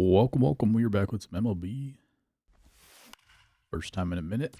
Welcome, welcome. We're back with some MLB. First time in a minute.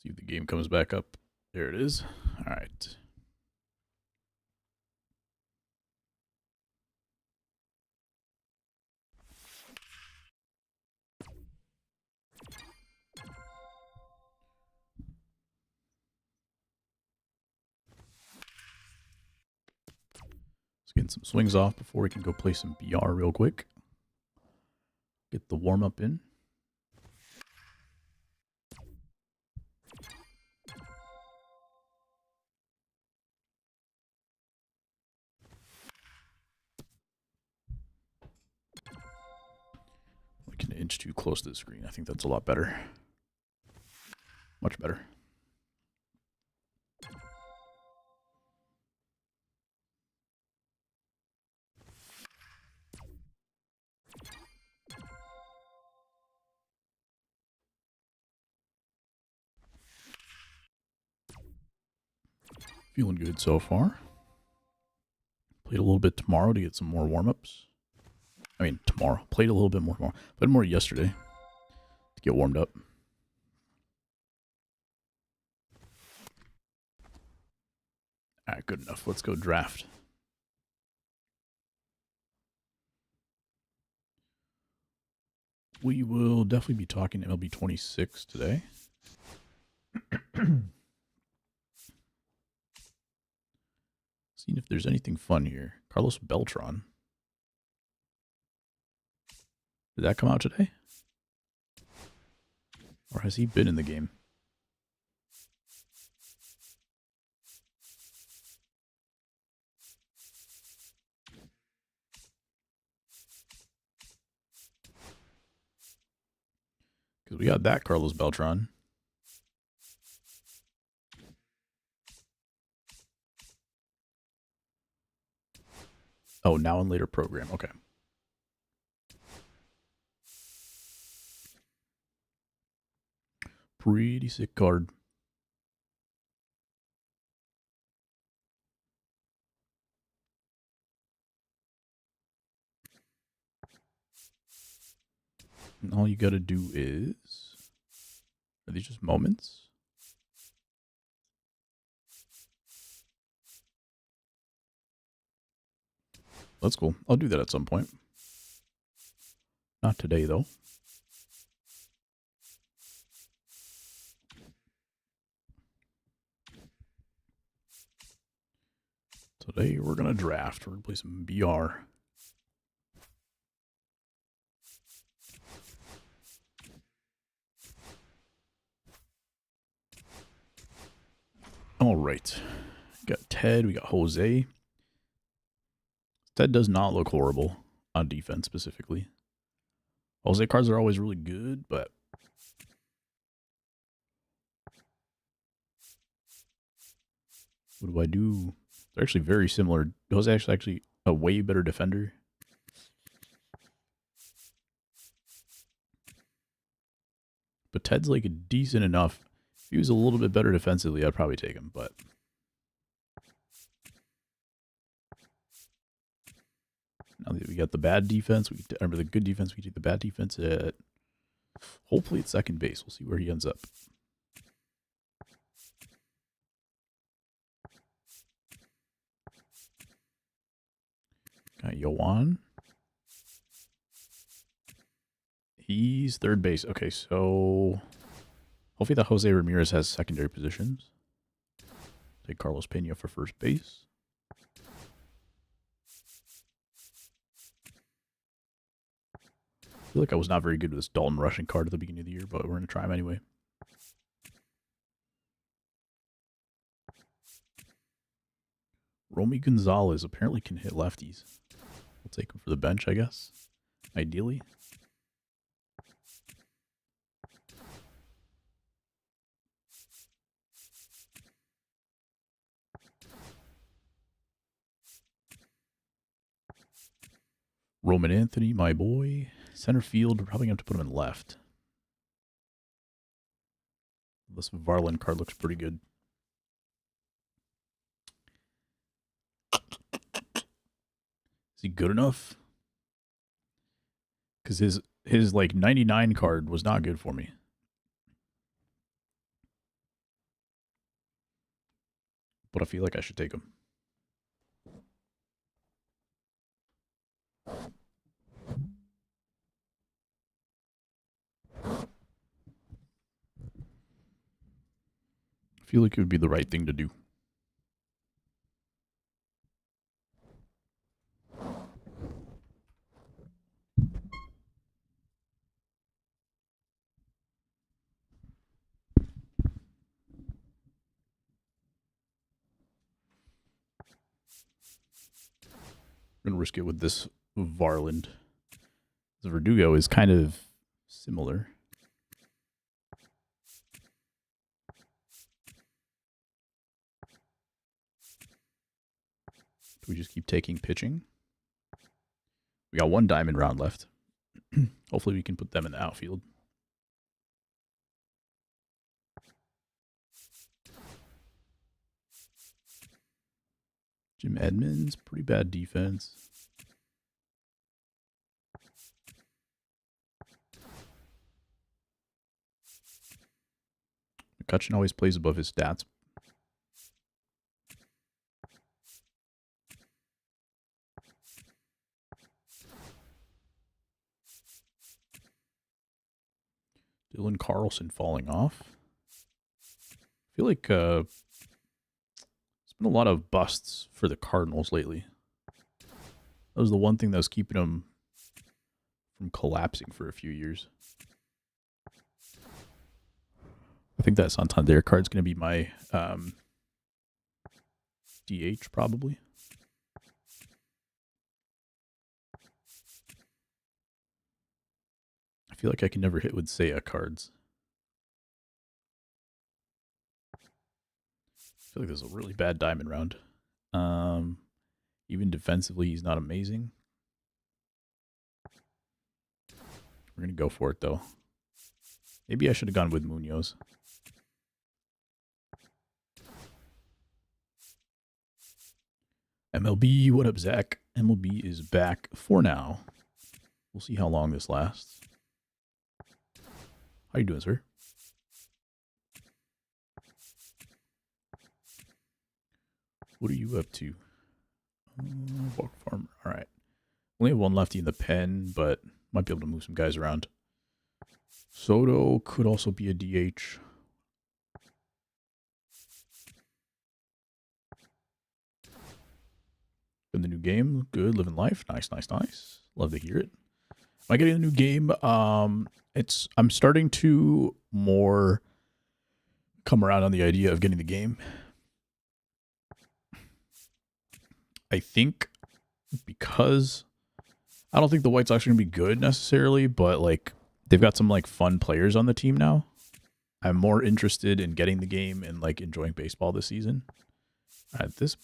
See if the game comes back up. There it is. All right. Let's get some swings off before we can go play some BR real quick. Get the warm up in. Like an inch too close to the screen. I think that's a lot better. Much better. Feeling good so far. Played a little bit tomorrow to get some more warm-ups. I mean, tomorrow. Played a little bit more tomorrow. Played more yesterday to get warmed up. All right, good enough. Let's go draft. We will definitely be talking MLB 26 today. Seeing if there's anything fun here. Carlos Beltran. Did that come out today? Or has he been in the game? Because we got that Carlos Beltran. Oh, now and later program. Okay. Pretty sick card. And all you got to do is... Are these just moments? That's cool. I'll do that at some point. Not today, though. Today, we're going to draft. We're going to play some BR. All right. We got Ted. We got Jose. Ted does not look horrible on defense specifically. Jose cards are always really good, but what do I do? They're actually very similar. Jose actually a way better defender. But Ted's like a decent enough. If he was a little bit better defensively, I'd probably take him, but now that we got the bad defense, remember the good defense, we take the bad defense at hopefully at second base. We'll see where he ends up. Got Yoan. He's third base. Okay, so hopefully that Jose Ramirez has secondary positions. Take Carlos Pena for first base. I feel like I was not very good with this Dalton Rushing card at the beginning of the year, but we're going to try him anyway. Romy Gonzalez apparently can hit lefties. We'll take him for the bench, I guess. Ideally. Roman Anthony, my boy. Center field, we're probably going to have to put him in left. This Varland card looks pretty good. Is he good enough? Because his like 99 card was not good for me. But I feel like I should take him. I feel like it would be the right thing to do. I'm going to risk it with this Varland. The Verdugo is kind of similar. Do we just keep taking pitching? We got one diamond round left. Hopefully we can put them in the outfield. Jim Edmonds, pretty bad defense. McCutcheon always plays above his stats. Dylan Carlson falling off. I feel like there's been a lot of busts for the Cardinals lately. That was the one thing that was keeping them from collapsing for a few years. I think that Santander card's going to be my DH probably. I feel like I can never hit with Seiya cards. I feel like this is a really bad diamond round. Even defensively, he's not amazing. We're going to go for it, though. Maybe I should have gone with Munoz. MLB, what up, Zach? MLB is back for now. We'll see how long this lasts. How you doing, sir? What are you up to? Walk farmer. All right. Only have one lefty in the pen, but might be able to move some guys around. Soto could also be a DH. In the new game, good, living life. Nice, nice, nice. Love to hear it. Am I getting a new game? I'm starting to more come around on the idea of getting the game. I think because I don't think the White Sox are going to be good necessarily, but like they've got some like fun players on the team now. I'm more interested in getting the game and like enjoying baseball this season. All right, this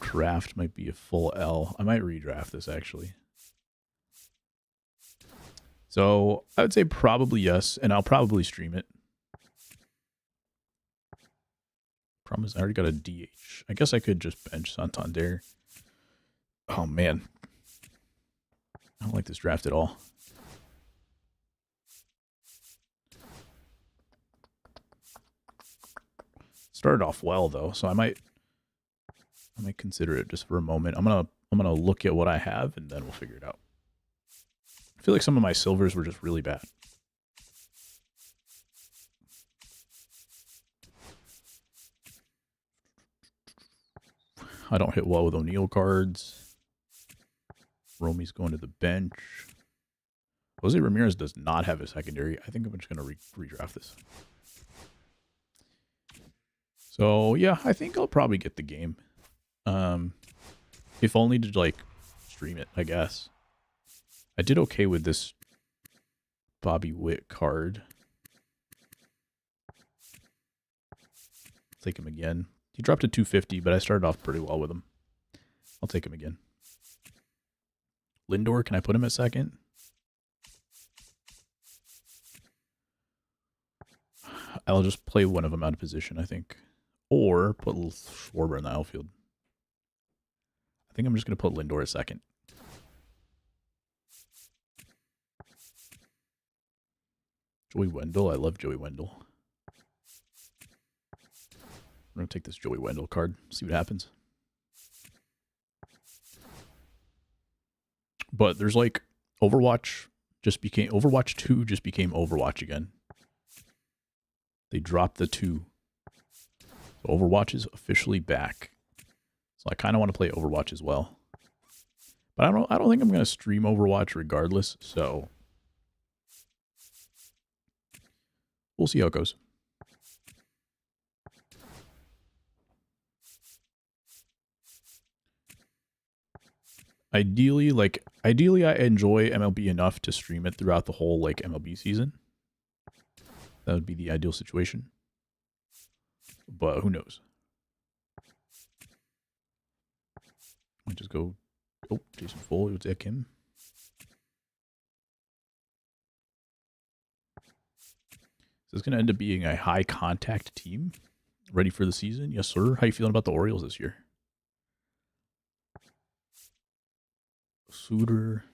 draft might be a full L. I might redraft this actually. So I would say probably yes, and I'll probably stream it. Problem is I already got a DH. I guess I could just bench Santander. Oh, man. I don't like this draft at all. Started off well, though, so I might consider it just for a moment. I'm gonna look at what I have, and then we'll figure it out. I feel like some of my silvers were just really bad. I don't hit well with O'Neal cards. Romy's going to the bench. Jose Ramirez does not have a secondary. I think I'm just going to redraft this. So, yeah, I think I'll probably get the game. If only to, like, stream it, I guess. I did okay with this Bobby Witt card. Take him again. He dropped to 250, but I started off pretty well with him. I'll take him again. Lindor, can I put him at second? I'll just play one of them out of position, I think. Or put Schwarber in the outfield. I think I'm just going to put Lindor at second. Joey Wendell. I love Joey Wendell. I'm going to take this Joey Wendell card, see what happens. But there's like Overwatch 2 just became Overwatch again. They dropped the 2. So Overwatch is officially back. So I kind of want to play Overwatch as well. But I don't think I'm going to stream Overwatch regardless, so we'll see how it goes. Ideally, I enjoy MLB enough to stream it throughout the whole like MLB season. That would be the ideal situation. But who knows? I just go, oh, Jason Foley, what's that, Kim? Is this going to end up being a high contact team? Ready for the season? Yes, sir. How you feeling about the Orioles this year? Suter.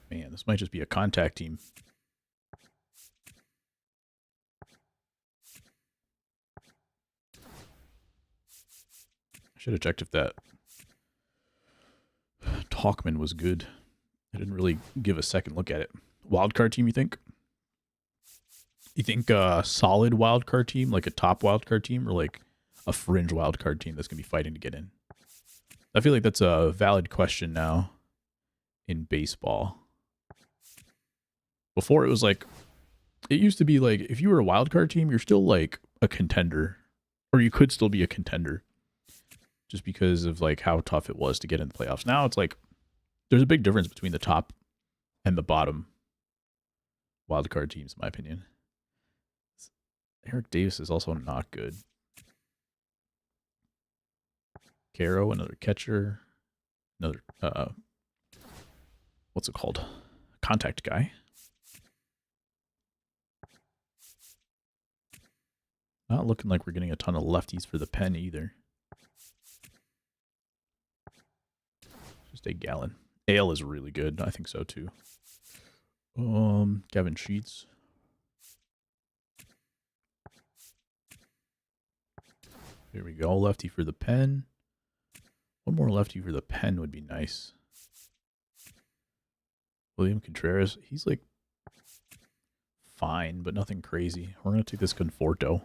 Man, this might just be a contact team. I should have checked if that Talkman was good. I didn't really give a second look at it. Wildcard team, you think? You think a solid wildcard team, like a top wildcard team, or like a fringe wildcard team that's going to be fighting to get in? I feel like that's a valid question now in baseball. Before it was like, it used to be like, if you were a wildcard team, you're still like a contender, or you could still be a contender just because of like how tough it was to get in the playoffs. Now it's like, there's a big difference between the top and the bottom wildcard teams, in my opinion. Eric Davis is also not good. Caro, another catcher. Another, what's it called? Contact guy. Not looking like we're getting a ton of lefties for the pen either. Just a Gallon. Ale is really good. I think so too. Gavin Sheets. There we go. Lefty for the pen. One more lefty for the pen would be nice. William Contreras. He's like fine, but nothing crazy. We're going to take this Conforto.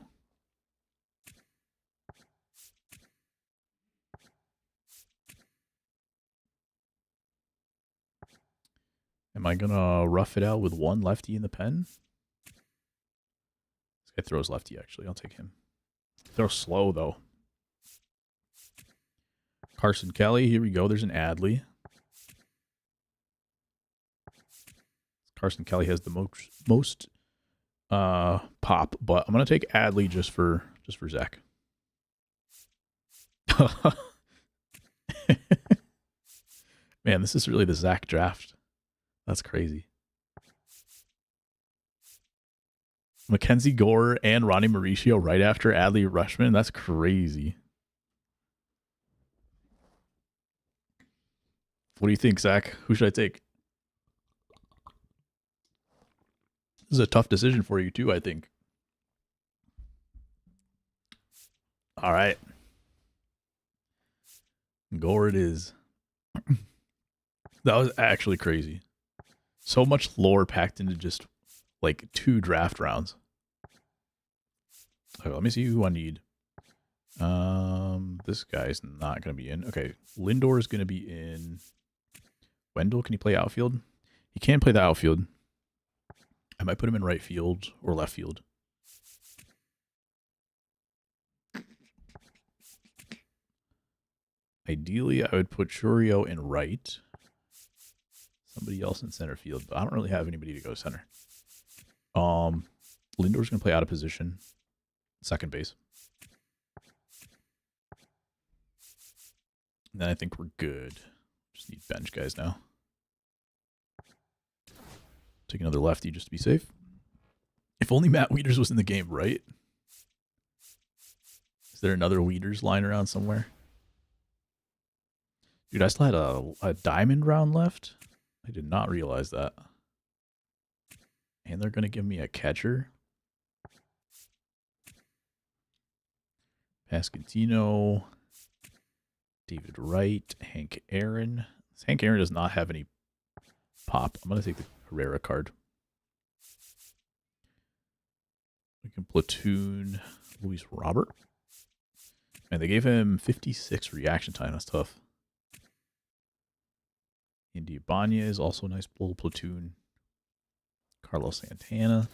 Am I going to rough it out with one lefty in the pen? This guy throws lefty, actually. I'll take him. Throw slow, though. Carson Kelly. Here we go. There's an Adley. Carson Kelly has the most pop, but I'm going to take Adley just for Zach. Man, this is really the Zach draft. That's crazy. Mackenzie Gore and Ronnie Mauricio right after Adley Rutschman. That's crazy. What do you think, Zach? Who should I take? This is a tough decision for you, too, I think. All right. Gore it is. That was actually crazy. So much lore packed into just like 2 draft rounds. Okay, let me see who I need. This guy's not going to be in. Okay, Lindor is going to be in. Wendell, can he play outfield? He can play the outfield. I might put him in right field or left field. Ideally, I would put Churio in right. Somebody else in center field, but I don't really have anybody to go center. Lindor's going to play out of position. Second base. And then I think we're good. Just need bench guys now. Take another lefty just to be safe. If only Matt Wieters was in the game, right? Is there another Wieters lying around somewhere? Dude, I still had a diamond round left. I did not realize that. And they're going to give me a catcher. Pasquantino. David Wright. Hank Aaron. Hank Aaron does not have any pop. I'm going to take the Herrera card. We can platoon Luis Robert. And they gave him 56 reaction time. That's tough. Indy Ibanez, also a nice little platoon. Carlos Santana.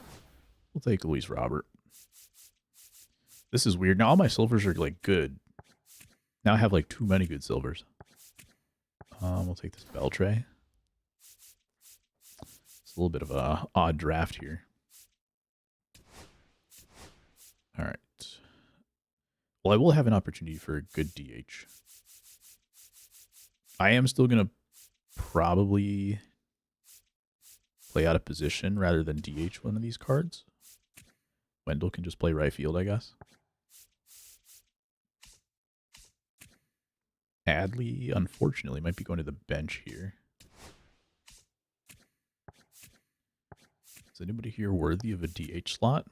We'll take Luis Robert. This is weird. Now all my silvers are like good. Now I have like too many good silvers. We'll take this Beltre. It's a little bit of a odd draft here. All right. Well, I will have an opportunity for a good DH. I am still going to probably play out of position rather than DH one of these cards. Wendell can just play right field, I guess. Adley, unfortunately, might be going to the bench here. Is anybody here worthy of a DH slot?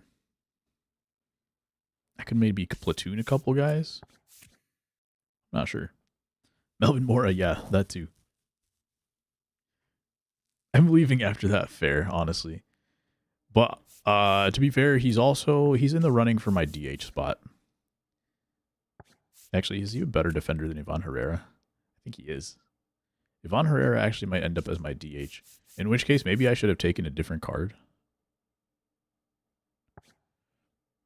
I could maybe platoon a couple guys. Not sure. Melvin Mora, yeah, that too. I'm leaving after that fair, honestly. But to be fair, he's in the running for my DH spot. Actually, is he a better defender than Ivan Herrera? I think he is. Ivan Herrera actually might end up as my DH. In which case, maybe I should have taken a different card.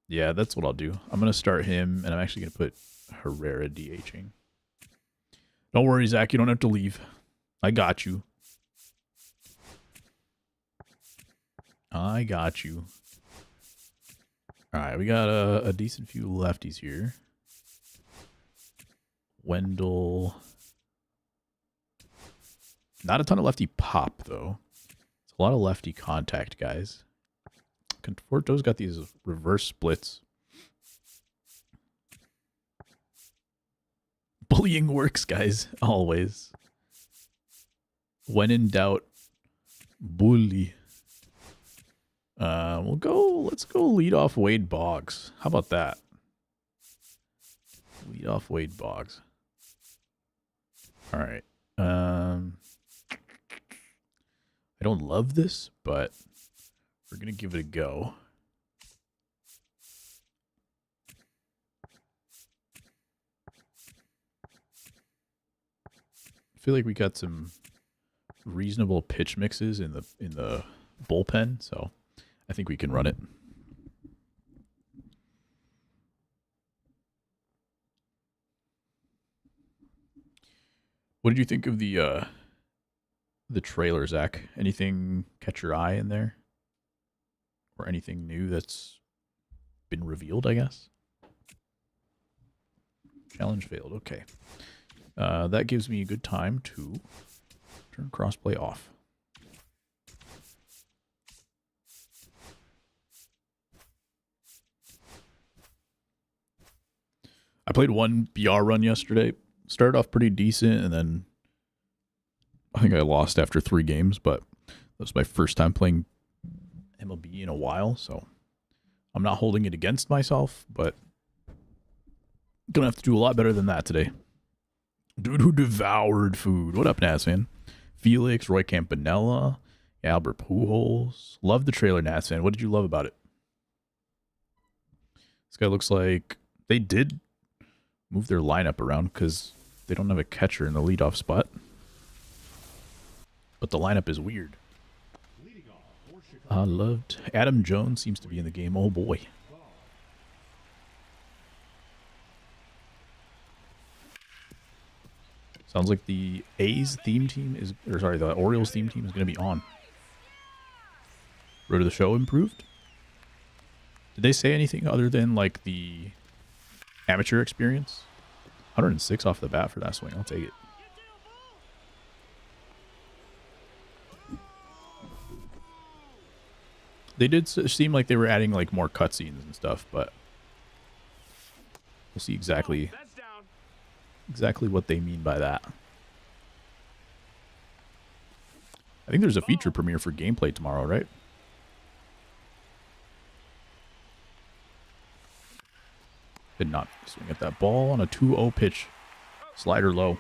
Yeah, that's what I'll do. I'm going to start him, and I'm actually going to put Herrera DHing. Don't worry, Zach. You don't have to leave. I got you. I got you. All right, we got a decent few lefties here. Wendell. Not a ton of lefty pop, though. It's a lot of lefty contact, guys. Conforto's got these reverse splits. Bullying works, guys. Always. When in doubt, bully. Let's go lead off Wade Boggs. How about that? Lead off Wade Boggs. All right. I don't love this, but we're going to give it a go. I feel like we got some reasonable pitch mixes in the bullpen, so I think we can run it. What did you think of the trailer, Zach? Anything catch your eye in there? Or anything new that's been revealed, I guess? Challenge failed. Okay. That gives me a good time to turn crossplay off. I played one BR run yesterday. Started off pretty decent, and then I think I lost after 3 games, but that was my first time playing MLB in a while, so I'm not holding it against myself, but gonna have to do a lot better than that today. Dude who devoured food. What up, Nasfan? Felix, Roy Campanella, Albert Pujols. Love the trailer, Nasfan. What did you love about it? This guy looks like they did move their lineup around because they don't have a catcher in the leadoff spot. But the lineup is weird. I loved Adam Jones seems to be in the game. Oh boy. Sounds like the A's theme team is, or sorry, the Orioles theme team is going to be on. Road to the show improved? Did they say anything other than like the amateur experience? 106 off the bat for that swing. I'll take it. They did seem like they were adding like more cutscenes and stuff, but we'll see exactly what they mean by that. I think there's a feature premiere for gameplay tomorrow, right? Did not swing at that ball on a 2-0 pitch. Slider low.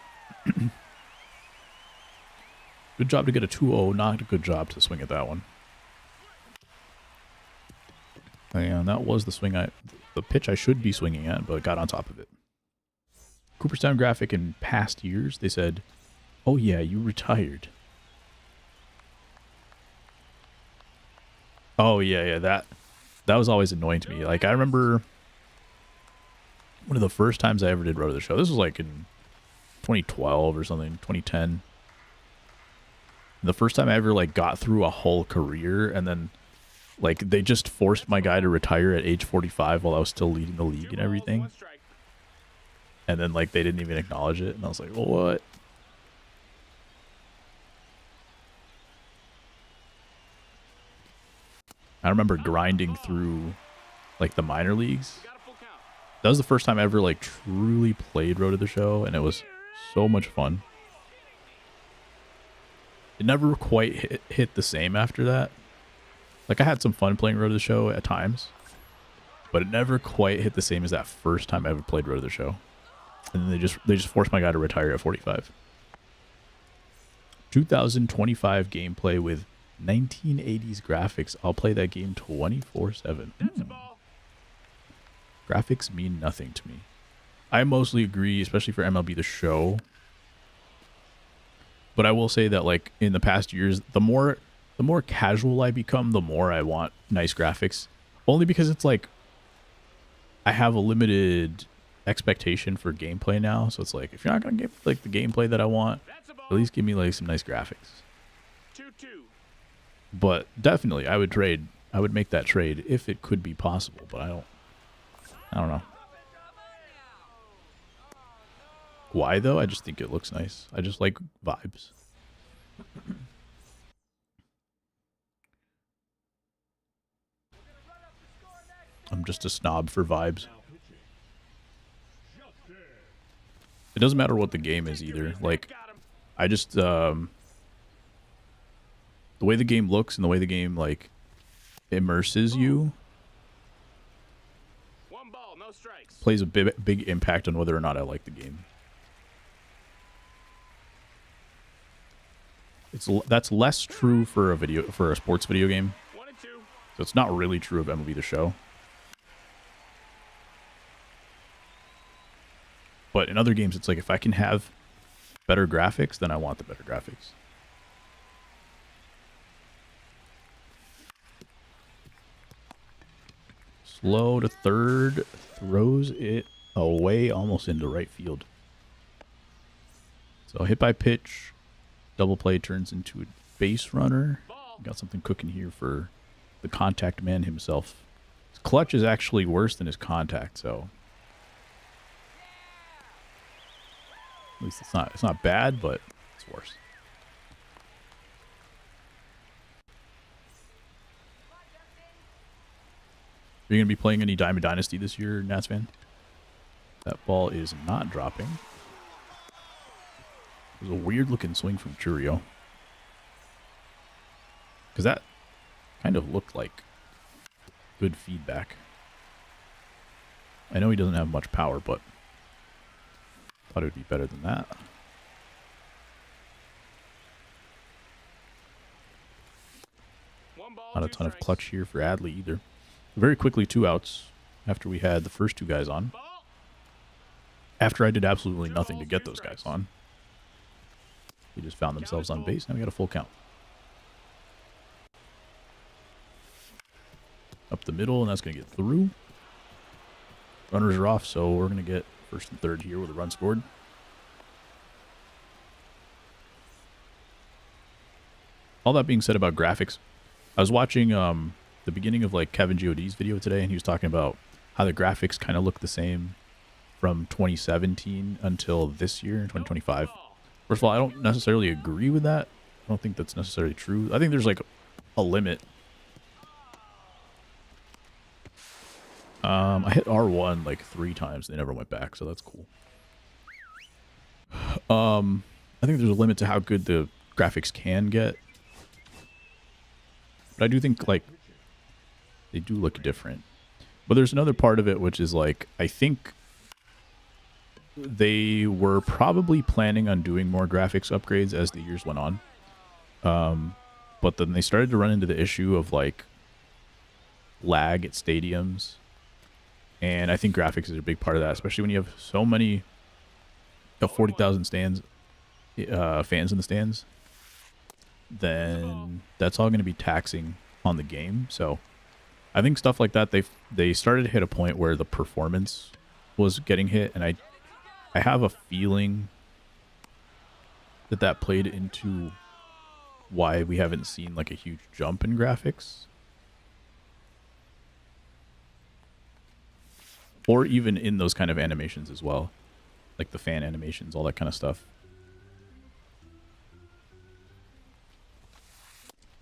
Good job to get a 2-0, not a good job to swing at that one. And that was the pitch I should be swinging at, but got on top of it. Cooperstown Graphic in past years, they said, "Oh yeah, you retired." Oh yeah, that was always annoying to me. Like, I remember one of the first times I ever did Road to the Show. This was like in 2012 or something, 2010. The first time I ever like got through a whole career, and then like they just forced my guy to retire at age 45 while I was still leading the league and everything. And then like they didn't even acknowledge it, and I was like, well, what? I remember grinding through like the minor leagues. That was the first time I ever like truly played Road to the Show, and it was so much fun. It never quite hit the same after that. Like, I had some fun playing Road to the Show at times, but it never quite hit the same as that first time I ever played Road to the Show. And then they just forced my guy to retire at 45. 2025 gameplay with 1980s graphics. I'll play that game 24/7. Graphics mean nothing to me. I mostly agree, especially for MLB The Show. But I will say that, like, in the past years, the more casual I become, the more I want nice graphics. Only because it's like I have a limited expectation for gameplay now. So it's like, if you're not gonna get like the gameplay that I want, at least give me like some nice graphics. 2-2. But definitely, I would make that trade if it could be possible. But I don't know. Why though? I just think it looks nice. I just like vibes. I'm just a snob for vibes. It doesn't matter what the game is either. Like, I just the way the game looks and the way the game like immerses you plays a big impact on whether or not I like the game. That's less true for a sports video game. So it's not really true of MLB The Show. But in other games, it's like, if I can have better graphics, then I want the better graphics. Slow to third, throws it away almost into right field. So hit by pitch, double play turns into a base runner. Got something cooking here for the contact man himself. His clutch is actually worse than his contact, so at least it's not bad, but it's worse. Are you going to be playing any Diamond Dynasty this year, Nats fan? That ball is not dropping. It was a weird looking swing from Churio. Because that kind of looked like good feedback. I know he doesn't have much power, but thought it would be better than that. Not a ton of clutch here for Adley either. Very quickly, 2 outs after we had the first 2 guys on. After I did absolutely nothing to get those guys on. They just found themselves on base. Now we got a full count. Up the middle, and that's going to get through. Runners are off, so we're going to get first and third here with a run scored. all that being said about graphics, I was watching the beginning of like Kevin God's video today, and he was talking about how the graphics kind of look the same from 2017 until this year, 2025. First of all, I don't necessarily agree with that. I don't think that's necessarily true. I think there's like a limit. I hit R1 like 3 times. They never went back, so that's cool. I think there's a limit to how good the graphics can get. But I do think like they do look different. But there's another part of it which is like I think they were probably planning on doing more graphics upgrades as the years went on. But then they started to run into the issue of like lag at stadiums. And I think graphics is a big part of that, especially when you have so many 40,000 fans in the stands. Then that's all going to be taxing on the game. So I think stuff like that, they started to hit a point where the performance was getting hit, and I have a feeling that played into why we haven't seen like a huge jump in graphics. Or even in those kind of animations as well. Like the fan animations, all that kind of stuff.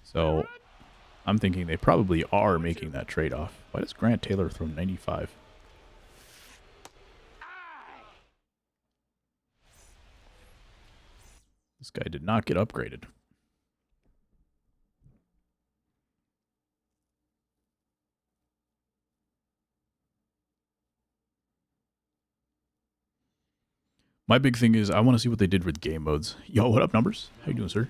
So I'm thinking they probably are making that trade-off. Why does Grant Taylor throw 95? This guy did not get upgraded. My big thing is I want to see what they did with game modes. Yo, what up, Numbers? How you doing, sir?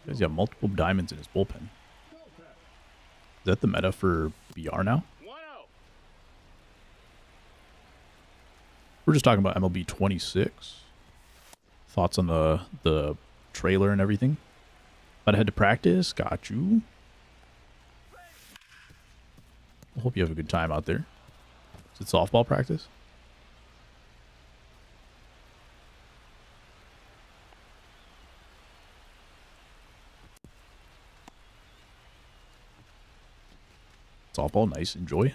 He's got multiple diamonds in his bullpen. Is that the meta for BR now? We're just talking about MLB 26. Thoughts on the trailer and everything? About to head to practice. Got you. I hope you have a good time out there. Is it softball practice? Softball, nice. Enjoy.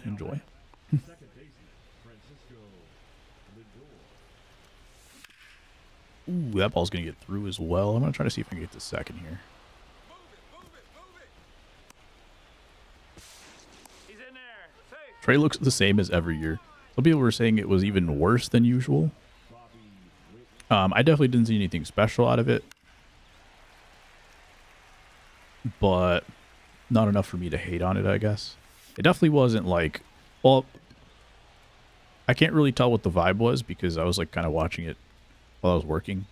Ooh, that ball's going to get through as well. I'm going to try to see if I can get to second here. Trey looks the same as every year. Some people were saying it was even worse than usual. I definitely didn't see anything special out of it. But not enough for me to hate on it, I guess. It definitely wasn't like... Well, I can't really tell what the vibe was because I was like kind of watching it while I was working.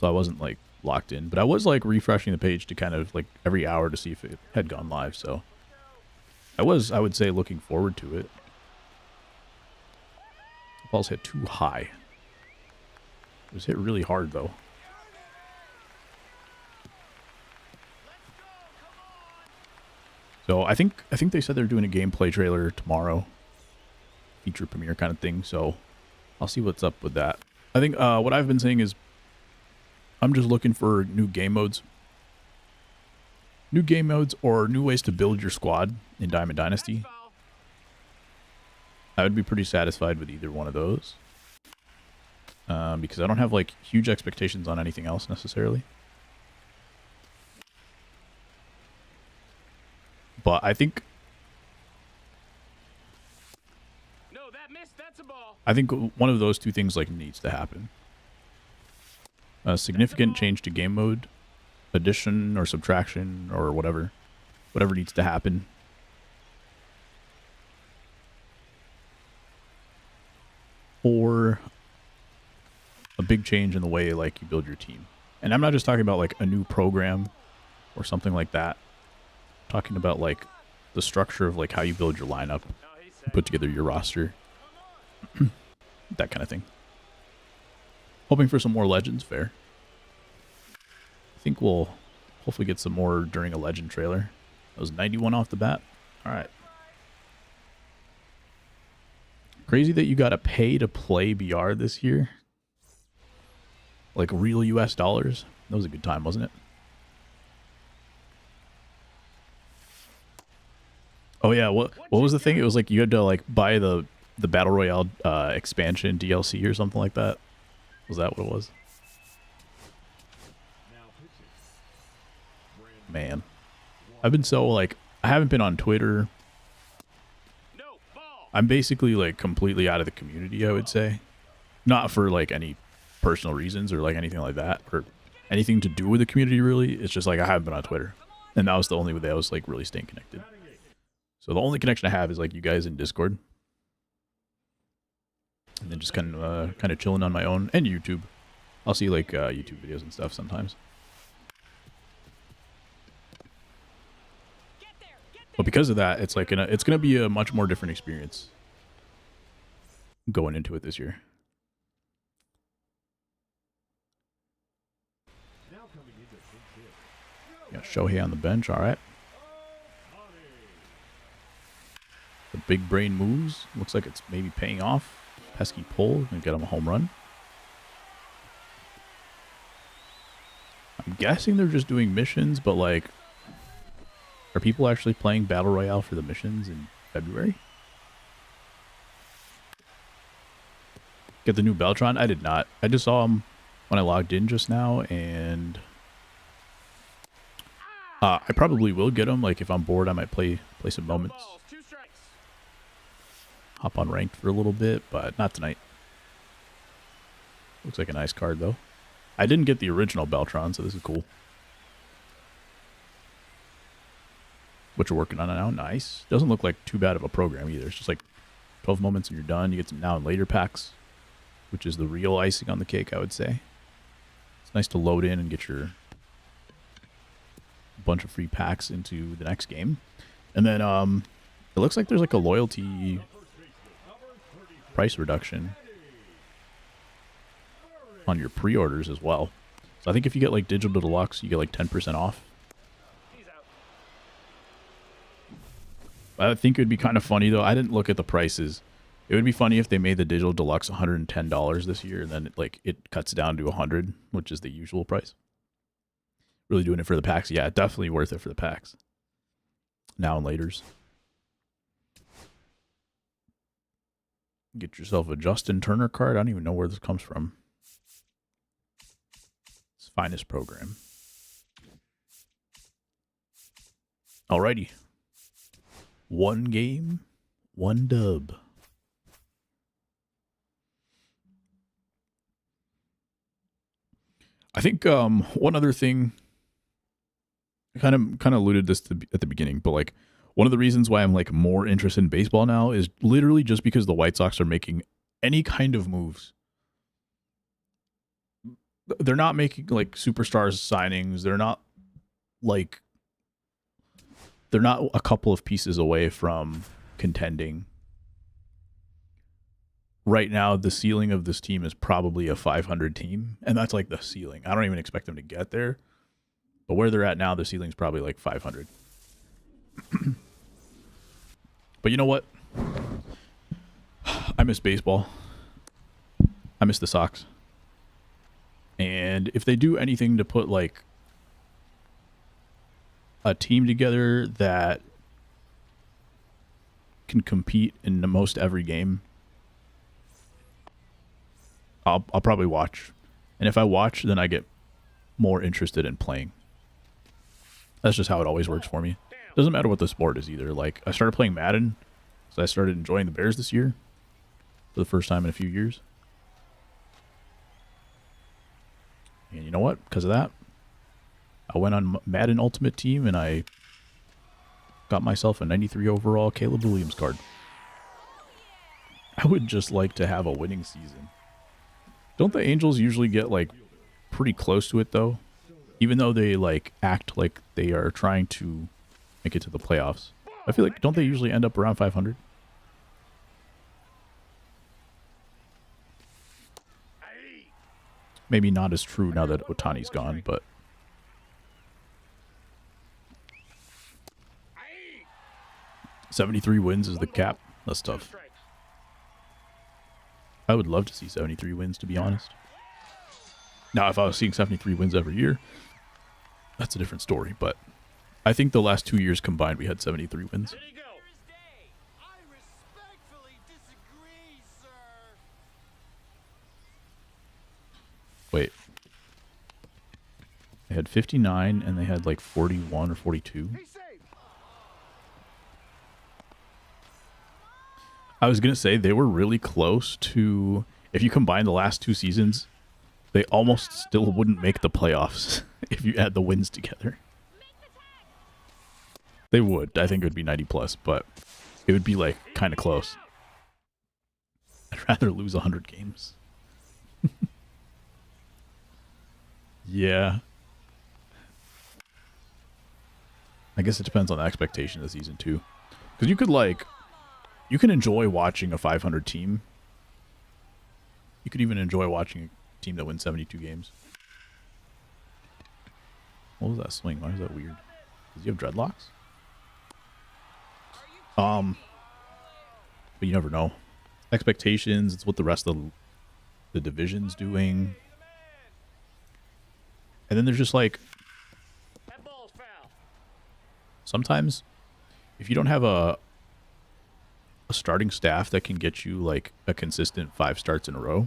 So I wasn't like locked in. But I was like refreshing the page to kind of like every hour to see if it had gone live. So I would say, looking forward to it. The ball's hit too high. It was hit really hard though. So I think they said they're doing a gameplay trailer tomorrow. Feature premiere kind of thing. So I'll see what's up with that. I think what I've been saying is I'm just looking for new game modes. New game modes or new ways to build your squad in Diamond Dynasty. I would be pretty satisfied with either one of those. Because I don't have like huge expectations on anything else necessarily. But I think... No, that missed. That's a ball. I think one of those two things like needs to happen. A significant change to game mode, addition or subtraction or whatever needs to happen. Or a big change in the way like you build your team. And I'm not just talking about like a new program or something like that. I'm talking about like the structure of like how you build your lineup, put together your roster, that kind of thing. Hoping for some more legends, fair. I think we'll hopefully get some more during a legend trailer. That was 91 off the bat. All right. Crazy that you got to pay to play BR this year. Like real US dollars. That was a good time, wasn't it? Oh yeah, what was the thing? It was like you had to like buy the Battle Royale expansion DLC or something like that. Was that what it was? Man, I've been so like I haven't been on Twitter. I'm basically like completely out of the community, I would say. Not for like any personal reasons or like anything like that or anything to do with the community really. It's just like I haven't been on Twitter. And that was the only way I was like really staying connected. So the only connection I have is like you guys in Discord. And then just kind of chilling on my own and YouTube. I'll see like YouTube videos and stuff sometimes. But because of that, it's like it's gonna be a much more different experience going into it this year. Got Shohei on the bench, all right. The big brain moves. Looks like it's maybe paying off. Pesky pull and get him a home run. I'm guessing they're just doing missions, but like, are people actually playing Battle Royale for the missions in February? Get the new Beltron? I did not. I just saw him when I logged in just now, and I probably will get him. Like if I'm bored, I might play some moments. Hop on ranked for a little bit, but not tonight. Looks like a nice card though. I didn't get the original Beltron, so this is cool. What you're working on now, nice. Doesn't look like too bad of a program either. It's just like 12 moments and you're done. You get some now and later packs, which is the real icing on the cake, I would say. It's nice to load in and get your bunch of free packs into the next game. And then it looks like there's like a loyalty price reduction on your pre-orders as well. So I think if you get like Digital Deluxe, you get like 10% off. I think it would be kind of funny though. I didn't look at the prices. It would be funny if they made the Digital Deluxe $110 this year, and then it cuts down to $100, which is the usual price. Really doing it for the packs? Yeah, definitely worth it for the packs. Now and laters. Get yourself a Justin Turner card. I don't even know where this comes from. It's finest program. Alrighty. One game, one dub. I think one other thing, I kind of alluded this at the beginning, but like one of the reasons why I'm like more interested in baseball now is literally just because the White Sox are making any kind of moves. They're not making like superstars signings. They're not a couple of pieces away from contending. Right now, the ceiling of this team is probably a 500 team, and that's like the ceiling. I don't even expect them to get there, but where they're at now, the ceiling's probably like 500. But you know what? I miss baseball. I miss the Sox. And if they do anything to put like a team together that can compete in the most every game, I'll probably watch. And if I watch, then I get more interested in playing. That's just how it always works for me. Doesn't matter what the sport is either. Like I started playing Madden, so I started enjoying the Bears this year for the first time in a few years. And you know what? Because of that, I went on Madden Ultimate Team and I got myself a 93 overall Caleb Williams card. I would just like to have a winning season. Don't the Angels usually get like pretty close to it though? Even though they like act like they are trying to make it to the playoffs. I feel like, don't they usually end up around 500? Maybe not as true now that Ohtani's gone, but 73 wins is the cap. That's tough. I would love to see 73 wins, to be honest. Now, if I was seeing 73 wins every year, that's a different story. But I think the last 2 years combined, we had 73 wins. Wait. They had 59 and they had like 41 or 42. I was going to say they were really close to, if you combine the last 2 seasons, they almost still wouldn't make the playoffs if you add the wins together. They would. I think it would be 90 plus, but it would be like kind of close. I'd rather lose 100 games. Yeah. I guess it depends on the expectation of the season too. Because you can enjoy watching a 500 team. You could even enjoy watching a team that wins 72 games. What was that swing? Why is that weird? Does he have dreadlocks? But you never know. Expectations, it's what the rest of the division's doing. And then there's just like, sometimes if you don't have a starting staff that can get you like a consistent 5 starts in a row,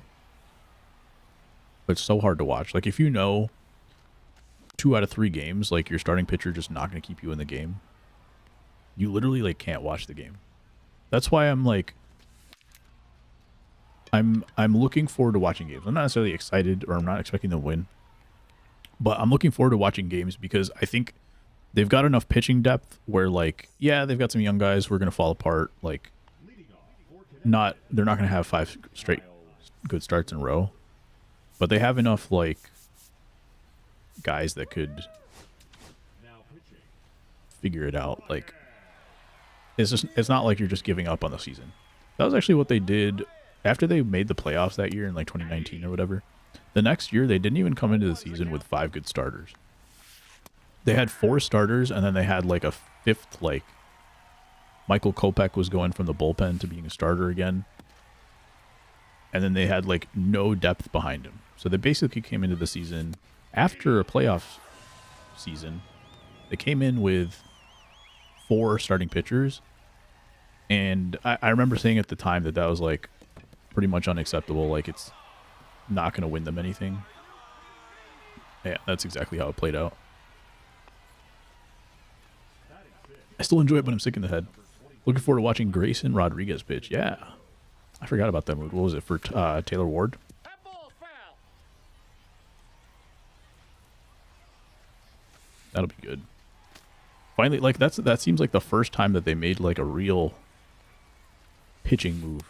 it's so hard to watch. Like if you know 2 out of 3 games, like your starting pitcher just not going to keep you in the game, you literally like can't watch the game. That's why I'm like, I'm looking forward to watching games. I'm not necessarily excited or I'm not expecting them to win, but I'm looking forward to watching games because I think they've got enough pitching depth where like, yeah, they've got some young guys who are going to fall apart. Like they're not going to have 5 straight good starts in a row, but they have enough like guys that could figure it out. Like it's not like you're just giving up on the season. That was actually what they did after they made the playoffs that year in like 2019 or whatever. The next year they didn't even come into the season with 5 good starters. They had 4 starters and then they had like a 5th, like Michael Kopech was going from the bullpen to being a starter again. And then they had like no depth behind him. So they basically came into the season after a playoff season. They came in with 4 starting pitchers. And I remember saying at the time that was like pretty much unacceptable. Like it's not going to win them anything. Yeah, that's exactly how it played out. I still enjoy it, but I'm sick in the head. Looking forward to watching Grayson Rodriguez pitch. Yeah. I forgot about that move. What was it for Taylor Ward? That'll be good. Finally, like that seems like the first time that they made like a real pitching move.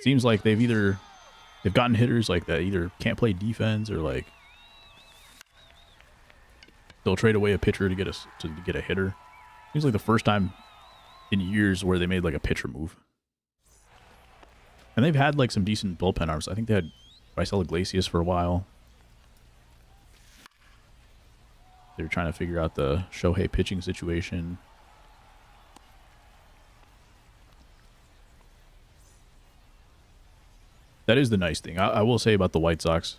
Seems like they've gotten hitters like that either can't play defense or like they'll trade away a pitcher to get a hitter. Seems like the first time in years where they made like a pitcher move. And they've had like some decent bullpen arms. I think they had Raisel Iglesias for a while. They were trying to figure out the Shohei pitching situation. That is the nice thing. I will say about the White Sox.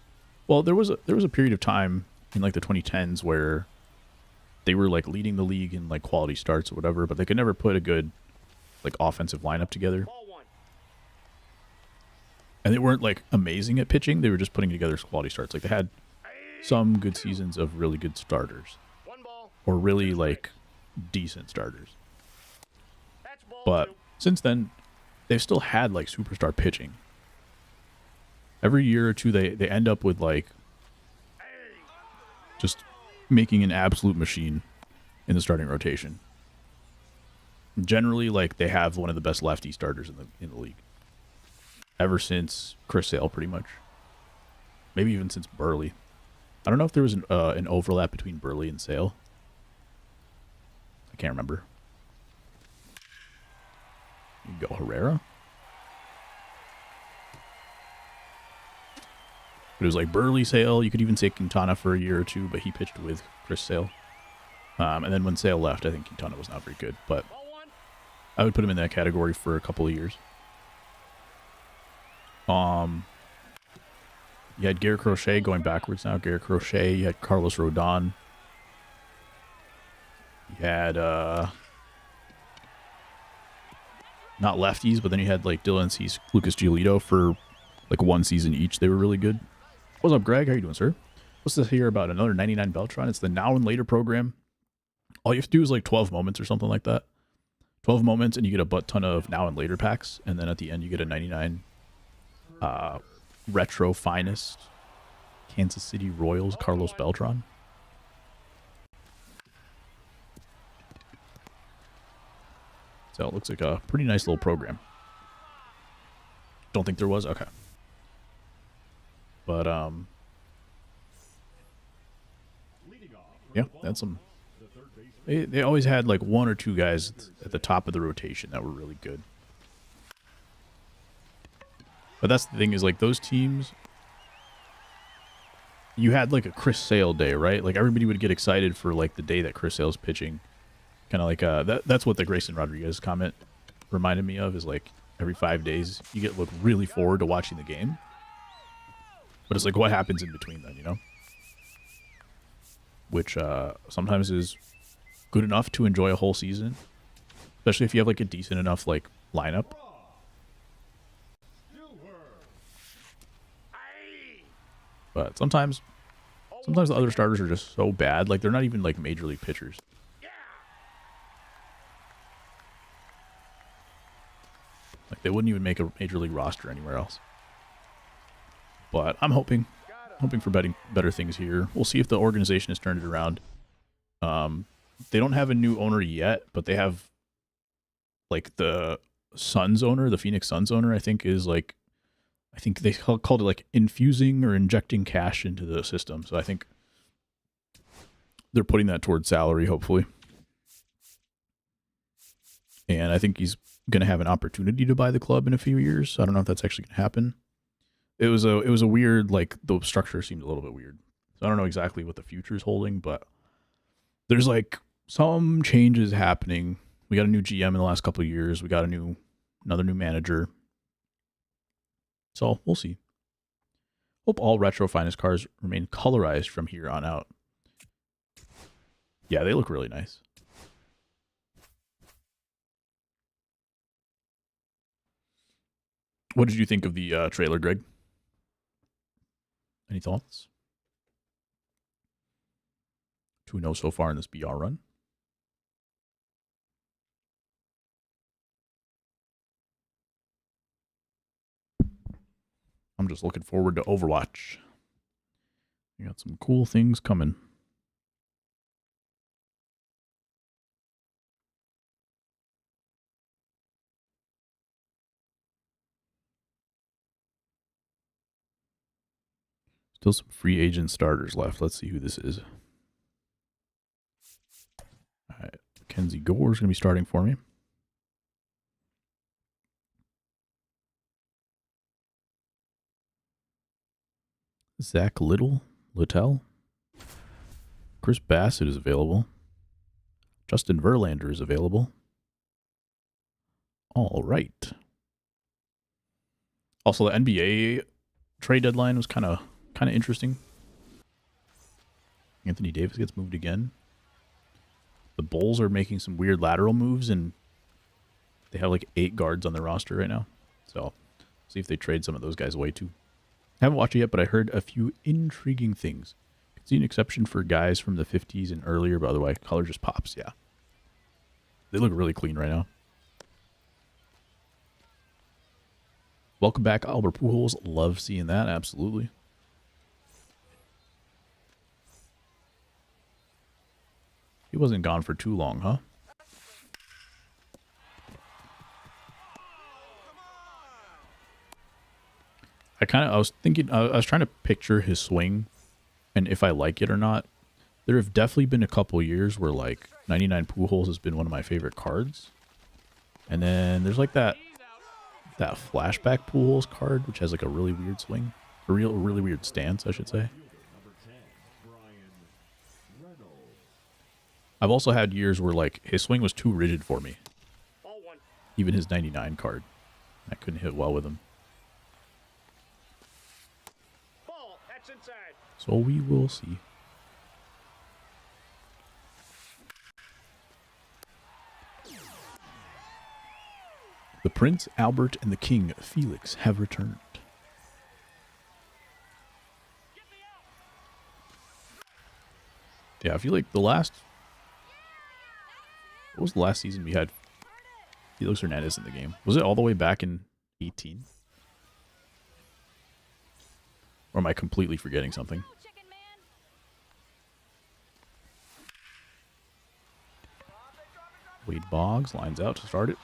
Well, there was a period of time in like the 2010s where they were like leading the league in like quality starts or whatever, but they could never put a good like offensive lineup together. And they weren't like amazing at pitching. They were just putting together quality starts. Like they had some good seasons of really good starters or really like decent starters. But since then, they've still had like superstar pitching. Every year or two, they end up with like just making an absolute machine in the starting rotation. Generally, like they have one of the best lefty starters in the league. Ever since Chris Sale, pretty much. Maybe even since Burley. I don't know if there was an overlap between Burley and Sale. I can't remember. You can go Herrera. But it was like Burley, Sale. You could even say Quintana for a year or two, but he pitched with Chris Sale. And then when Sale left, I think Quintana was not very good. But I would put him in that category for a couple of years. You had Garrett Crochet going backwards now. Garrett Crochet. You had Carlos Rodon. You had not lefties, but then you had like Dylan Cease, Lucas Giolito for like one season each. They were really good. What's up, Greg? How you doing, sir? What's this here about another 99 Beltron? It's the Now and Later program. All you have to do is like 12 moments or something like that. 12 moments and you get a butt ton of Now and Later packs. And then at the end you get a 99 Retro Finest Kansas City Royals Carlos Beltran. So it looks like a pretty nice little program. Don't think there was? Okay. But, yeah, that's some... They always had like one or two guys at the top of the rotation that were really good. But that's the thing is like those teams, you had like a Chris Sale day, right? Like everybody would get excited for like the day that Chris Sale's pitching. Kind of like that's what the Grayson Rodriguez comment reminded me of, is like every 5 days you look really forward to watching the game. But it's like what happens in between then, you know? Which sometimes is good enough to enjoy a whole season, especially if you have like a decent enough like lineup. But sometimes the other starters are just so bad, like they're not even like major league pitchers. Like they wouldn't even make a major league roster anywhere else. But I'm hoping for better things here. We'll see if the organization has turned it around. They don't have a new owner yet, but they have like the Suns owner, the Phoenix Suns owner, I think they called it like infusing or injecting cash into the system. So I think they're putting that towards salary, hopefully. And I think he's going to have an opportunity to buy the club in a few years. So I don't know if that's actually going to happen. It was a weird, like the structure seemed a little bit weird. So I don't know exactly what the future is holding, but there's like some changes happening. We got a new GM in the last couple of years. We got another new manager. So we'll see. Hope all Retro Finest cars remain colorized from here on out. Yeah, they look really nice. What did you think of the trailer, Greg? Any thoughts? 2-0 so far in this BR run. I'm just looking forward to Overwatch. We got some cool things coming. Still some free agent starters left. Let's see who this is. All right. Kenzie Gore is going to be starting for me. Zach Littell. Chris Bassett is available. Justin Verlander is available. All right. Also, the NBA trade deadline was kind of interesting. Anthony Davis gets moved again. The Bulls are making some weird lateral moves, and they have like 8 guards on their roster right now. So, see if they trade some of those guys away too. Haven't watched it yet, but I heard a few intriguing things. Could see an exception for guys from the 50s and earlier, but otherwise, color just pops. Yeah. They look really clean right now. Welcome back, Albert Pujols. Love seeing that. Absolutely. He wasn't gone for too long, huh? I was trying to picture his swing and if I like it or not. There have definitely been a couple years where like 99 Pujols has been one of my favorite cards. And then there's like that flashback Pujols card, which has like a really weird swing. A really weird stance, I should say. I've also had years where like his swing was too rigid for me. Even his 99 card. I couldn't hit well with him. So we will see. The Prince Albert and the King Felix have returned. Yeah, I feel like the last... What was the last season we had Felix Hernandez in the game? Was it all the way back in 18? Or am I completely forgetting something? Wade Boggs lines out to start it.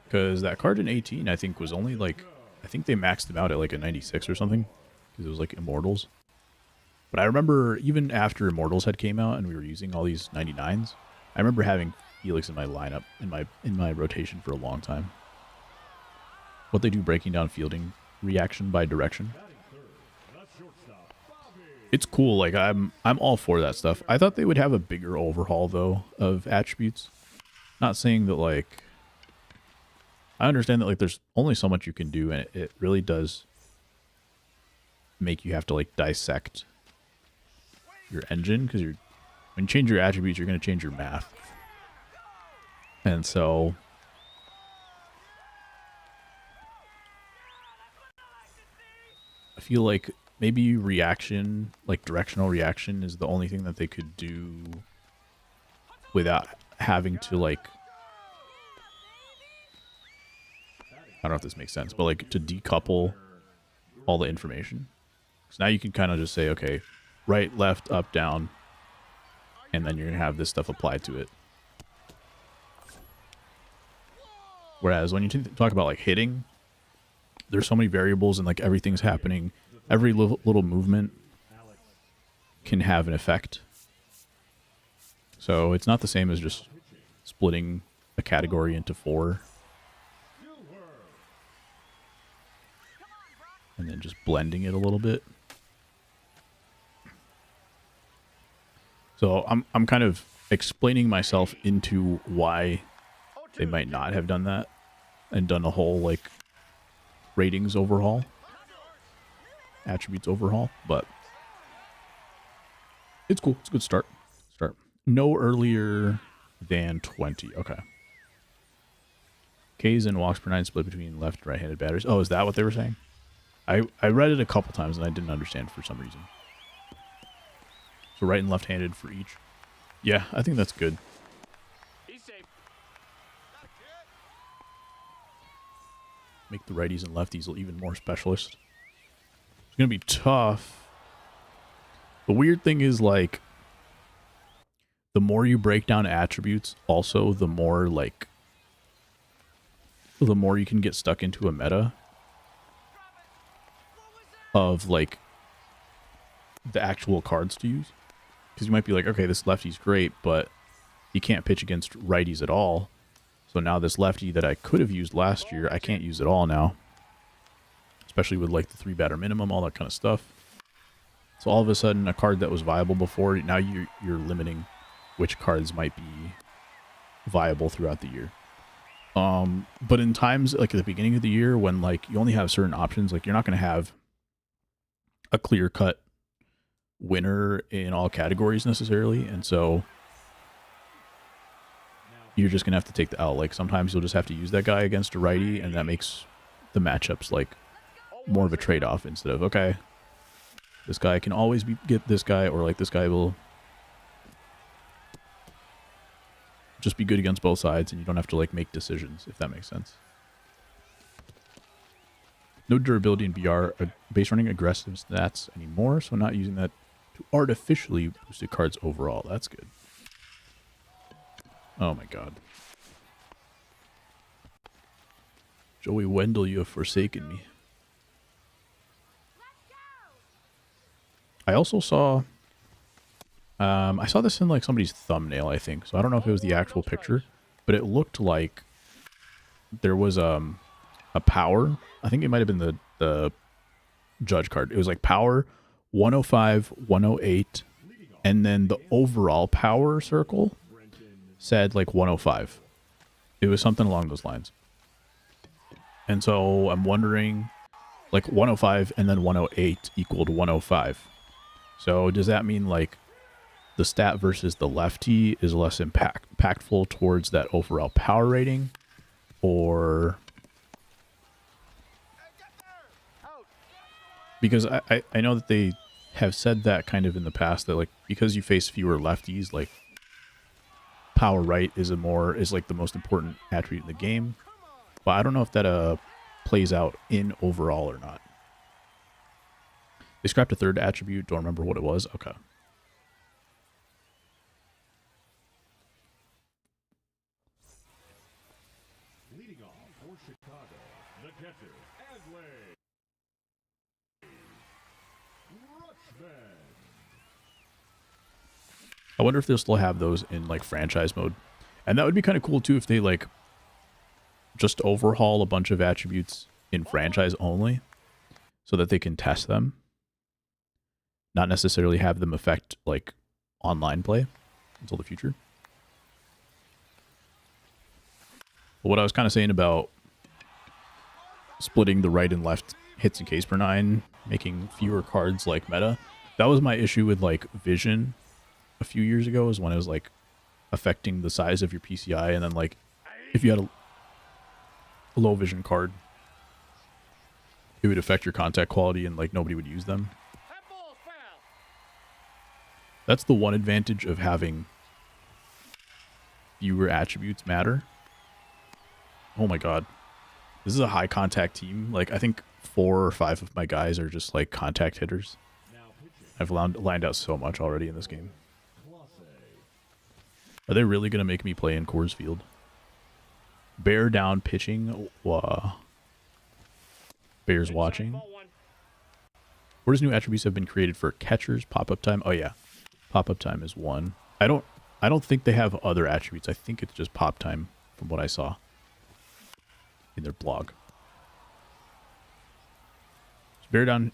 Because that card in 18, I think, was only like... I think they maxed him out at like a 96 or something. Because it was like Immortals. But I remember even after Immortals had came out and we were using all these 99s, I remember having Felix in my lineup, in my rotation for a long time. What they do breaking down fielding reaction by direction. It's cool, like I'm all for that stuff. I thought they would have a bigger overhaul though of attributes. Not saying that like I understand that like there's only so much you can do, and it really does make you have to like dissect your engine, because when you change your attributes, you're going to change your math. And so I feel like maybe reaction, like directional reaction, is the only thing that they could do without having to like, I don't know if this makes sense, but like to decouple all the information. So now you can kind of just say, okay, right, left, up, down, and then you're going to have this stuff applied to it. Whereas when you talk about like hitting, there's so many variables and like everything's happening. Every little movement can have an effect. So it's not the same as just splitting a category into 4. And then just blending it a little bit. So I'm kind of explaining myself into why they might not have done that and done a whole like ratings overhaul, attributes overhaul, but it's cool. It's a good start. No earlier than 20. Okay. Ks and walks per 9 split between left and right-handed batters. Oh, is that what they were saying? I read it a couple times and I didn't understand for some reason. So right and left-handed for each. Yeah, I think that's good. He's safe. Make the righties and lefties even more specialist. It's going to be tough. The weird thing is, like, the more you break down attributes, also the more, like, the more you can get stuck into a meta of, like, the actual cards to use. Because you might be like, okay, this lefty's great, but you can't pitch against righties at all. So now this lefty that I could have used last year, I can't use at all now. Especially with like the 3-batter minimum, all that kind of stuff. So all of a sudden, a card that was viable before, now you're limiting which cards might be viable throughout the year. But in times like at the beginning of the year when like you only have certain options, like you're not going to have a clear-cut winner in all categories necessarily, and so you're just gonna have to take the L. Like sometimes you'll just have to use that guy against a righty, and that makes the matchups like more of a trade-off instead of, okay, this guy can always get this guy, or like this guy will just be good against both sides, and you don't have to like make decisions, if that makes sense. No durability in BR, base running aggressive stats anymore, so not using that to artificially boosted cards overall. That's good. Oh my god. Joey Wendell, you have forsaken me. I also saw... I saw this in like somebody's thumbnail, I think. So I don't know if it was the actual picture, but it looked like there was a power. I think it might have been the judge card. It was like power 105, 108, and then the overall power circle said like 105. It was something along those lines. And so I'm wondering like 105 and then 108 equaled 105. So does that mean like the stat versus the lefty is less impactful towards that overall power rating? Or because I know that they have said that kind of in the past, that like because you face fewer lefties, like power right is like the most important attribute in the game. But I don't know if that plays out in overall or not. They scrapped a third attribute. Don't remember what it was. Okay. Leading off for Chicago, the catcher, Adley Rutschman. I wonder if they'll still have those in like franchise mode. And that would be kind of cool too if they like just overhaul a bunch of attributes in franchise only so that they can test them. Not necessarily have them affect like online play until the future. But what I was kind of saying about splitting the right and left hits in case per 9, making fewer cards like meta, that was my issue with like vision a few years ago, is when it was like affecting the size of your PCI, and then like if you had a low vision card, it would affect your contact quality and like nobody would use them. That's the one advantage of having fewer attributes matter. Oh my god. This is a high contact team. Like I think 4 or 5 of my guys are just like contact hitters. I've lined out so much already in this game. Are they really going to make me play in Coors Field? Bear down pitching. Bears watching. Where's new attributes have been created for catchers? Pop-up time. Oh yeah. Pop-up time is 1. I don't think they have other attributes. I think it's just pop time from what I saw in their blog. So bear down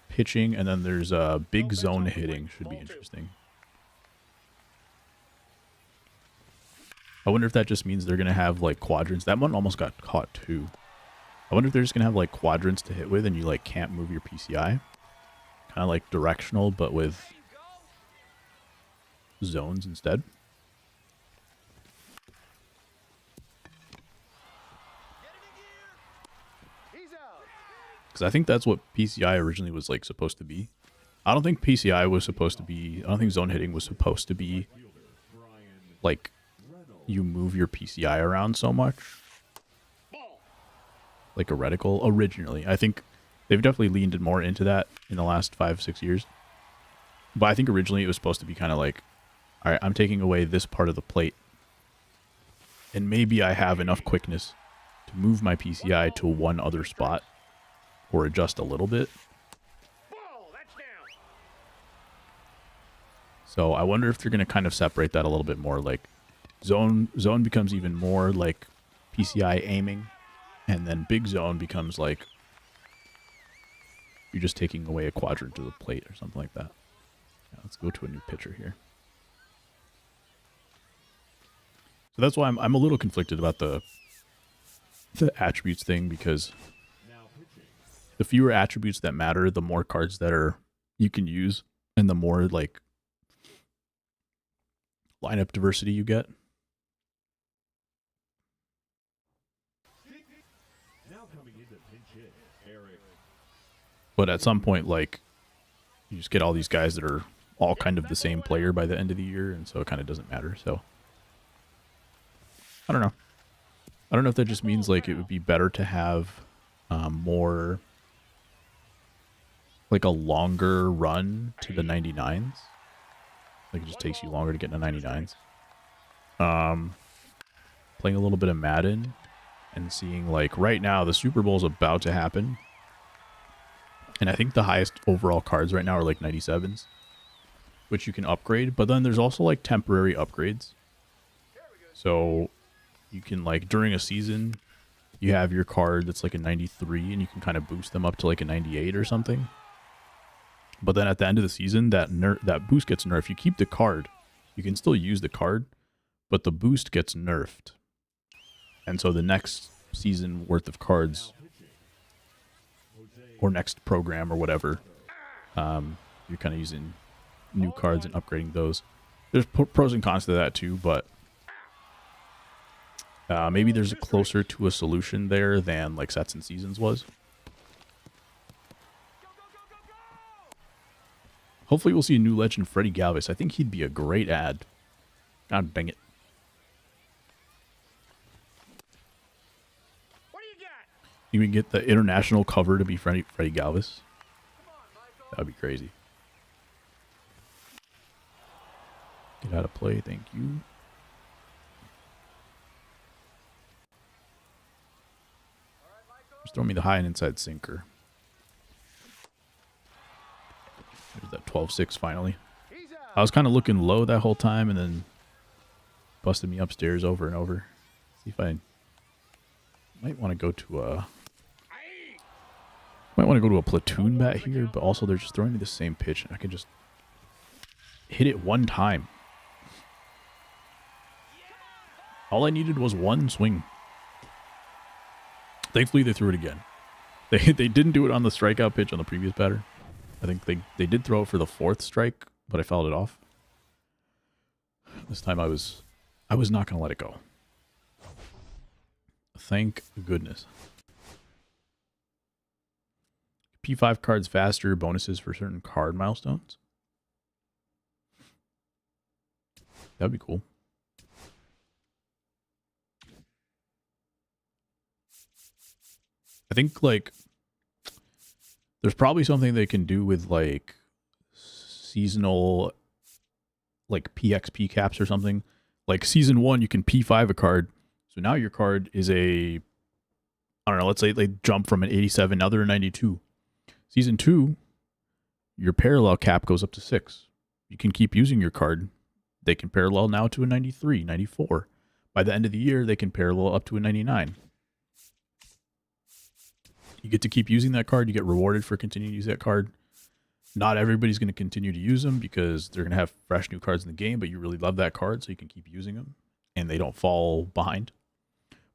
pitching, and then there's big zone hitting. Should be interesting. I wonder if that just means they're going to have like quadrants. That one almost got caught too. I wonder if they're just going to have like quadrants to hit with and you like can't move your PCI. Kind of like directional, but with zones instead. Because I think that's what PCI originally was like supposed to be. I don't think PCI was supposed to be, I don't think zone hitting was supposed to be like you move your PCI around so much. Like a reticle originally. I think they've definitely leaned more into that in the last 5-6 years. But I think originally it was supposed to be kind of like, all right, I'm taking away this part of the plate. And maybe I have enough quickness to move my PCI to one other spot or adjust a little bit. So I wonder if they're going to kind of separate that a little bit more. Like zone becomes even more like PCI aiming. And then big zone becomes like you're just taking away a quadrant to the plate or something like that. Yeah, let's go to a new pitcher here. So that's why I'm a little conflicted about the attributes thing, because the fewer attributes that matter, the more cards that you can use, and the more like lineup diversity you get. But at some point, like, you just get all these guys that are all kind of the same player by the end of the year, and so it kind of doesn't matter. So I don't know. I don't know if that just means like it would be better to have more, like a longer run to the 99s. Like it just takes you longer to get into 99s. Playing a little bit of Madden and seeing like right now the Super Bowl is about to happen. And I think the highest overall cards right now are like 97s, which you can upgrade. But then there's also like temporary upgrades. So you can like during a season, you have your card that's like a 93 and you can kind of boost them up to like a 98 or something. But then at the end of the season, that boost gets nerfed. You keep the card. You can still use the card, but the boost gets nerfed. And so the next season worth of cards or next program or whatever, you're kind of using new cards and upgrading those. There's pros and cons to that too, but maybe there's a closer to a solution there than like Sets and Seasons was. Hopefully we'll see a new legend, Freddy Galvis. I think he'd be a great add. God dang it. You can get the international cover to be Freddy Galvis. That would be crazy. Get out of play, thank you. Just throw me the high and inside sinker. There's that 12-6 finally. I was kind of looking low that whole time and then busted me upstairs over and over. See if I might want to go to a... Might want to go to a platoon bat here, but also they're just throwing me the same pitch and I can just hit it one time. All I needed was one swing. Thankfully they threw it again. They didn't do it on the strikeout pitch on the previous batter. I think they did throw it for the 4th strike, but I fouled it off. This time I was not going to let it go. Thank goodness. P5 cards faster, bonuses for certain card milestones. That'd be cool. I think like there's probably something they can do with like seasonal like PXP caps or something. Like season 1 you can P5 a card. So now your card is a, I don't know, let's say they jump from an 87, now they're a 92. Season 2, your parallel cap goes up to 6. You can keep using your card. They can parallel now to a 93, 94. By the end of the year, they can parallel up to a 99. You get to keep using that card. You get rewarded for continuing to use that card. Not everybody's going to continue to use them because they're going to have fresh new cards in the game, but you really love that card, so you can keep using them, and they don't fall behind.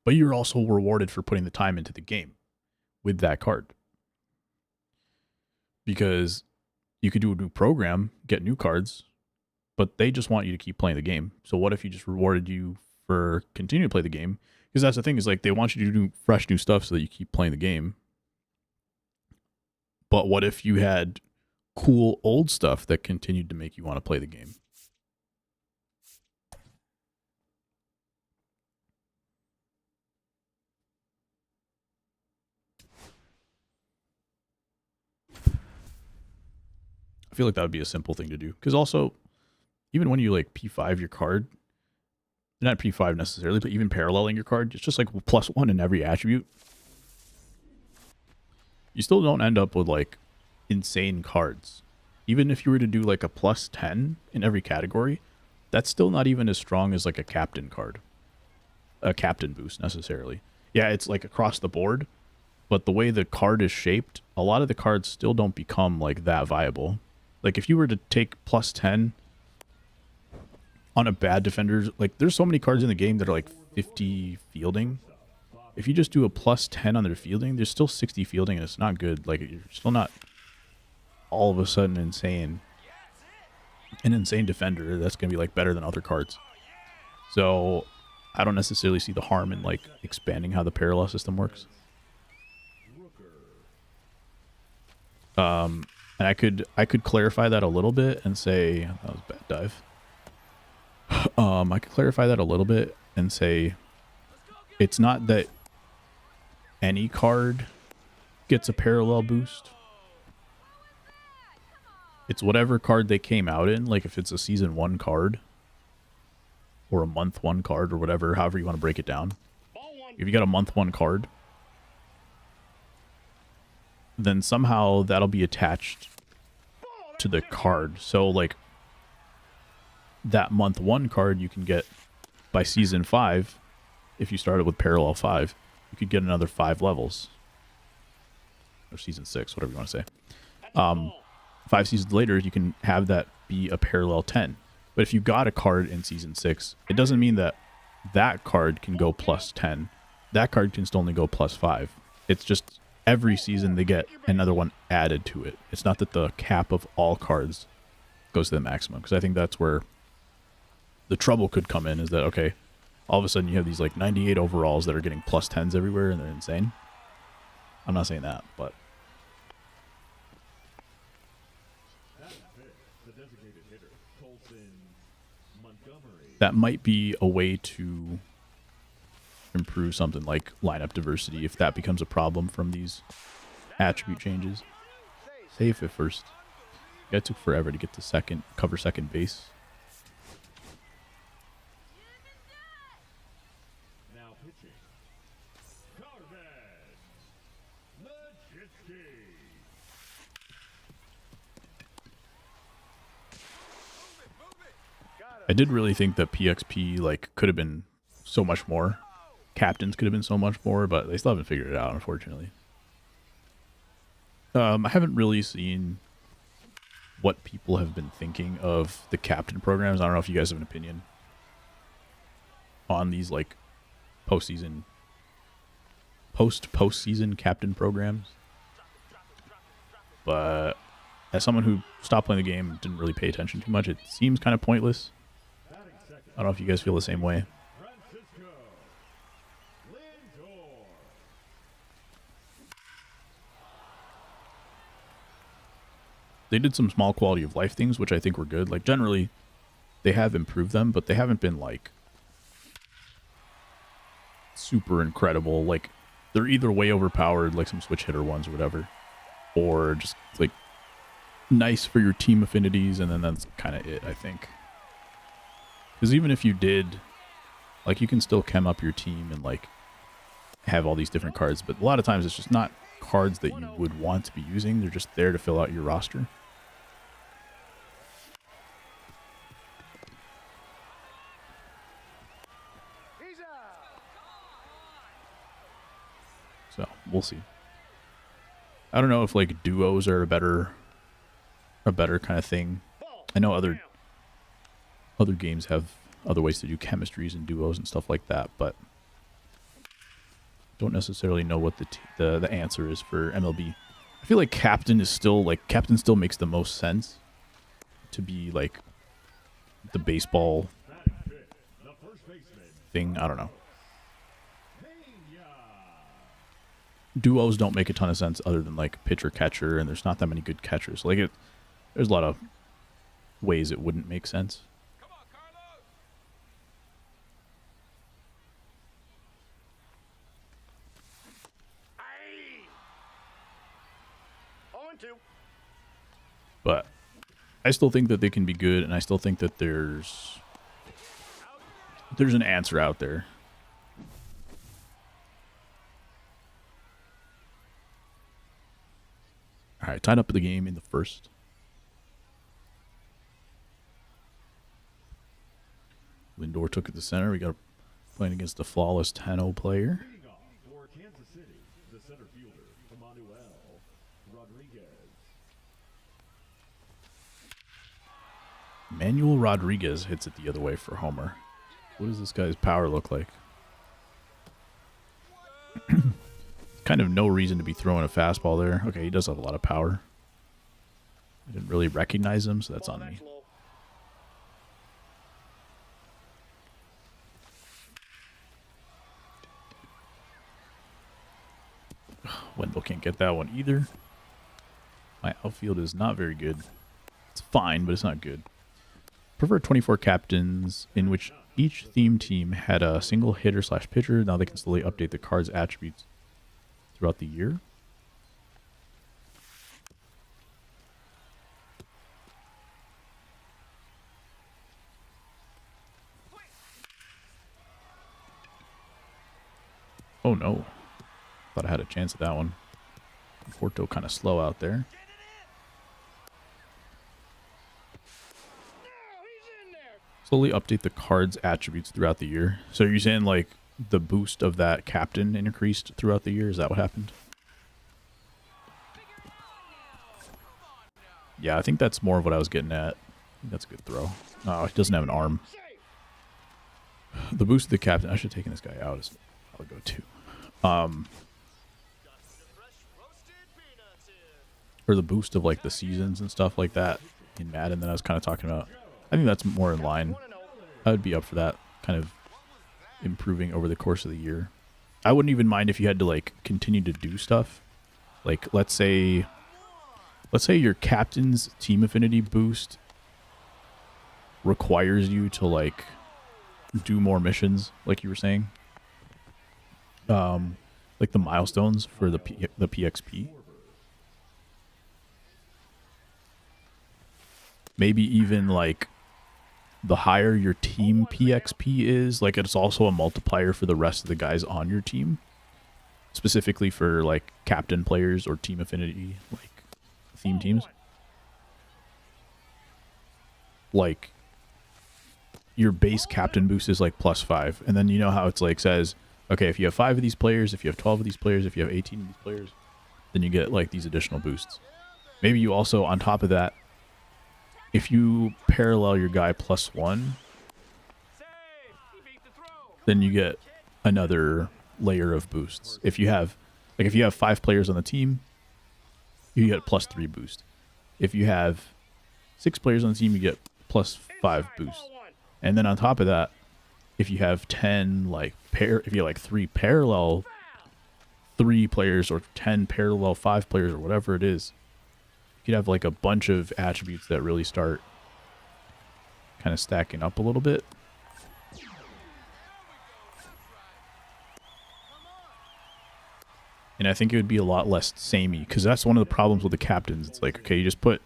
But you're also rewarded for putting the time into the game with that card. Because you could do a new program, get new cards, but they just want you to keep playing the game. So what if you just rewarded you for continuing to play the game? Because that's the thing, is like they want you to do fresh new stuff so that you keep playing the game. But what if you had cool old stuff that continued to make you want to play the game? I feel like that would be a simple thing to do. Because also, even when you like P5 your card, not P5 necessarily, but even paralleling your card, it's just like +1 in every attribute. You still don't end up with like insane cards. Even if you were to do like a +10 in every category, that's still not even as strong as like a captain card. A captain boost necessarily. Yeah, it's like across the board, but the way the card is shaped, a lot of the cards still don't become like that viable. Like if you were to take +10 on a bad defender, like there's so many cards in the game that are like 50 fielding. If you just do a +10 on their fielding, there's still 60 fielding and it's not good. Like you're still not all of a sudden insane. An insane defender that's going to be like better than other cards. So I don't necessarily see the harm in like expanding how the parallel system works. And I could clarify that a little bit and say, that was a bad dive. I could clarify that a little bit and say it's not that any card gets a parallel boost. It's whatever card they came out in. Like if it's a season 1 card or a month 1 card or whatever, however you want to break it down. If you got a month 1 card, then somehow that'll be attached to the card. So like that month 1 card you can get by season 5. If you started with parallel 5, you could get another 5 levels, or season 6, whatever you want to say. 5 seasons later, you can have that be a parallel 10. But if you got a card in season 6, it doesn't mean that that card can go +10. That card can still only go +5. It's just every season they get another one added to it. It's not that the cap of all cards goes to the maximum, because I think that's where the trouble could come in, is that, okay, all of a sudden you have these like 98 overalls that are getting plus 10s everywhere and they're insane. I'm not saying that, but that might be a way to improve something like lineup diversity if that becomes a problem from these attribute changes. Safe at first. It took forever to get to cover second base. Now pitching. Carved. Majitsky. I did really think that PXP like could have been so much more. Captains could have been so much more, but they still haven't figured it out, unfortunately. I haven't really seen what people have been thinking of the captain programs. I don't know if you guys have an opinion on these like postseason captain programs. But as someone who stopped playing the game and didn't really pay attention too much, it seems kind of pointless. I don't know if you guys feel the same way. Francisco Lindor. They did some small quality of life things, which I think were good. Like, generally, they have improved them, but they haven't been, like, super incredible. Like, they're either way overpowered, like some switch hitter ones or whatever, or just, like, nice for your team affinities, and then that's kind of it, I think. Because even if you did, like, you can still chem up your team and, like, have all these different cards, but a lot of times it's just not cards that you would want to be using. They're just there to fill out your roster. So we'll see. I don't know if like duos are a better kind of thing. I know other games have other ways to do chemistries and duos and stuff like that, but don't necessarily know what the answer is for MLB. I feel like captain still makes the most sense to be like the baseball thing. I don't know. Duos don't make a ton of sense other than like pitcher catcher, and there's not that many good catchers. Like there's a lot of ways it wouldn't make sense. But I still think that they can be good, and I still think that there's an answer out there. All right, tied up the game in the first. Lindor took it to center. We got playing against the flawless 10-0 player. Leading off for Kansas City, the center fielder, Emmanuel Rodriguez. Manuel Rodriguez hits it the other way for homer. What does this guy's power look like? Kind of no reason to be throwing a fastball there. Okay, he does have a lot of power. I didn't really recognize him, so that's on me. Wendell can't get that one either. My outfield is not very good. It's fine, but it's not good. Prefer 24 captains, in which each theme team had a single hitter/pitcher. Now they can slowly update the card's attributes throughout the year. Oh no. Thought I had a chance at that one. Porto kind of slow out there. Slowly update the card's attributes throughout the year. So you're saying like the boost of that captain increased throughout the year? Is that what happened? Yeah, I think that's more of what I was getting at. I think that's a good throw. Oh, he doesn't have an arm. The boost of the captain. I should have taken this guy out. I'll go two. or the boost of like the seasons and stuff like that in Madden that I was kind of talking about. I think that's more in line. I would be up for that kind of improving over the course of the year. I wouldn't even mind if you had to like continue to do stuff. Like let's say your captain's team affinity boost requires you to like do more missions, like you were saying. Like the milestones for the PXP. Maybe even like the higher your team PXP is, like it's also a multiplier for the rest of the guys on your team. Specifically for like captain players or team affinity, like theme teams. Like your base captain boost is like +5. And then you know how it's like says, okay, if you have 5 of these players, if you have 12 of these players, if you have 18 of these players, then you get like these additional boosts. Maybe you also, on top of that, if you parallel your guy +1, then you get another layer of boosts. If you have 5 players on the team, you get +3 boost. If you have 6 players on the team, you get +5 boost. And then on top of that, if you have 10 if you have like 3 parallel 3 players or 10 parallel 5 players or whatever it is, you could have like a bunch of attributes that really start kind of stacking up a little bit. And I think it would be a lot less samey, because that's one of the problems with the captains. It's like, okay, you just put,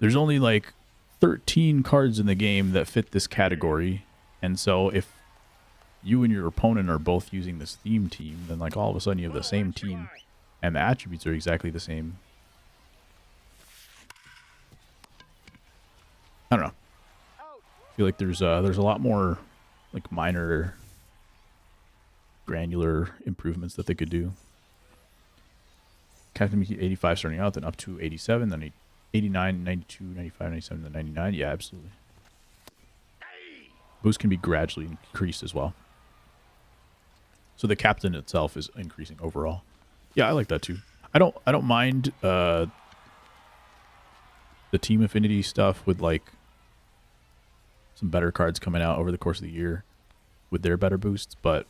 there's only like 13 cards in the game that fit this category. And so if you and your opponent are both using this theme team, then like all of a sudden you have the same team and the attributes are exactly the same. I don't know. I feel like there's a lot more like minor granular improvements that they could do. Captain Mickey 85 starting out, then up to 87, then 89, 92, 95, 97, then 99. Yeah, absolutely. Boost can be gradually increased as well. So the captain itself is increasing overall. Yeah, I like that too. I don't mind the team affinity stuff with like some better cards coming out over the course of the year with their better boosts, but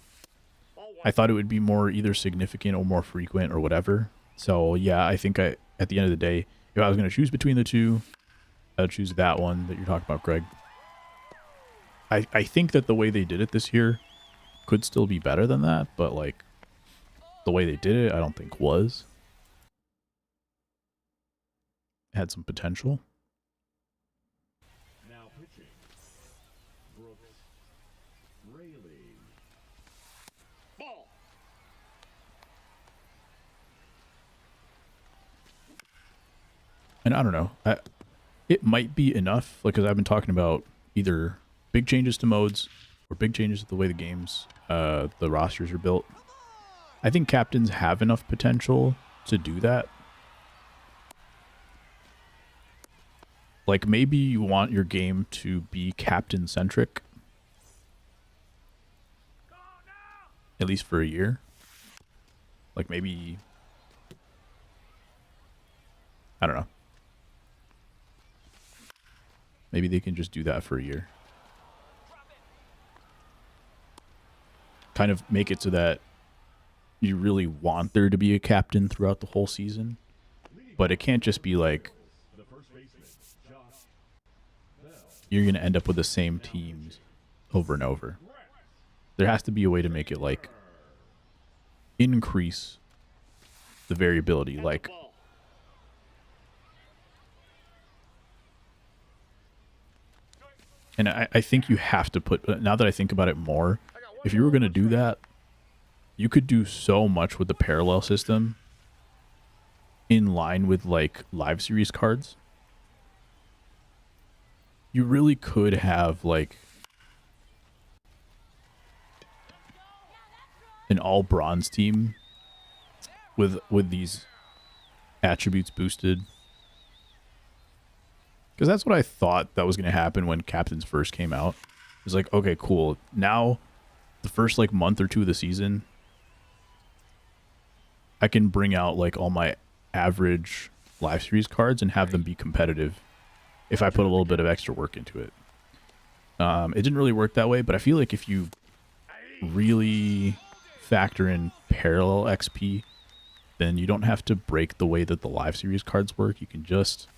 I thought it would be more either significant or more frequent or whatever. So yeah, I think at the end of the day, if I was going to choose between the two, I would choose that one that you're talking about, Greg. I think that the way they did it this year could still be better than that, but like the way they did it, I don't think was. It had some potential. Now pitching, Brooks Raley. Ball. And I don't know. It might be enough, like, because I've been talking about either big changes to modes or big changes to the way the games, the rosters are built. I think captains have enough potential to do that. Like, maybe you want your game to be captain-centric. At least for a year. Like, maybe... I don't know. Maybe they can just do that for a year. Kind of make it so that you really want there to be a captain throughout the whole season. But it can't just be like you're going to end up with the same teams over and over. There has to be a way to make it like increase the variability. Like, and I think you have to put, now that I think about it more, if you were going to do that, you could do so much with the parallel system in line with like live series cards. You really could have like an all bronze team with these attributes boosted. Because that's what I thought that was going to happen when Captains first came out. It was like, okay, cool. Now, the first like month or two of the season, I can bring out like all my average live series cards and have them be competitive if I put a little bit of extra work into it. It didn't really work that way, but I feel like if you really factor in parallel XP, then you don't have to break the way that the live series cards work. You can just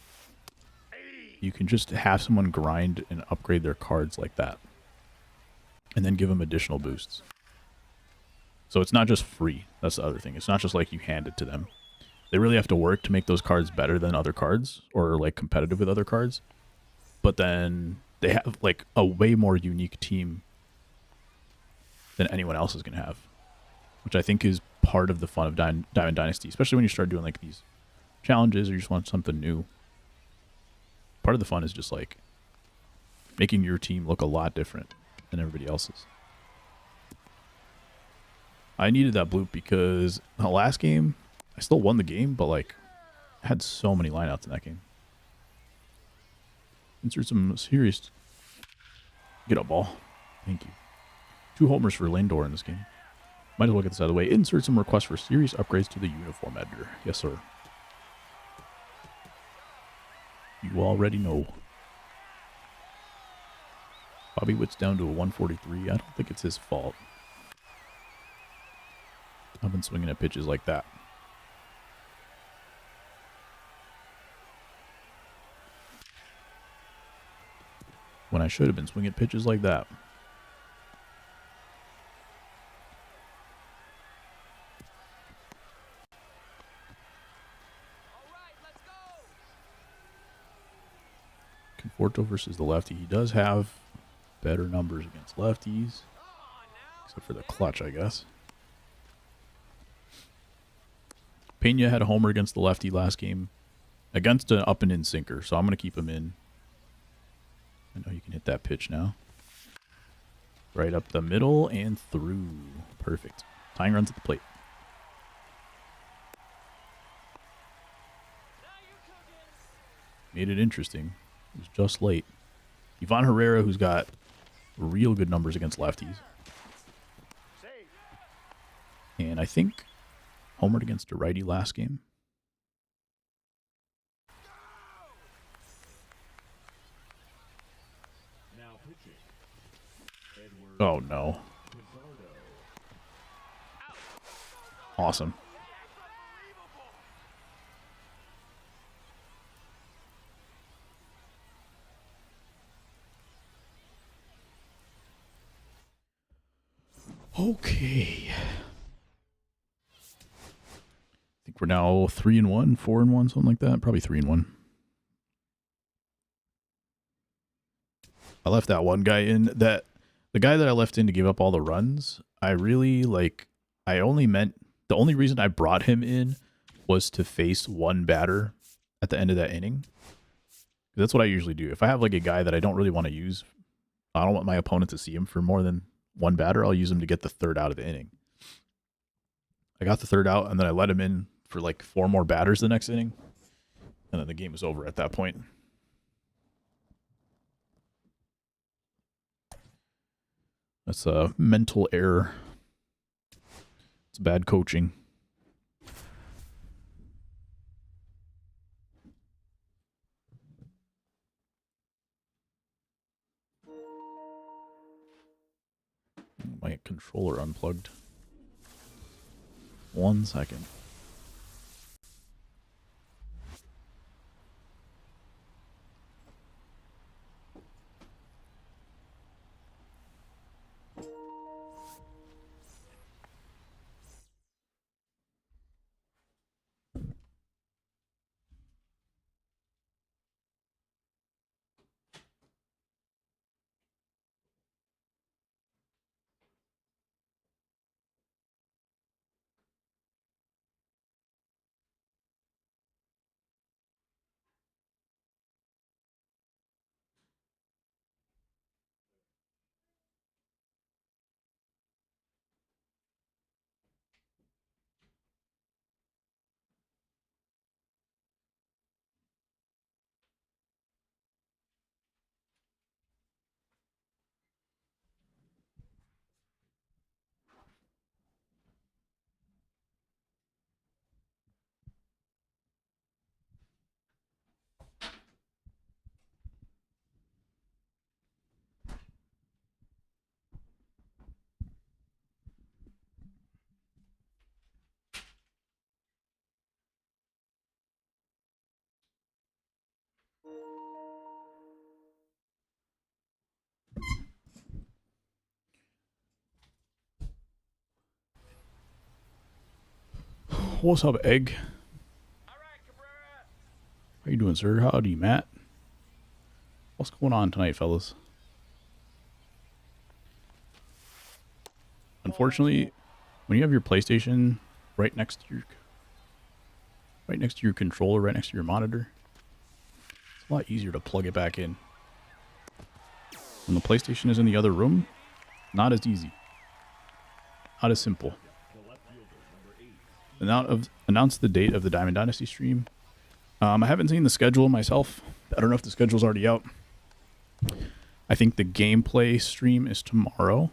have someone grind and upgrade their cards like that, and then give them additional boosts. So it's not just free. That's the other thing. It's not just like you hand it to them. They really have to work to make those cards better than other cards, or like competitive with other cards. But then they have like a way more unique team than anyone else is going to have, which I think is part of the fun of Diamond Dynasty, especially when you start doing like these challenges or you just want something new. Part of the fun is just like making your team look a lot different than everybody else's. I needed that bloop because the last game, I still won the game, but like I had so many lineouts in that game. Insert some serious... Get up, ball. Thank you. 2 homers for Lindor in this game. Might as well get this out of the way. Insert some requests for serious upgrades to the uniform editor. Yes, sir. You already know. Bobby Witt's down to a 143. I don't think it's his fault. I've been swinging at pitches like that. When I should have been swinging at pitches like that. Conforto versus the lefty. He does have better numbers against lefties. Except for the clutch, I guess. Pena had a homer against the lefty last game. Against an up and in sinker. So I'm going to keep him in. I know you can hit that pitch now. Right up the middle and through. Perfect. Tying runs at the plate. Made it interesting. It was just late. Ivan Herrera, who's got real good numbers against lefties. And I think homered against a righty last game. Now pitching. Edward Oh, no. Pizarro. Awesome. Okay. I think we're now 3-1, 4-1, something like that. Probably 3-1. I left that one guy in. The guy that I left in to give up all the runs, I really like. The only reason I brought him in was to face one batter at the end of that inning. That's what I usually do. If I have like a guy that I don't really want to use, I don't want my opponent to see him for more than one batter, I'll use him to get the third out of the inning. I got the third out, and then I let him in for like 4 more batters the next inning, and then the game was over at that point. That's a mental error. It's bad coaching. My controller unplugged. 1 second. What's up, Egg? How you doing, sir? Howdy, Matt. What's going on tonight, fellas? Unfortunately, when you have your PlayStation right next to your controller, right next to your monitor, it's a lot easier to plug it back in. When the PlayStation is in the other room, not as easy. Not as simple. Announce the date of the Diamond Dynasty stream. I haven't seen the schedule myself. I don't know if the schedule's already out. I think the gameplay stream is tomorrow.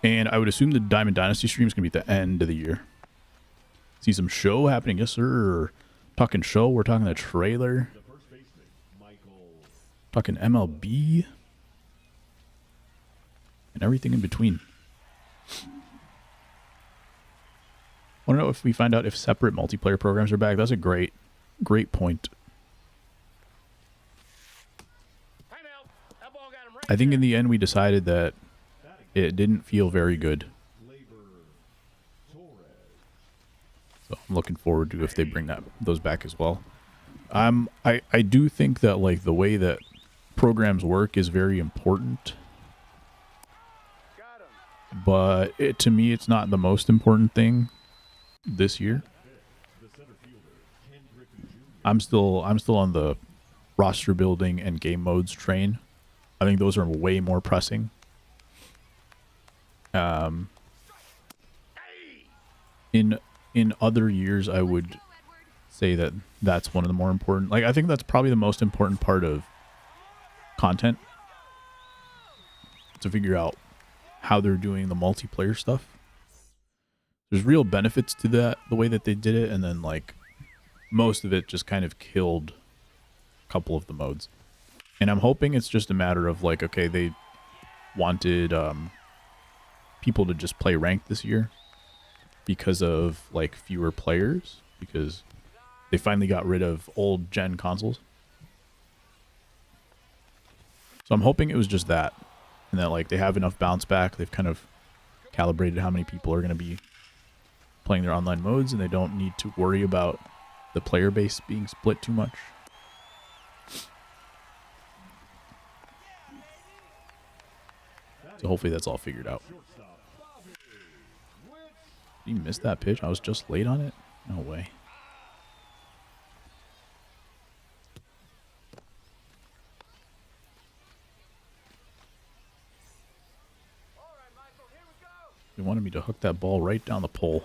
And I would assume the Diamond Dynasty stream is going to be at the end of the year. See some show happening, yes sir. Or talking show, we're talking the trailer. Talking MLB. And everything in between. Want to know if we find out if separate multiplayer programs are back? That's a great point. I think in the end we decided that it didn't feel very good. So I'm looking forward to if they bring those back as well. I do think that like the way that programs work is very important. But to me it's not the most important thing this year. I'm still on the roster building and game modes train. I think those are way more pressing. In other years, I would say that that's one of the more important. Like, I think that's probably the most important part of content, to figure out how they're doing the multiplayer stuff. There's real benefits to that, the way that they did it, and then like most of it just kind of killed a couple of the modes. And I'm hoping it's just a matter of like, okay, they wanted people to just play ranked this year because of like fewer players, because they finally got rid of old gen consoles. So I'm hoping it was just that, and that like they have enough bounce back. They've kind of calibrated how many people are going to be playing their online modes, and they don't need to worry about the player base being split too much. So hopefully that's all figured out. You missed that pitch? I was just late on it? No way. They wanted me to hook that ball right down the pole.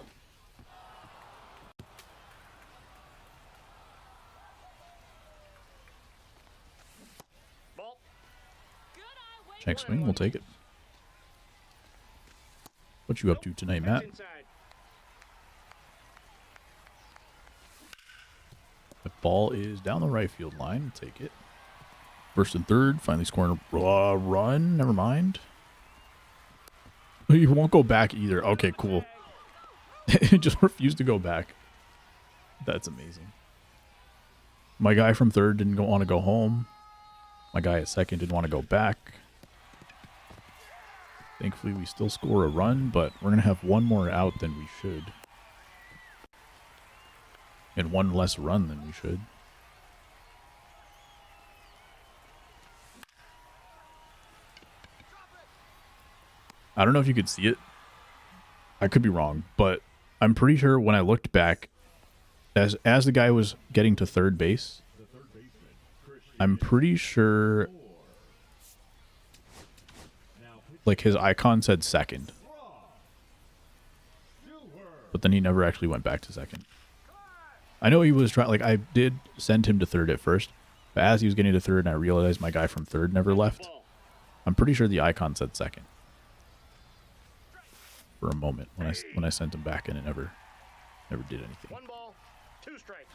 Check swing, we'll take it. What you up to tonight, Matt? The ball is down the right field line. We'll take it. First and third, finally scoring a run. Never mind. You won't go back either. Okay, cool. It just refused to go back. That's amazing. My guy from third didn't want to go home. My guy at second didn't want to go back. Thankfully, we still score a run, but we're going to have one more out than we should. And one less run than we should. I don't know if you could see it. I could be wrong, but I'm pretty sure when I looked back, as the guy was getting to third base, I'm pretty sure like his icon said second. But then he never actually went back to second. I know he was trying, like I did send him to third at first, but as he was getting to third and I realized my guy from third never left, I'm pretty sure the icon said second. For a moment when I sent him back, and it never did anything. 1 ball, 2 strikes.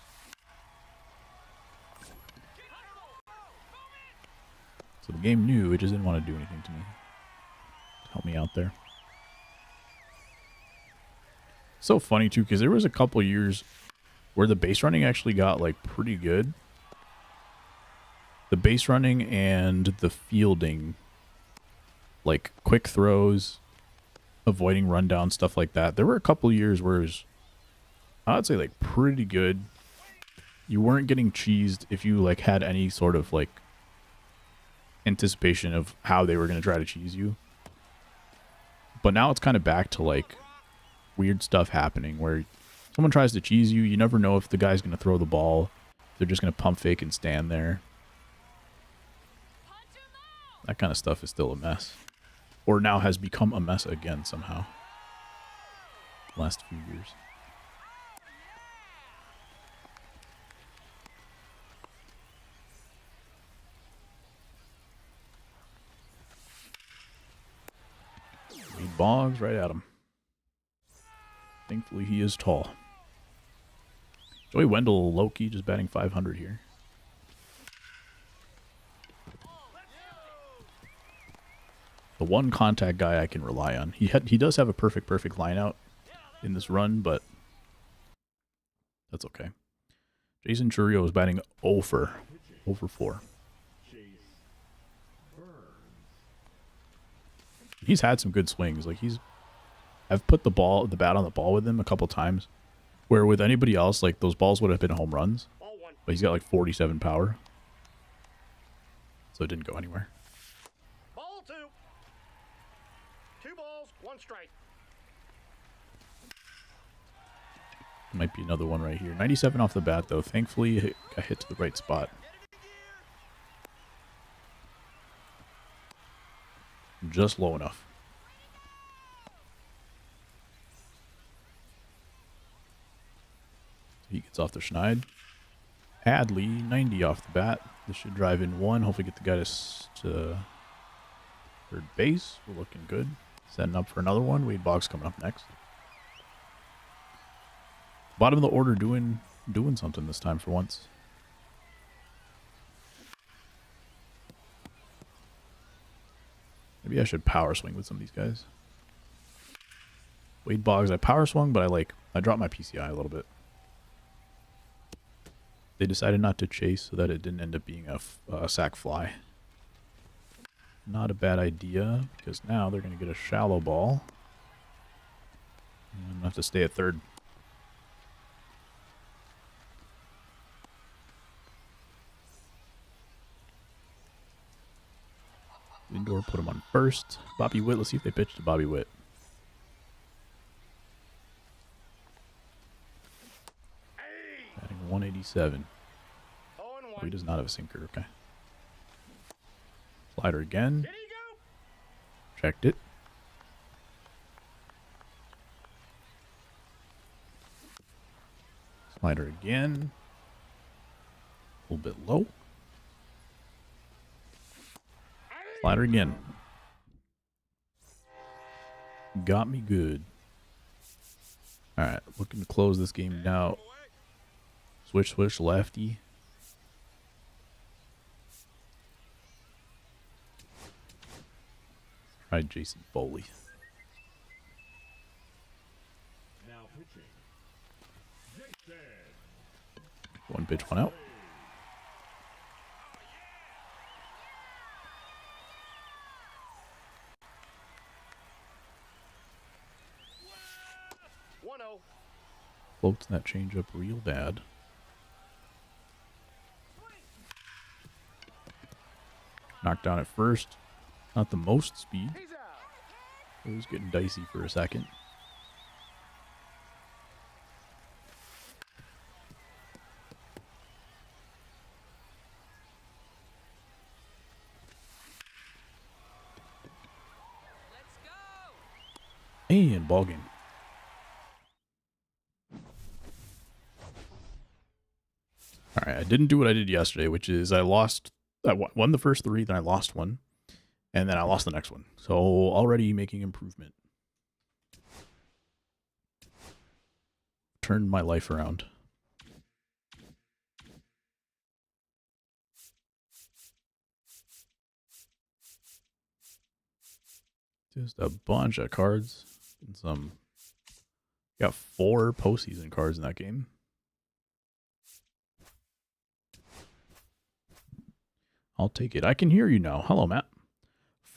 So the game knew, it just didn't want to do anything to me. Help me out there. So funny too, because there was a couple years where the base running actually got like pretty good. The base running and the fielding like quick throws, avoiding rundown, stuff like that. There were a couple years where it was, I'd say, like pretty good. You weren't getting cheesed if you like had any sort of like anticipation of how they were going to try to cheese you. But now it's kind of back to like weird stuff happening where someone tries to cheese you. You never know if the guy's going to throw the ball. They're just going to pump fake and stand there. That kind of stuff is still a mess. Or now has become a mess again somehow. Last few years. Wade Boggs right at him. Thankfully he is tall. Joey Wendell low-key just batting 500 here. The one contact guy I can rely on. He does have a perfect line out in this run, but that's okay. Jason Chourio is batting 0 for 4. He's had some good swings. Like I've put the bat on the ball with him a couple times, where with anybody else, like those balls would have been home runs. But he's got like 47 power, so it didn't go anywhere. Ball 2. 2 balls, 1 strike. Might be another one right here. 97 off the bat though. Thankfully, it got hit to the right spot. Just low enough. He gets off the Schneid. Adley, 90 off the bat. This should drive in 1. Hopefully get the guy to third base. We're looking good. Setting up for another one. Wade Boggs coming up next. Bottom of the order doing something this time for once. Maybe I should power swing with some of these guys. Wade Boggs, I power swung, but I dropped my PCI a little bit. They decided not to chase so that it didn't end up being a sack fly. Not a bad idea, because now they're going to get a shallow ball. And I'm going to have to stay at third. Lindor put him on first. Bobby Witt, let's see if they pitch to Bobby Witt. Batting 187. Oh, he does not have a sinker, okay. Slider again. Checked it. Slider again. A little bit low. Slider again. Got me good. Alright, looking to close this game now. Switch, lefty. Try Jason Foley. Now pitching. Jason. One pitch, one out. Floats that changeup real bad. Knocked down at first. Not the most speed. It was getting dicey for a second. And ball game. All right, I didn't do what I did yesterday, which is I won the first 3, then I lost one, and then I lost the next one. So already making improvement. Turned my life around. Just a bunch of cards and some. Got 4 postseason cards in that game. I'll take it. I can hear you now. Hello, Matt.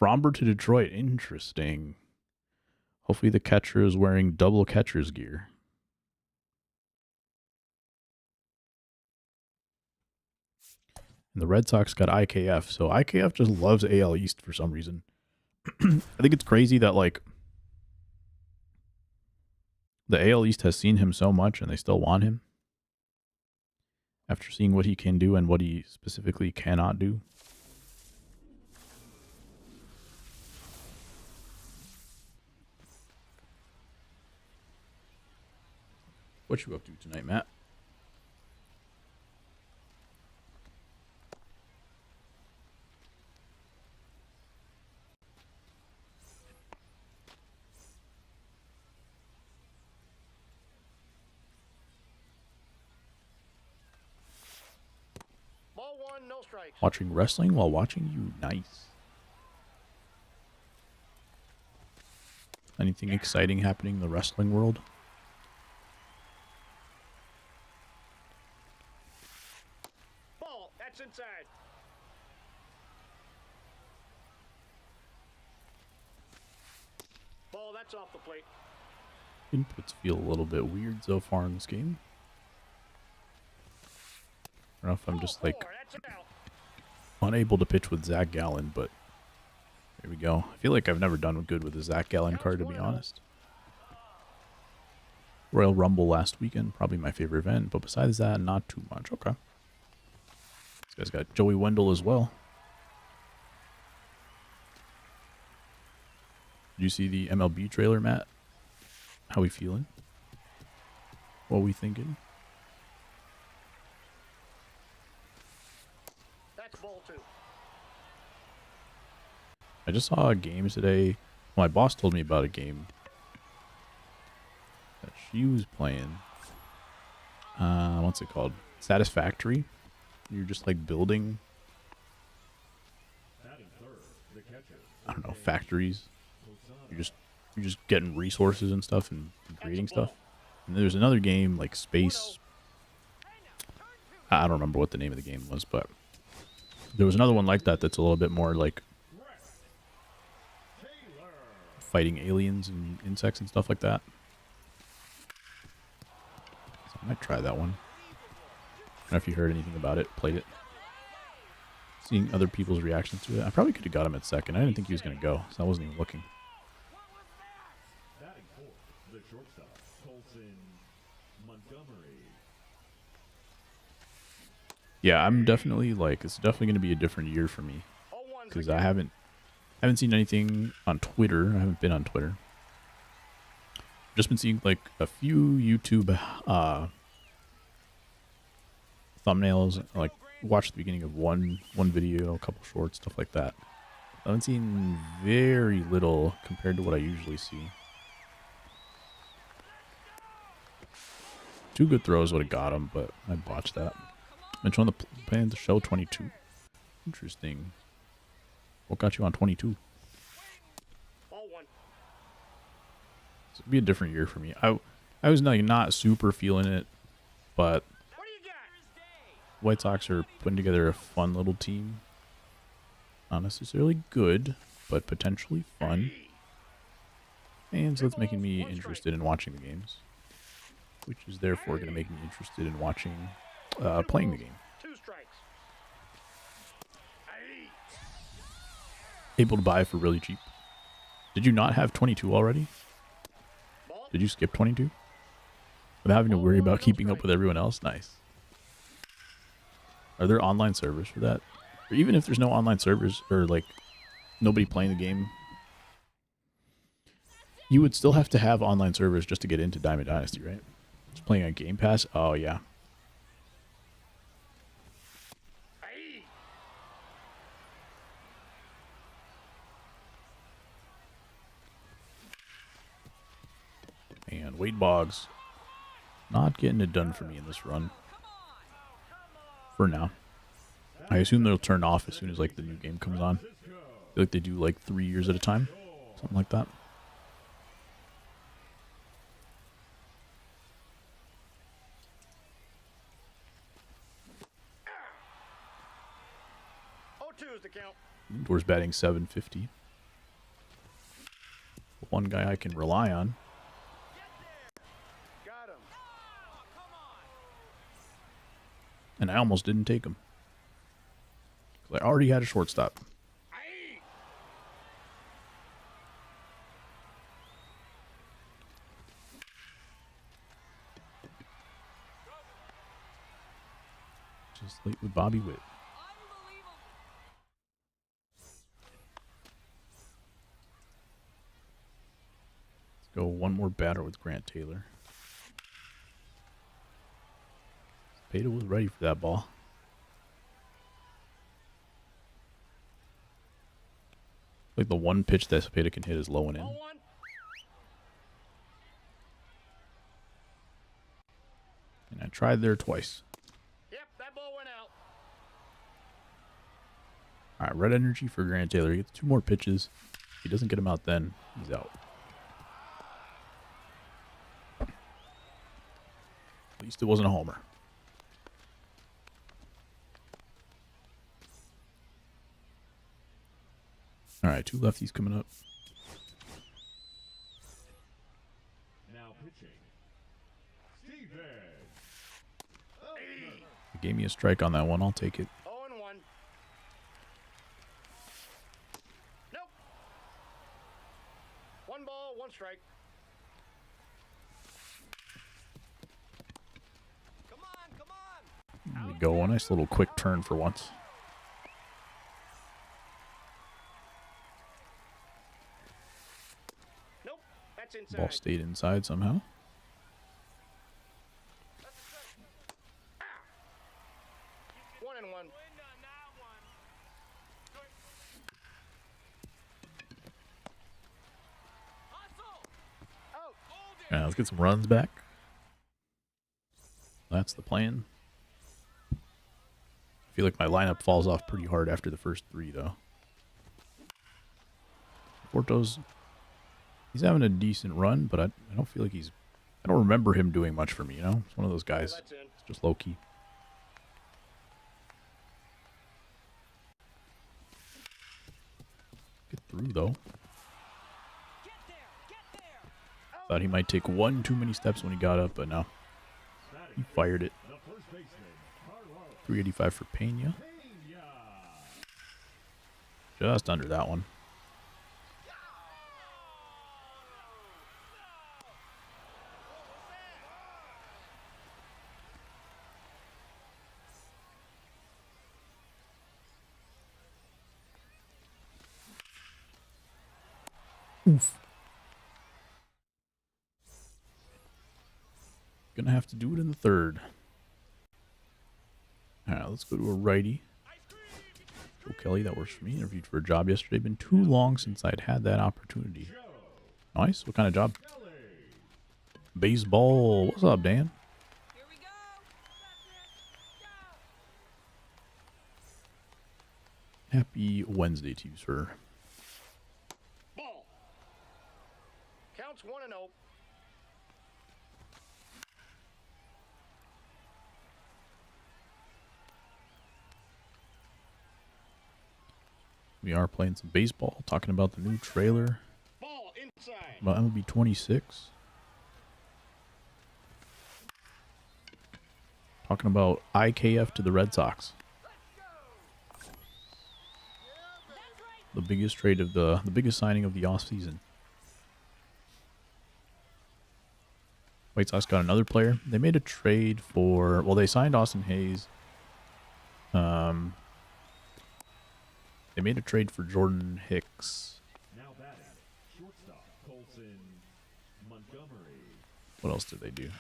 Fromber to Detroit. Interesting. Hopefully the catcher is wearing double catcher's gear. And the Red Sox got IKF. So IKF just loves AL East for some reason. I think it's crazy that, like, the AL East has seen him so much and they still want him. After seeing what he can do and what he specifically cannot do. What you up to tonight, Matt? Ball one, no strikes. Watching wrestling while watching you. Nice. Anything exciting happening in the wrestling world? Ball, that's inside. Ball, that's off the plate. Inputs feel a little bit weird so far in this game. I don't know if I'm just like Four, that's out. unable to pitch with Zach Gallen, but there we go. I feel like I've never done good with the Zach Gallen card, to be honest. Royal Rumble last weekend, probably my favorite event, but besides that, not too much. Okay. This guy's got Joey Wendell as well. Did you see the MLB trailer, Matt? How we feeling? What we thinking? That's ball two. I just saw a game today. My boss told me about a game that she was playing. What's it called? Satisfactory. You're just like building, I don't know, factories. You're just getting resources and stuff and creating stuff. And there's another game like Space. I don't remember what the name of the game was, but there was another one like that that's a little bit more like fighting aliens and insects and stuff like that. So I might try that one. I don't know if you heard anything about it, played it. Seeing other people's reactions to it. I probably could have got him at second. I didn't think he was going to go, so I wasn't even looking. Batting fourth, the shortstop, Colson Montgomery. Yeah, I'm definitely like, it's definitely going to be a different year for me. 0-1's Because the I count. haven't seen anything on Twitter. I haven't been on Twitter. Just been seeing like a few YouTube thumbnails, like watched the beginning of one video, a couple shorts, stuff like that. I haven't seen very little compared to what I usually see. Two good throws would have got him, but I botched that. Been showing the plan to show 22. Interesting. What got you on 22? Ball one. This would be a different year for me. I was not super feeling it, but What do you got? White Sox are putting together a fun little team. Not necessarily good, but potentially fun. And so it's making me interested in watching the games, which is therefore going to make me interested in watching, playing the game. Two strikes. Aye. Able to buy for really cheap. Did you not have 22 already? Ball. Did you skip 22? Without having to worry about keeping up with everyone else? Nice. Are there online servers for that? Or even if there's no online servers, or like nobody playing the game, you would still have to have online servers just to get into Diamond Dynasty, right? Just playing on Game Pass? Oh, yeah. Aye. And Wade Boggs not getting it done for me in this run. For now. I assume they'll turn off as soon as like the new game comes on. I feel like they do like 3 years at a time. Something like that. Oh, 2 is the count. Lindor's batting 750. one guy I can rely on. Got him. And I almost didn't take him. 'Cause I already had a shortstop. Aye. Just late with Bobby Witt. Let's go one more batter with Grant Taylor. Peta was ready for that ball. Like the one pitch that Cepeda can hit is low and in. Ball one. And I tried there twice. Yep, that ball went out. All right, red energy for Grant Taylor. He gets 2 more pitches. If he doesn't get him out then, he's out. At least it wasn't a homer. All right, 2 lefties coming up. Now pitching. Steven. He gave me a strike on that one. I'll take it. 0-1. Nope. 1 ball, 1 strike. Come on, come on. There we go. A nice little quick turn for once. Nope, that's inside. Ball stayed inside somehow. One and one. Out. All right, let's get some runs back. That's the plan. I feel like my lineup falls off pretty hard after the first 3, though. Porto's, he's having a decent run, but I don't feel like I don't remember him doing much for me, you know? It's one of those guys. That's in. It's just low-key. Get through, though. Thought he might take 1 too many steps when he got up, but no. He fired it. The first baseman, Carlos 385 for Pena. Pena. Just under that one. Oof. Gonna have to do it in the 3rd. Alright, let's go to a righty. Joe Kelly, that works for me. Interviewed for a job yesterday. Been too long since I'd had that opportunity. Nice. What kind of job? Baseball. What's up, Dan? Here we go. Happy Wednesday to you, sir. Ball. Counts 1-0. We are playing some baseball, talking about the new trailer Ball inside. about MLB 26. Talking about IKF to the Red Sox. The biggest trade of the biggest signing of the offseason. White Sox got another player. They made a trade for, well, they signed Austin Hayes. They made a trade for Jordan Hicks. Now batting, shortstop Colson Montgomery. What else did they do?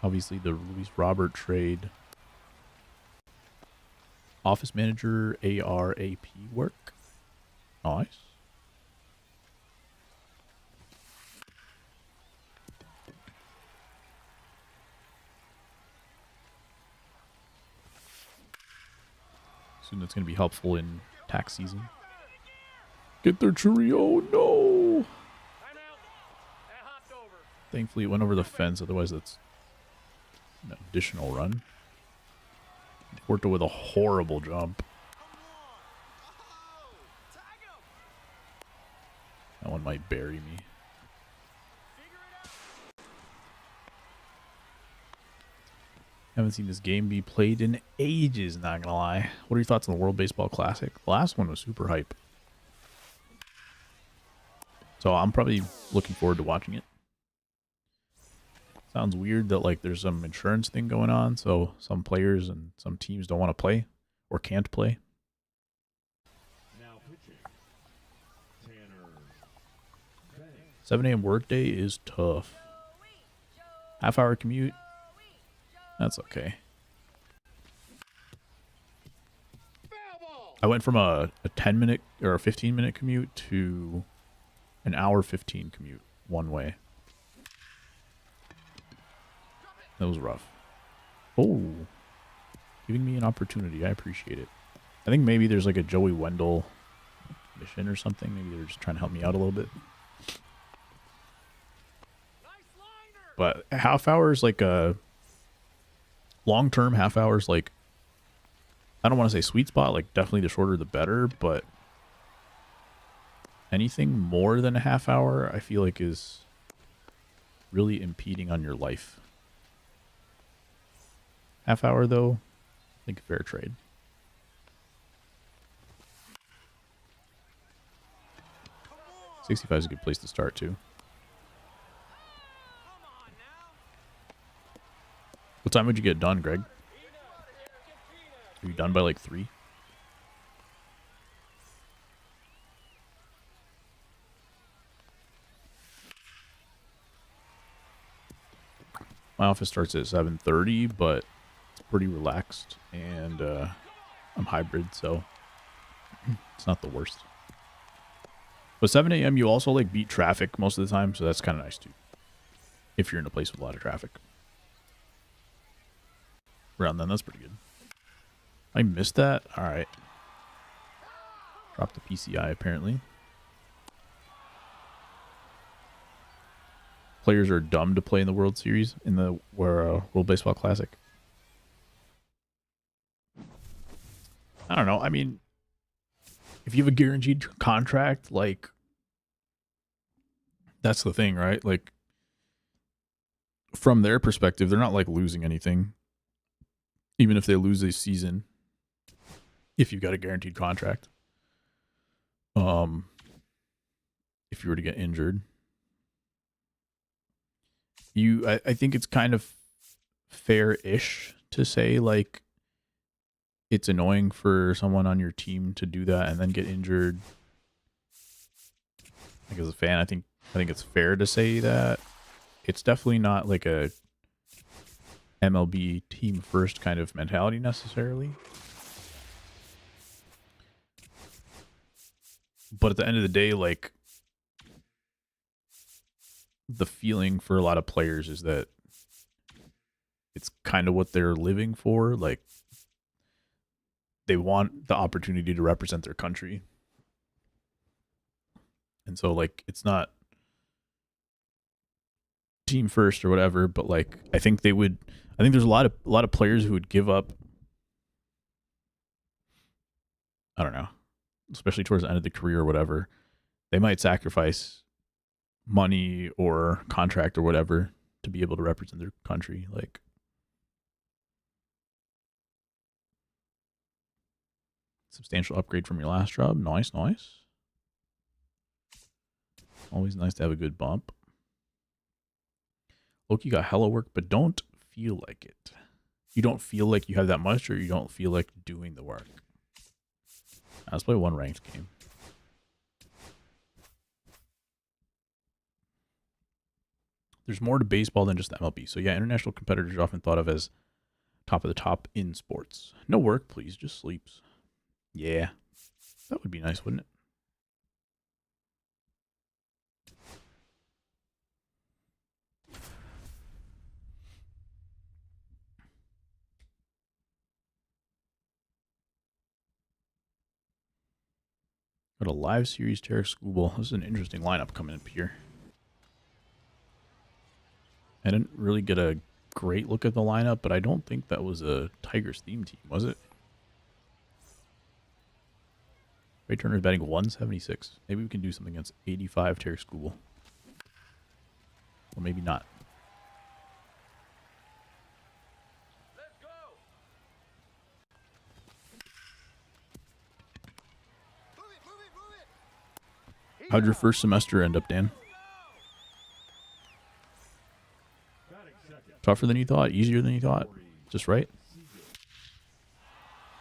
Obviously the Luis Robert trade. Office manager ARAP work. Nice. Soon that's going to be helpful in tax season. Get their Churro. No. Timeout. That hopped over. Thankfully, it went over the fence. Otherwise, that's an additional run. Porto with a horrible jump. That one might bury me. Haven't seen this game be played in ages, not gonna lie. What are your thoughts on the World Baseball Classic? The last one was super hype. So I'm probably looking forward to watching it. Sounds weird that like there's some insurance thing going on, so some players and some teams don't want to play or can't play. Now pitching. Tanner Banks. 7 a.m. workday is tough. Half-hour commute. That's okay. Foul ball. I went from a 10-minute or a 15-minute commute to an hour 15 commute one way. That was rough. Oh, giving me an opportunity. I appreciate it. I think maybe there's like a Joey Wendell mission or something. Maybe they're just trying to help me out a little bit. But half hours, like a long-term half hours, like I don't want to say sweet spot. Like definitely the shorter the better. But anything more than a half hour, I feel like is really impeding on your life. Half hour though, I think fair trade. On. 65 is a good place to start too. What time would you get done, Greg? Are you done by like 3? My office starts at 7:30, but it's pretty relaxed, and I'm hybrid, so it's not the worst. But 7 a.m. you also like beat traffic most of the time, so that's kind of nice too. If you're in a place with a lot of traffic. Around then, that's pretty good. I missed that? Alright. Dropped the PCI apparently. Players are dumb to play in the World Series, in the World Baseball Classic. I don't know. I mean, if you have a guaranteed contract, like, that's the thing, right? Like, from their perspective, they're not like losing anything. Even if they lose a season, if you've got a guaranteed contract. If you were to get injured. I think it's kind of fair-ish to say, like, it's annoying for someone on your team to do that and then get injured. Like, as a fan, I think it's fair to say that. It's definitely not like a MLB team first kind of mentality necessarily. But at the end of the day, like, the feeling for a lot of players is that it's kind of what they're living for. Like, they want the opportunity to represent their country. And so, like, it's not team first or whatever, but like, I think there's a lot of players who would give up, I don't know, especially towards the end of the career or whatever. They might sacrifice money or contract or whatever to be able to represent their country. Like, substantial upgrade from your last job. Nice. Always nice to have a good bump. Loki got hella work, but don't feel like it. You don't feel like you have that much, or you don't feel like doing the work. Let's play one ranked game. There's more to baseball than just the MLB. So yeah, international competitors are often thought of as top of the top in sports. No work, please, just sleeps. Yeah, that would be nice, wouldn't it? Got a live series, Tarek Skubal. This is an interesting lineup coming up here. I didn't really get a great look at the lineup, but I don't think that was a Tigers theme team, was it? Ray Turner's batting 176. Maybe we can do something against 85 Terry School. Or maybe not. Let's go. Move it. How'd your first semester end up, Dan? Batting second. Tougher than you thought? Easier than you thought? Just right?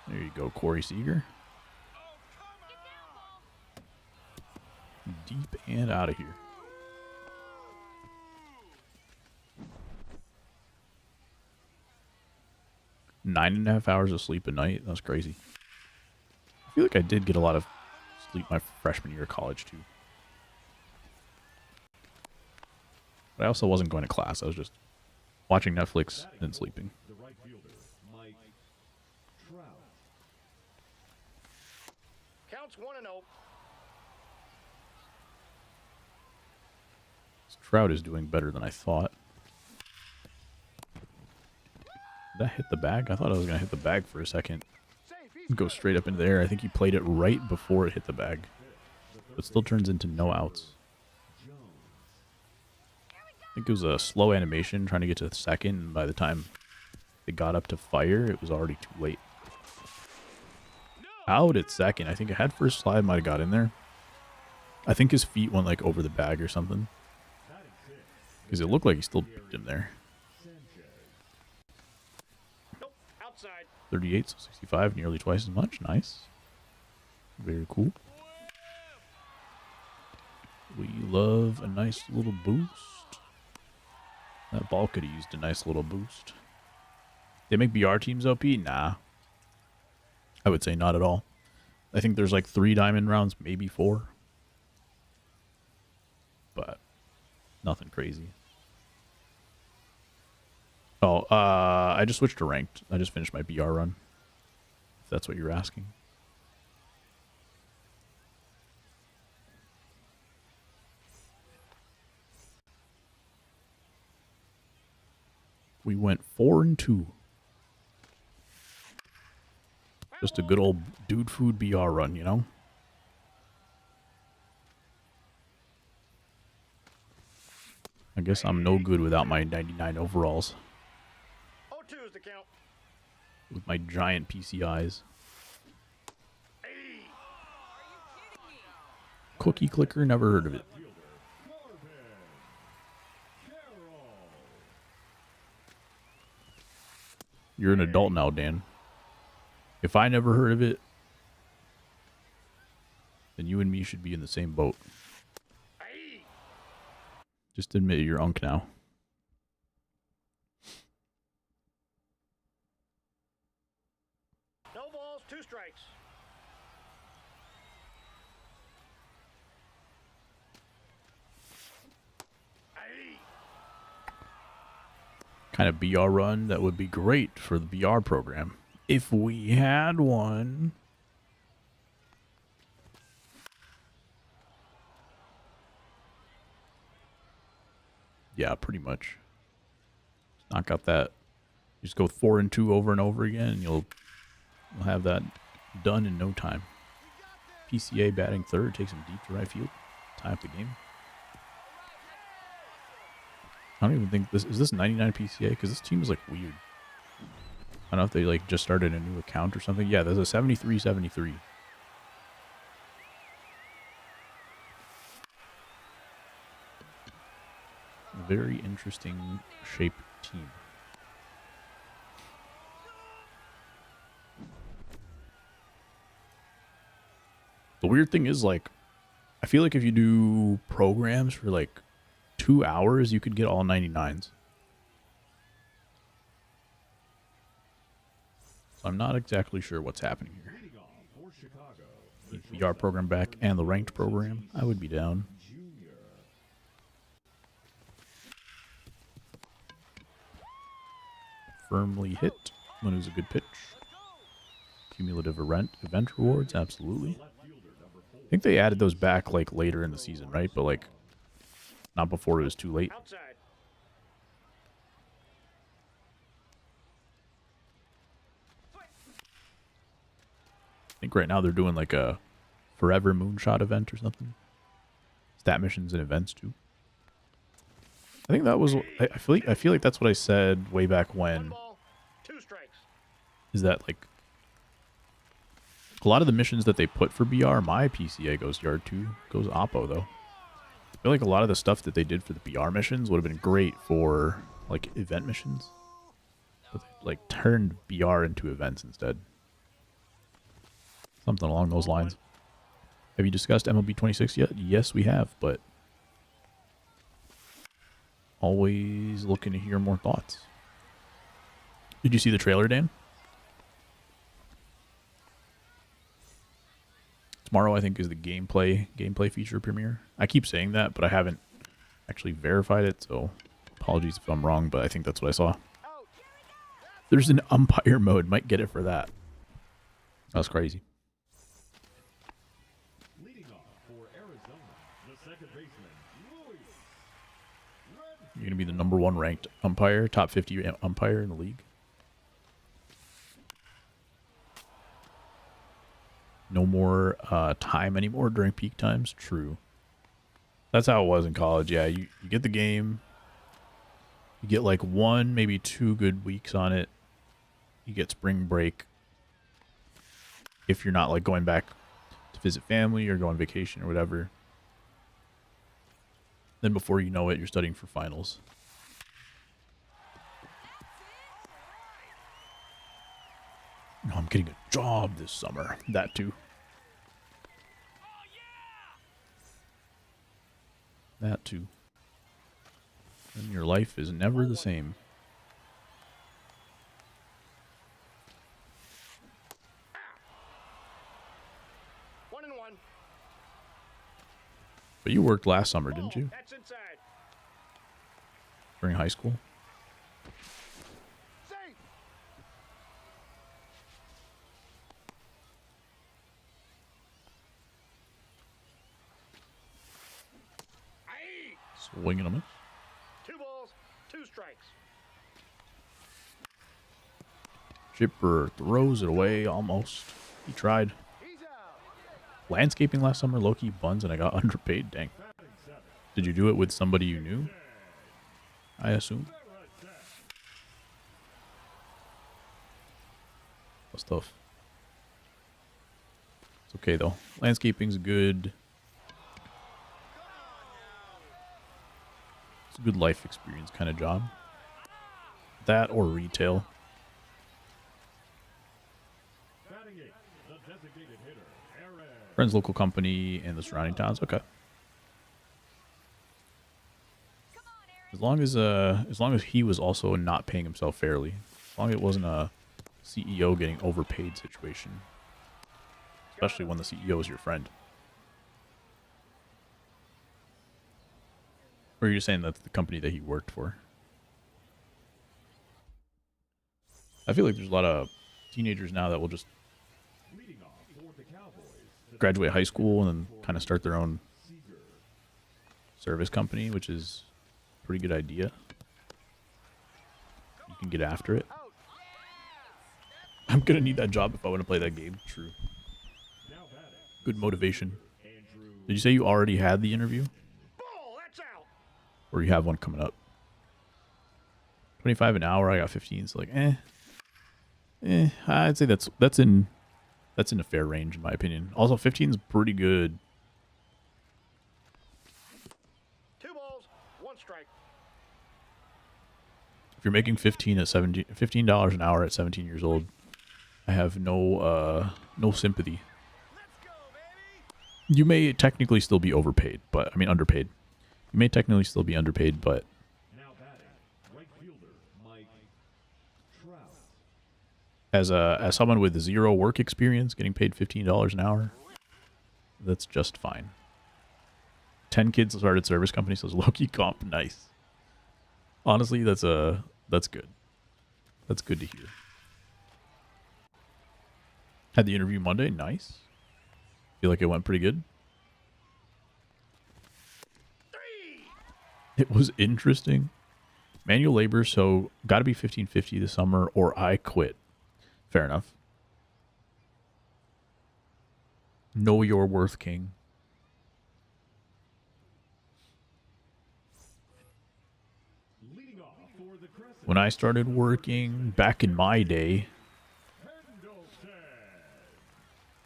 There you go, Corey Seager. Deep and out of here. 9.5 hours of sleep a night. That's crazy. I feel like I did get a lot of sleep my freshman year of college too. But I also wasn't going to class. I was just watching Netflix and sleeping. The right fielder, Mike Trout. Counts 1-0. Trout is doing better than I thought. Did that hit the bag? I thought I was going to hit the bag for a second. Safe. He's Go straight up into the air. I think he played it right before it hit the bag. But still turns into no outs. I think it was a slow animation trying to get to the second, and by the time it got up to fire, it was already too late. Out at second. I think a head first slide might have got in there. I think his feet went like over the bag or something. Because it looked like he still beat him there. Nope. Outside. 38, so 65, nearly twice as much. Nice. Very cool. We love a nice little boost. That ball could have used a nice little boost. They make BR teams OP? Nah. I would say not at all. I think there's like 3 diamond rounds, maybe 4. But nothing crazy. Oh, I just switched to ranked. I just finished my BR run. If that's what you're asking. We went 4-2. Just a good old dude food BR run, you know? I guess I'm no good without my 99 overalls. 0-2 is the count. With my giant PC eyes. Cookie Clicker, never heard of it. You're an adult now, Dan. If I never heard of it, then you and me should be in the same boat. Just admit you're unk now. No balls, 2 strikes. Kind of BR run that would be great for the BR program. If we had one. Yeah, pretty much. Knock out that. Just go 4-2 over and over again, and you'll have that done in no time. PCA batting third, takes him deep to right field. Tie up the game. I don't even think this is this 99 PCA because this team is like weird. I don't know if they like just started a new account or something. Yeah, there's a 73-73. Very interesting shape team. The weird thing is, like, I feel like if you do programs for like 2 hours, you could get all 99s. So I'm not exactly sure what's happening here. Leading off for Chicago, The BR program back and the ranked program. I would be down. Firmly hit. When it was a good pitch. Cumulative event rewards, absolutely. I think they added those back like later in the season, right? But like not before it was too late. Outside. I think right now they're doing like a Forever Moonshot event or something. Stat missions and events too. I think that was. I feel like that's what I said way back One when. ball, 2 strikes. Is that like a lot of the missions that they put for BR? My PCA goes yard 2, goes Oppo though. I feel like a lot of the stuff that they did for the BR missions would have been great for like event missions, but they like turned BR into events instead. Something along those lines. Have you discussed MLB 26 yet? Yes, we have, but always looking to hear more thoughts. Did you see the trailer, Dan? Tomorrow, I think, is the gameplay feature premiere. I keep saying that, but I haven't actually verified it, so apologies if I'm wrong, but I think that's what I saw. There's an umpire mode. Might get it for that. That's crazy. Leading off for Arizona, the second baseman, Louis. You're going to be the #1 ranked umpire, top 50 umpire in the league. No more time anymore during peak times. True. That's how it was in college. Yeah, you get the game. You get like 1, maybe 2 good weeks on it. You get spring break. If you're not like going back to visit family or go on vacation or whatever. Then before you know it, you're studying for finals. No, I'm getting a job this summer. That too. That too. And your life is never the same. One and one. But you worked last summer, didn't you? That's inside. During high school? Safe. Aye. Swinging them. 2 balls, 2 strikes. Chipper throws it away almost. He tried. He's out. Landscaping last summer, low-key buns, and I got underpaid. Dang. Did you do it with somebody you knew? I assume. That's tough. It's okay though. Landscaping's good. It's a good life experience kind of job. That or retail. Batting 8, the designated hitter, Aaron. Friends, local company, and the surrounding towns. Okay. As long as he was also not paying himself fairly. As long as it wasn't a CEO getting overpaid situation. Especially when the CEO is your friend. Or you're saying that's the company that he worked for? I feel like there's a lot of teenagers now that will just Leading off for the Cowboys, graduate high school and then kind of start their own service company, which is a pretty good idea. You can get after it. I'm going to need that job if I want to play that game. True. now batting, Good motivation. Andrew. Did you say you already had the interview? Ball, that's out. Or you have one coming up? 25 an hour, I got 15, so like, I'd say that's in a fair range in my opinion. Also, 15 is pretty good. 2 balls, 1 strike. If you're making $15 an hour at 17 years old, I have no sympathy. Let's go, baby. You may technically still be overpaid, but I mean underpaid. You may technically still be underpaid, but Now batting, right fielder, Mike Trout. as someone with 0 work experience, getting paid $15 an hour, that's just fine. 10 kids started service companies, so it's low-key comp. Nice. Honestly, that's good. That's good to hear. Had the interview Monday. Nice. Feel like it went pretty good. 3. It was interesting. Manual labor, so got to be 1550 this summer or I quit. Fair enough. Know your worth, King. Leading off for the Crescent, When I started working back in my day, Pendleton.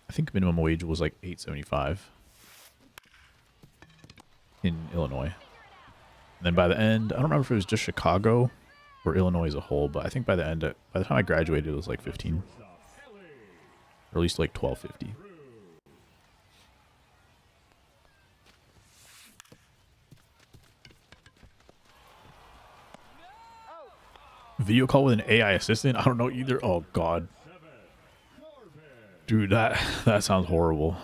I think minimum wage was like $8.75 in Illinois. And then by the end, I don't remember if it was just Chicago or Illinois as a whole, but I think by the end, by the time I graduated, it was like 15, or at least like 12.50. Video call with an AI assistant? I don't know either. Oh God, dude, that sounds horrible.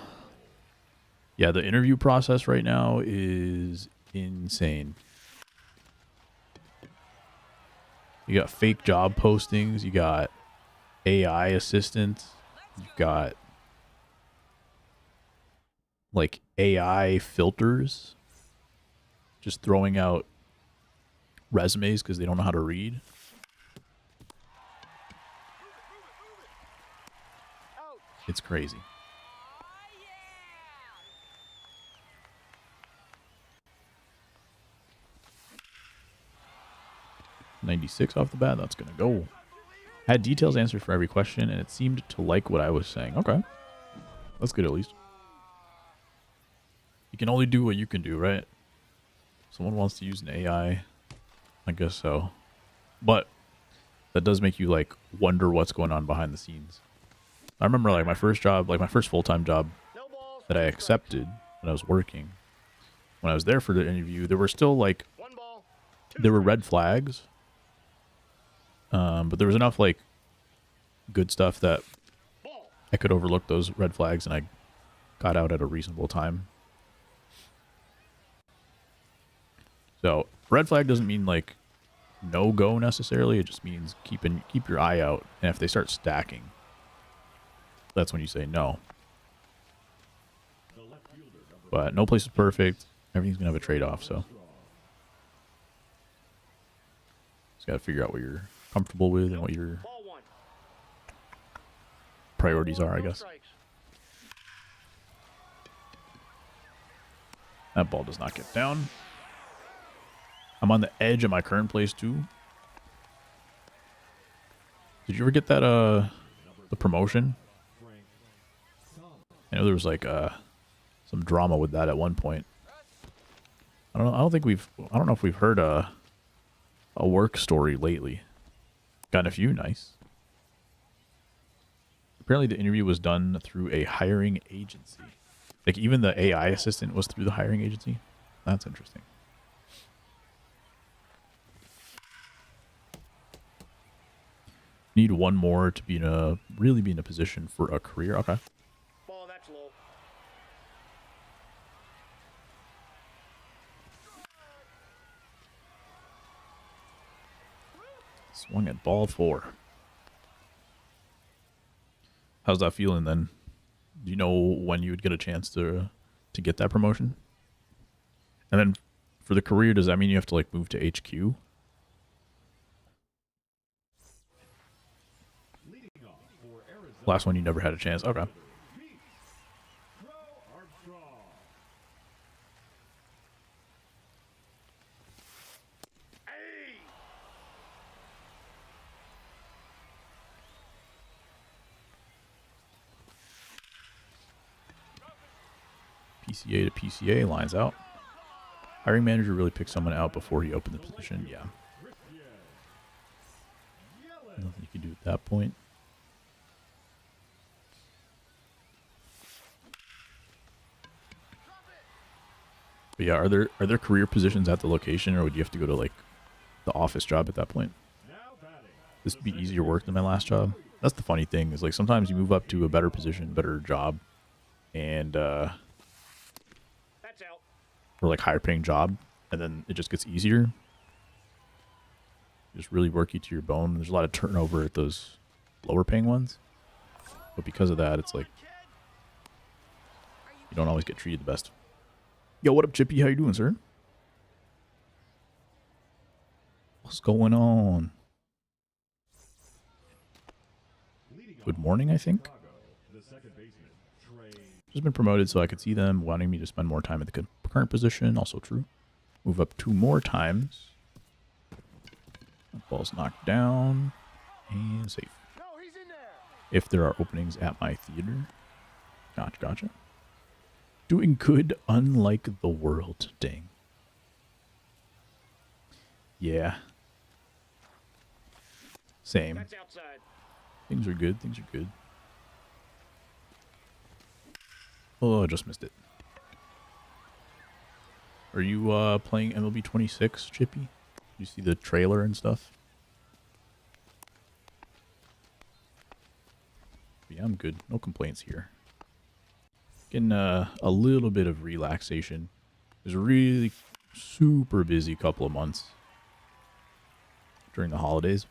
Yeah, the interview process right now is insane. You got fake job postings. You got AI assistants. You've got like AI filters just throwing out resumes because they don't know how to read. It's crazy. $96 off the bat. That's gonna go. Had details answered for every question, and it seemed to like what I was saying. Okay, that's good at least. You can only do what you can do, right? Someone wants to use an AI, I guess so. But that does make you like wonder what's going on behind the scenes. I remember like my first job, like my first full-time job No balls. that I accepted when I was working. When I was there for the interview, there were still like One ball. Two there were strikes. red flags. But there was enough like good stuff that Ball. I could overlook those red flags and I got out at a reasonable time. So red flag doesn't mean like no go necessarily. It just means keep your eye out. And if they start stacking, that's when you say no. But no place is perfect. Everything's gonna have a trade-off, so just gotta figure out what you're comfortable with and what your Ball one. priorities are, I No guess. strikes. That ball does not get down. I'm on the edge of my current place too. Did you ever get that the promotion? I know there was like some drama with that at one point. I don't know if we've heard a work story lately. Gotten a few, nice. Apparently the interview was done through a hiring agency. Like even the AI assistant was through the hiring agency. That's interesting. Need one more to really be in a position for a career. Okay. Ball, that's low. Swung at ball 4. How's that feeling then? Do you know when you would get a chance to get that promotion? And then for the career, does that mean you have to like move to HQ? Leading off for Arizona, Last one you never had a chance. Okay. Crow Armstrong. Hey! PCA to PCA, lines out. Hiring manager really picked someone out before he opened the position. Yeah. Nothing you can do at that point. But yeah, are there career positions at the location, or would you have to go to like the office job at that point? Now batting. This would be easier work than my last job. That's the funny thing, is like sometimes you move up to a better position, better job, and That's out. or like higher paying job, and then it just gets easier. Just really work you to your bone. There's a lot of turnover at those lower paying ones, but because of that, it's like you don't always get treated the best. Yo, what up, Chippy? How you doing, sir? What's going on? Leading Good off morning, I think. Chicago, the second baseman, Just been promoted, so I could see them wanting me to spend more time at the current position. Also true. Move up 2 more times. That ball's knocked down. And safe. No, he's in there. If there are openings at my theater. Gotcha, gotcha. Doing good, unlike the world. Dang. Yeah. Same. That's outside. Things are good. Things are good. Oh, I just missed it. Are you playing MLB 26, Chippy? You see the trailer and stuff? Yeah, I'm good. No complaints here. Getting a little bit of relaxation. It was a really super busy couple of months during the holidays.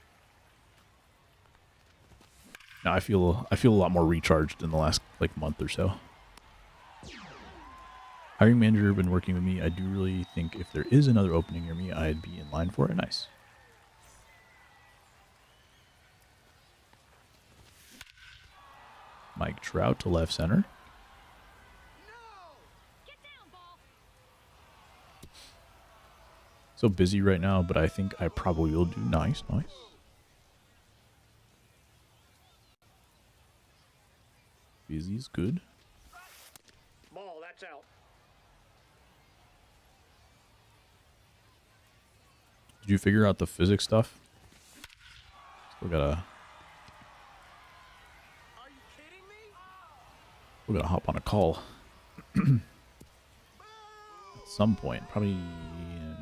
Now I feel a lot more recharged in the last like month or so. Hiring manager been working with me. I do really think if there is another opening near me, I'd be in line for it. Nice. Mike Trout to left center. So busy right now, but I think I probably will do nice. Nice. Busy is good. Ball, that's out. Did you figure out the physics stuff? Still gotta... Are you kidding me? We're gonna hop on a call. At some point. Probably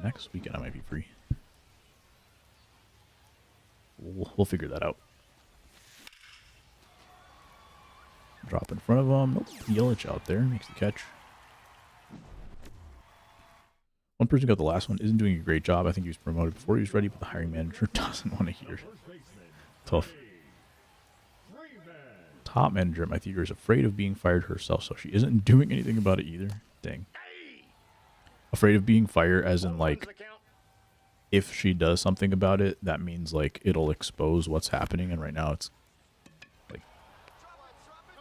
next weekend I might be free. We'll figure that out. Drop in front of him. Nope. Yelich out there. Makes the catch. One person got the last one. Isn't doing a great job. I think he was promoted before he was ready, but the hiring manager doesn't want to hear it. Tough. Top manager at my theater is afraid of being fired herself, so she isn't doing anything about it either. Dang. Afraid of being fired as in like if she does something about it, that means like it'll expose what's happening, and right now it's like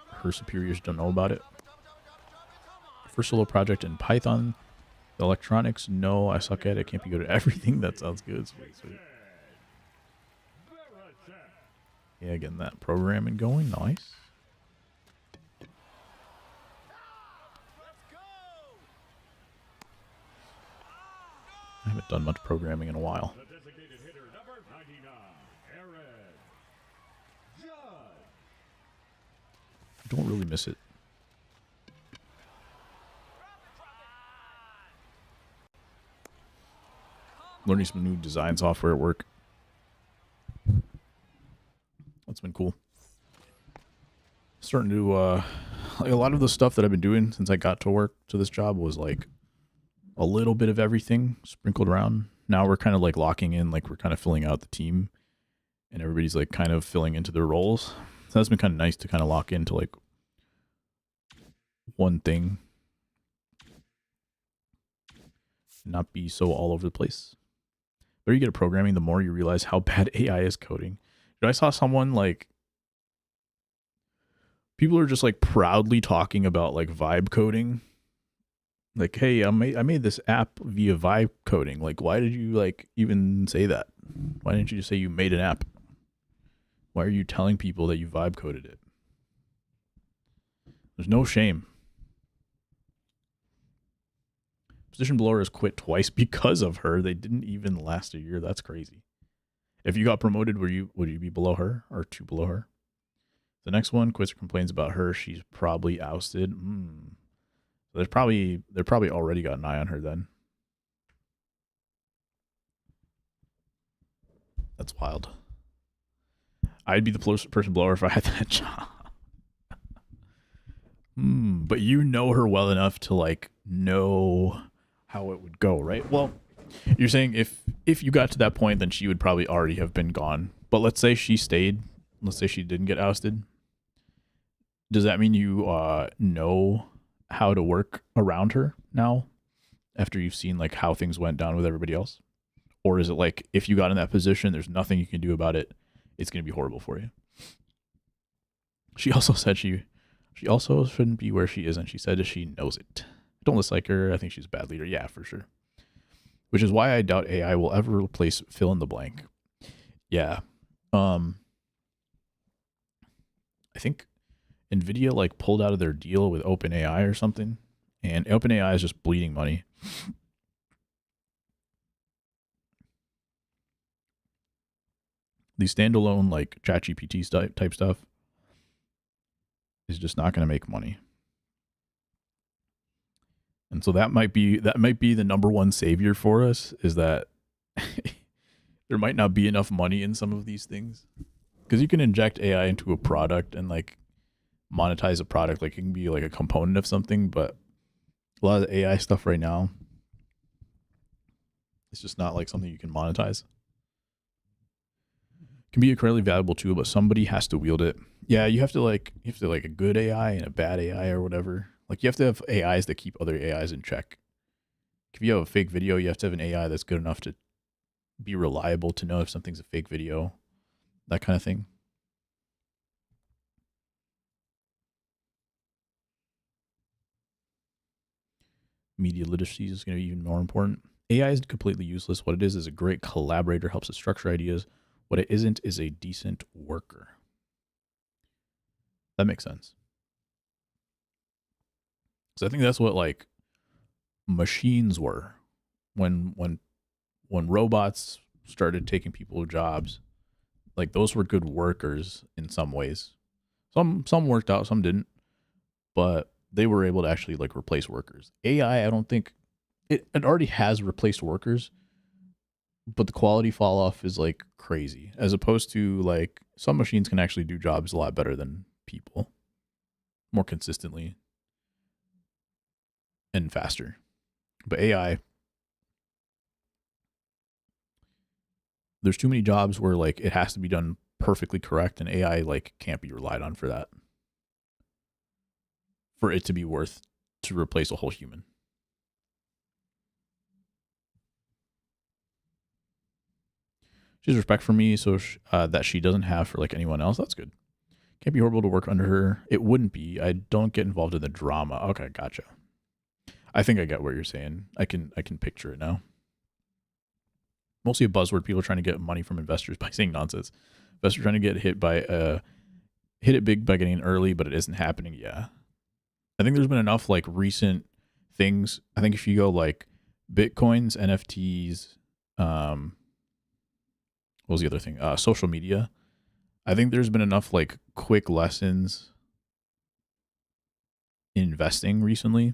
her superiors don't know about it. First solo project in Python. The electronics, no, I suck at it. Can't be good at everything. That sounds good. Sweet, sweet. Yeah, getting that programming going. Nice. I haven't done much programming in a while. The designated hitter, number 99, Aaron Judge. I don't really miss it. Learning some new design software at work. That's been cool. Starting to, like a lot of the stuff that I've been doing since I got to work to this job was like a little bit of everything sprinkled around. Now we're kind of like locking in, like we're kind of filling out the team and everybody's like kind of filling into their roles. So that's been kind of nice to kind of lock into like one thing. Not be so all over the place. The more you get at programming, the more you realize how bad AI is coding. I saw someone like, people are just like proudly talking about like vibe coding. Like, hey, I made this app via vibe coding. Like, why did you like even say that? Why didn't you just say you made an app? Why are you telling people that you vibe coded it? There's no shame. Position below her has quit twice because of her. They didn't even last a year. That's crazy. If you got promoted, would you be below her or 2 below her? The next one, quits or complains about her. She's probably ousted. So they're probably already got an eye on her then. That's wild. I'd be the person below her if I had that job. But you know her well enough to like know how it would go, right? Well, you're saying if you got to that point, then she would probably already have been gone. But let's say she stayed. Let's say she didn't get ousted. Does that mean you know how to work around her now after you've seen like how things went down with everybody else? Or is it like if you got in that position, there's nothing you can do about it. It's going to be horrible for you. She also said She also shouldn't be where she isn't. She said she knows it. I don't dislike her. I think she's a bad leader. Yeah, for sure. Which is why I doubt AI will ever replace fill in the blank. Yeah. I think Nvidia like pulled out of their deal with OpenAI or something, and OpenAI is just bleeding money. The standalone like ChatGPT type stuff is just not going to make money. And so that might be the number one savior for us, is that there might not be enough money in some of these things, because you can inject AI into a product and like monetize a product, like it can be like a component of something, but a lot of the AI stuff right now, it's just not like something you can monetize. It can be incredibly valuable too, but somebody has to wield it. Yeah, you have to like a good AI and a bad AI or whatever. Like you have to have AIs that keep other AIs in check. If you have a fake video, you have to have an AI that's good enough to be reliable to know if something's a fake video, that kind of thing. Media literacy is going to be even more important. AI is completely useless. What it is a great collaborator, helps us structure ideas. What it isn't is a decent worker. That makes sense. So I think that's what like machines were when robots started taking people's jobs. Like those were good workers in some ways. Some worked out, some didn't, but they were able to actually like replace workers. AI, I don't think it already has replaced workers, but the quality fall off is like crazy, as opposed to like some machines can actually do jobs a lot better than people, more consistently and faster. But AI, there's too many jobs where like it has to be done perfectly correct, and AI like can't be relied on for that, for it to be worth to replace a whole human. She has respect for me, so that she doesn't have for like anyone else. That's good. Can't be horrible to work under her. It wouldn't be. I don't get involved in the drama. Okay, gotcha. I think I get what you're saying. I can picture it now. Mostly a buzzword. People are trying to get money from investors by saying nonsense. Investors trying to get hit it big by getting in early, but it isn't happening. Yeah. I think there's been enough like recent things. I think if you go like Bitcoins, NFTs, what was the other thing? Social media. I think there's been enough like quick lessons in investing recently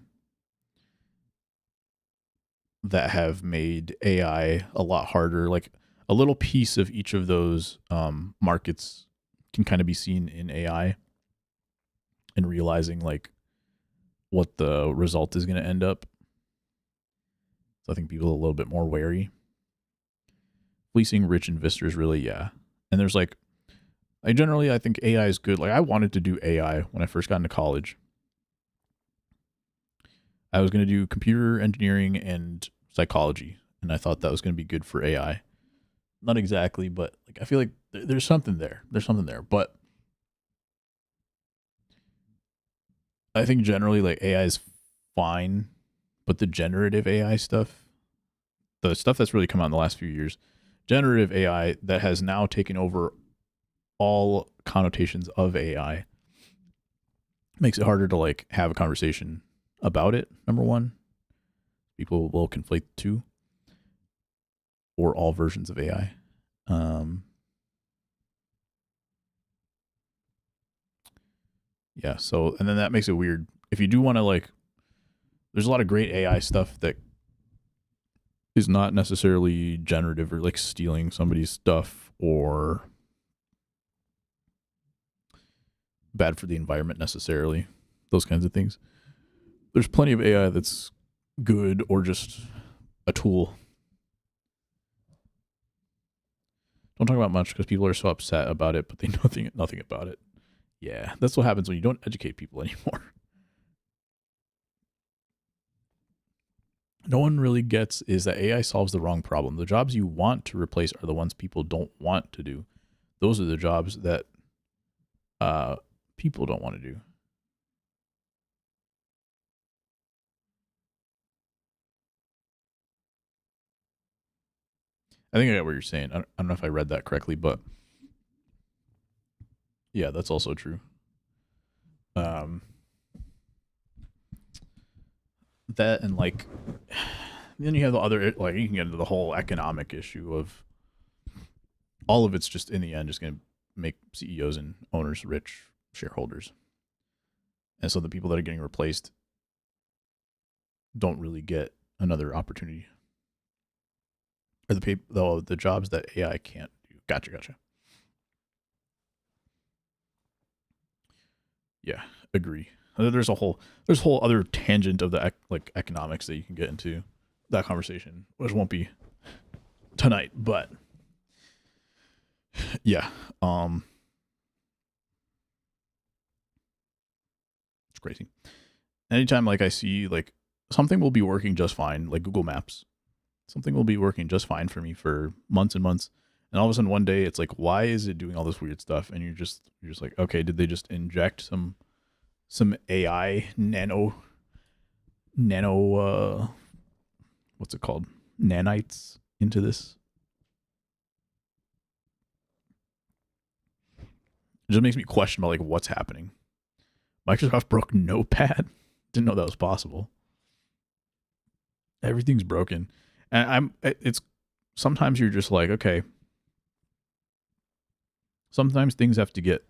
that have made AI a lot harder. Like a little piece of each of those markets can kind of be seen in AI, and realizing like what the result is going to end up. So I think people are a little bit more wary. Fleecing rich investors, really, yeah. And there's like, I think AI is good. Like I wanted to do AI when I first got into college. I was going to do computer engineering and psychology, and I thought that was going to be good for AI. Not exactly, but like I feel like there's something there. There's something there, but I think generally like AI is fine, but the generative AI stuff, the stuff that's really come out in the last few years, generative AI that has now taken over all connotations of AI, makes it harder to like have a conversation about it. Number one, people will conflate the two, or all versions of AI. Yeah. So, and then that makes it weird. If you do want to like, there's a lot of great AI stuff that is not necessarily generative or like stealing somebody's stuff or bad for the environment necessarily. Those kinds of things. There's plenty of AI that's good or just a tool. Don't talk about much because people are so upset about it, but they know nothing about it. Yeah, that's what happens when you don't educate people anymore. No one really gets is that AI solves the wrong problem. The jobs you want to replace are the ones people don't want to do. Those are the jobs that people don't want to do. I think I got what you're saying. I don't know if I read that correctly, but yeah, that's also true. That and like, then you have the other, like, you can get into the whole economic issue of all of it's just in the end just going to make CEOs and owners rich, shareholders. And so the people that are getting replaced don't really get another opportunity. Or the jobs that AI can't do. Gotcha. Yeah, agree. There's a whole other tangent of the like economics that you can get into that conversation, which won't be tonight, but yeah, it's crazy. Anytime like I see like something will be working just fine, like Google Maps, something will be working just fine for me for months and months, and all of a sudden one day it's like, why is it doing all this weird stuff? And you're just like, okay, did they just inject some AI nano what's it called, nanites into this? It just makes me question about like what's happening. Microsoft broke Notepad. Didn't know that was possible. Everything's broken. And it's sometimes you're just like, okay, sometimes things have to get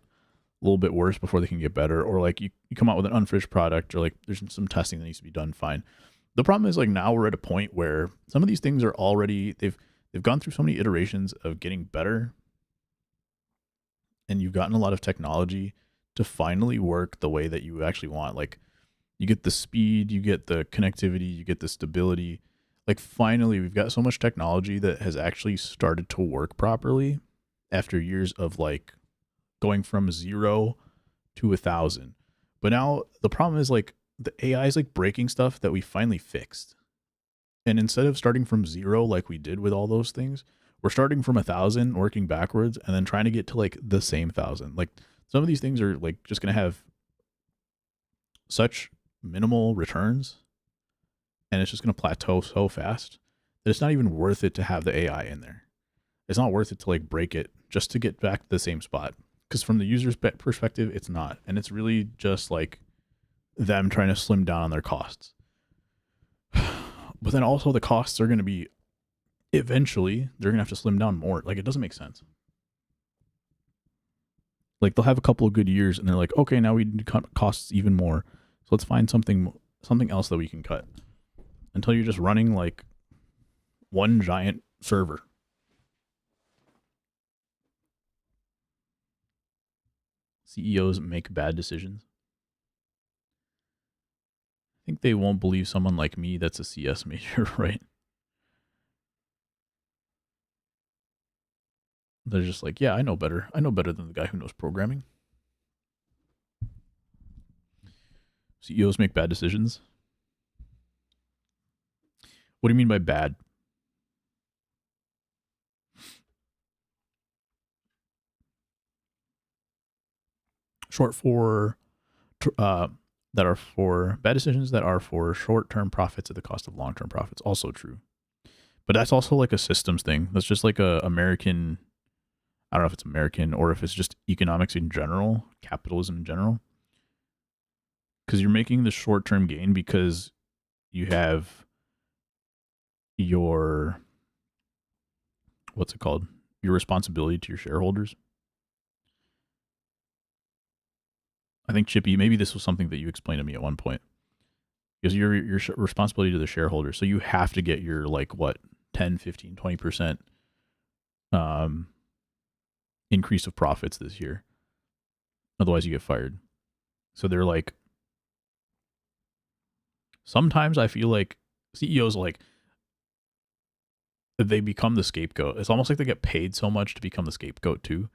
a little bit worse before they can get better, or like you come out with an unfinished product, or like there's some testing that needs to be done. Fine. The problem is like now we're at a point where some of these things are already, they've gone through so many iterations of getting better, and you've gotten a lot of technology to finally work the way that you actually want. Like you get the speed, you get the connectivity, you get the stability. Like finally we've got so much technology that has actually started to work properly after years of like going from 0 to 1,000. But now the problem is like the AI is like breaking stuff that we finally fixed. And instead of starting from 0 like we did with all those things, we're starting from 1,000, working backwards, and then trying to get to like the same 1,000. Like some of these things are like just going to have such minimal returns, and it's just going to plateau so fast that it's not even worth it to have the AI in there. It's not worth it to like break it just to get back to the same spot. Because from the user's perspective, it's not. And it's really just like them trying to slim down on their costs. But then also the costs are going to be, eventually, they're going to have to slim down more. Like, it doesn't make sense. Like, they'll have a couple of good years, and they're like, okay, now we need to cut costs even more. So let's find something else that we can cut. Until you're just running, like, one giant server. CEOs make bad decisions. I think they won't believe someone like me that's a CS major, right? They're just like, yeah, I know better. I know better than the guy who knows programming. CEOs make bad decisions. What do you mean by bad? Short for that are for bad decisions that are for short-term profits at the cost of long-term profits. Also true. But that's also like a systems thing. That's just like a American, I don't know if it's American or if it's just economics in general, capitalism in general. Because you're making the short-term gain because you have your, what's it called? Your responsibility to your shareholders. I think, Chippy, maybe this was something that you explained to me at one point. Because your responsibility to the shareholders. So you have to get your, like, what, 10, 15, 20% increase of profits this year. Otherwise, you get fired. So they're like, sometimes I feel like CEOs, like, they become the scapegoat. It's almost like they get paid so much to become the scapegoat, too.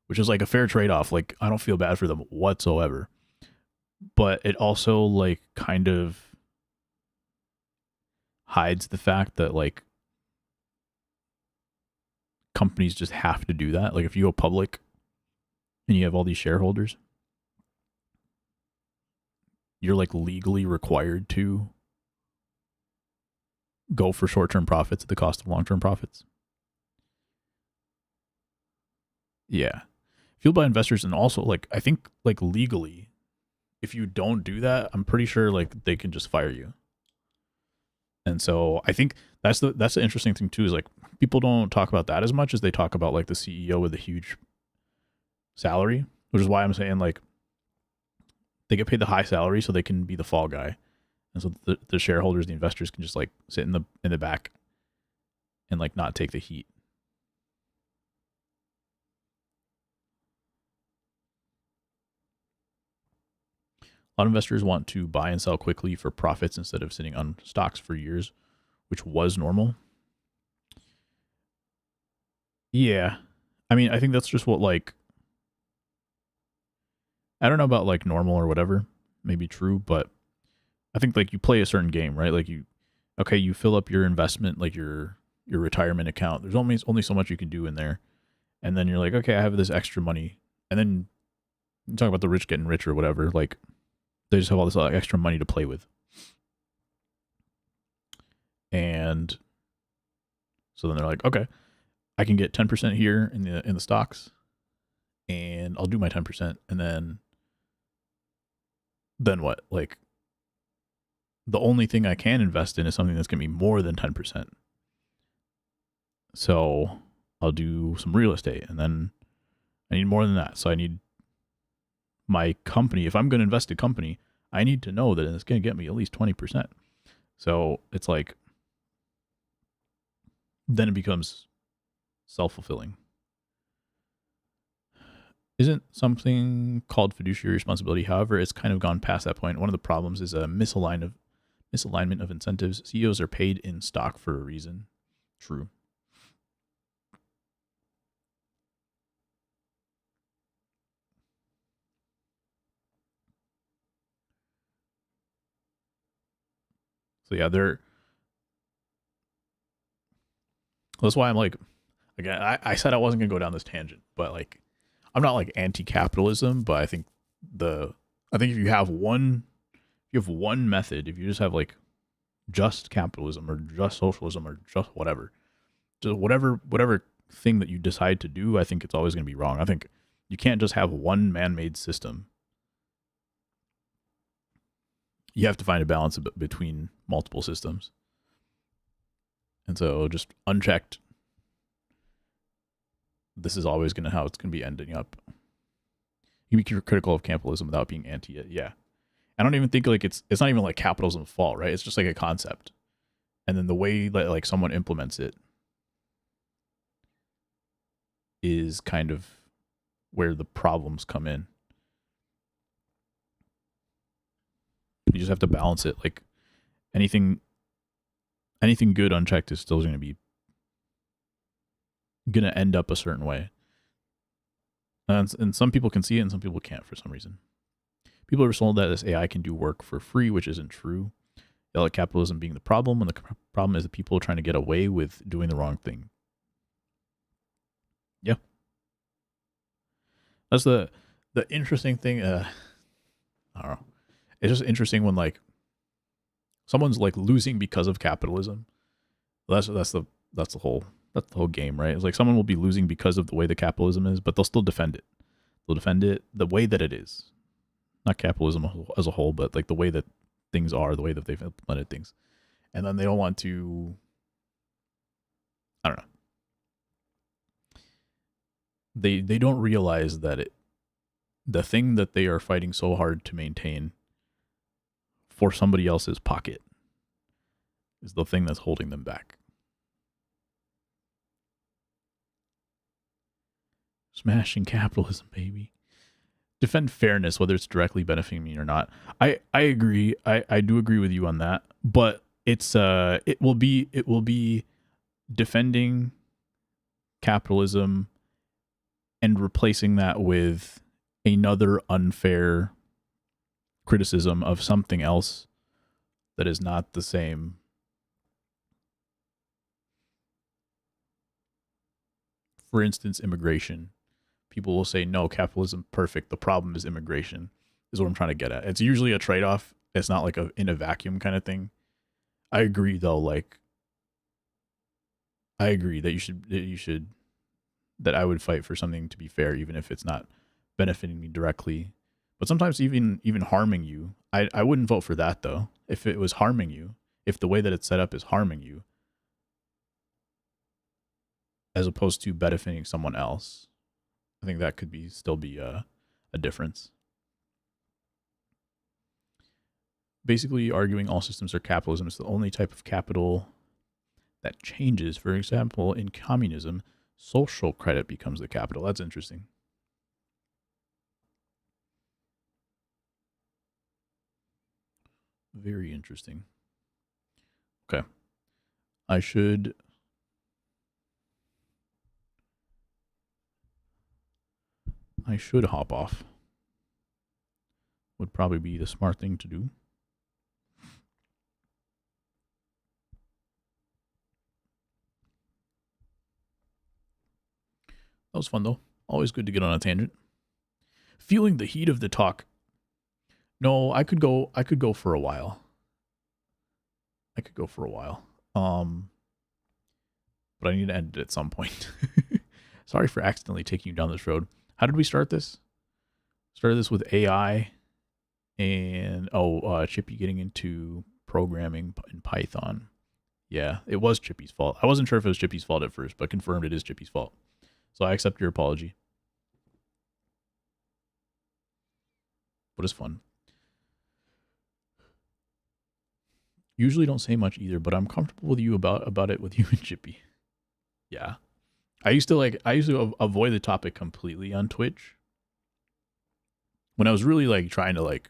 Which is like a fair trade-off. Like, I don't feel bad for them whatsoever. But it also, like, kind of hides the fact that, like, companies just have to do that. Like, if you go public and you have all these shareholders, you're, like, legally required to go for short-term profits at the cost of long-term profits. Yeah. Fueled by investors, and also like I think like legally, if you don't do that, I'm pretty sure like they can just fire you. And so I think that's the interesting thing too, is like people don't talk about that as much as they talk about like the CEO with a huge salary, which is why I'm saying like they get paid the high salary so they can be the fall guy. And so the shareholders, the investors can just like sit in the back and like not take the heat. A lot of investors want to buy and sell quickly for profits instead of sitting on stocks for years, which was normal. Yeah. I mean, I think that's just what like I don't know about like normal or whatever, maybe true, but I think like you play a certain game, right? Like you fill up your investment, like your retirement account. There's only so much you can do in there. And then you're like, okay, I have this extra money. And then you talk about the rich getting rich or whatever, like they just have all this like, extra money to play with. And so then they're like, okay, I can get 10% here in the stocks, and I'll do my 10%, and then what? Like the only thing I can invest in is something that's going to be more than 10%. So I'll do some real estate, and then I need more than that. So I need my company. If I'm going to invest in a company, I need to know that it's going to get me at least 20%. So it's like, then it becomes self-fulfilling. Isn't something called fiduciary responsibility? However, it's kind of gone past that point. One of the problems is a misalignment of incentives. CEOs are paid in stock for a reason. True. So yeah, that's why I'm like, again, I said I wasn't gonna go down this tangent, but like, I'm not like anti-capitalism, but I think if you have one method, if you just have like just capitalism or just socialism or just whatever thing that you decide to do, I think it's always going to be wrong. I think you can't just have one man-made system. You have to find a balance between multiple systems. And so just unchecked, this is always going to how it's going to be ending up. You can be critical of capitalism without being anti it. Yeah. I don't even think like it's not even like capitalism's fault, right? It's just like a concept. And then the way that like someone implements it is kind of where the problems come in. You just have to balance it. Like anything good unchecked is still going to end up a certain way. And some people can see it and some people can't for some reason. People are sold that this AI can do work for free, which isn't true. They like capitalism being the problem, and the problem is the people trying to get away with doing the wrong thing. Yeah. That's the interesting thing. I don't know. It's just interesting when like someone's like losing because of capitalism. That's the whole game, right? It's like someone will be losing because of the way the capitalism is, but they'll still defend it. They'll defend it the way that it is. Not capitalism as a whole, but like the way that things are, the way that they've implemented things. And then they don't want to, I don't know. They don't realize that the thing that they are fighting so hard to maintain for somebody else's pocket is the thing that's holding them back. Smashing capitalism, baby. Defend fairness, whether it's directly benefiting me or not. I agree. I do agree with you on that. But it's it will be defending capitalism and replacing that with another unfair criticism of something else that is not the same. For instance, immigration. People will say, no, capitalism perfect. The problem is immigration, is what I'm trying to get at. It's usually a trade-off. It's not like in a vacuum kind of thing. I agree though, like I agree that you should that I would fight for something to be fair, even if it's not benefiting me directly. But sometimes even harming you, I wouldn't vote for that though. If it was harming you, if the way that it's set up is harming you, as opposed to benefiting someone else, I think that could still be a difference. Basically, arguing all systems are capitalism is the only type of capital that changes. For example, in communism, social credit becomes the capital. That's interesting. Very interesting. Okay. I should hop off. Would probably be the smart thing to do. That was fun though. Always good to get on a tangent. Feeling the heat of the talk. No, I could go for a while. But I need to end it at some point. Sorry for accidentally taking you down this road. How did we start this? Started this with AI and Chippy getting into programming in Python. Yeah, it was Chippy's fault. I wasn't sure if it was Chippy's fault at first, but confirmed it is Chippy's fault. So I accept your apology. But it's fun. Usually don't say much either, but I'm comfortable with you about it with you and Chippy. Yeah. I used to avoid the topic completely on Twitch when I was really like trying to like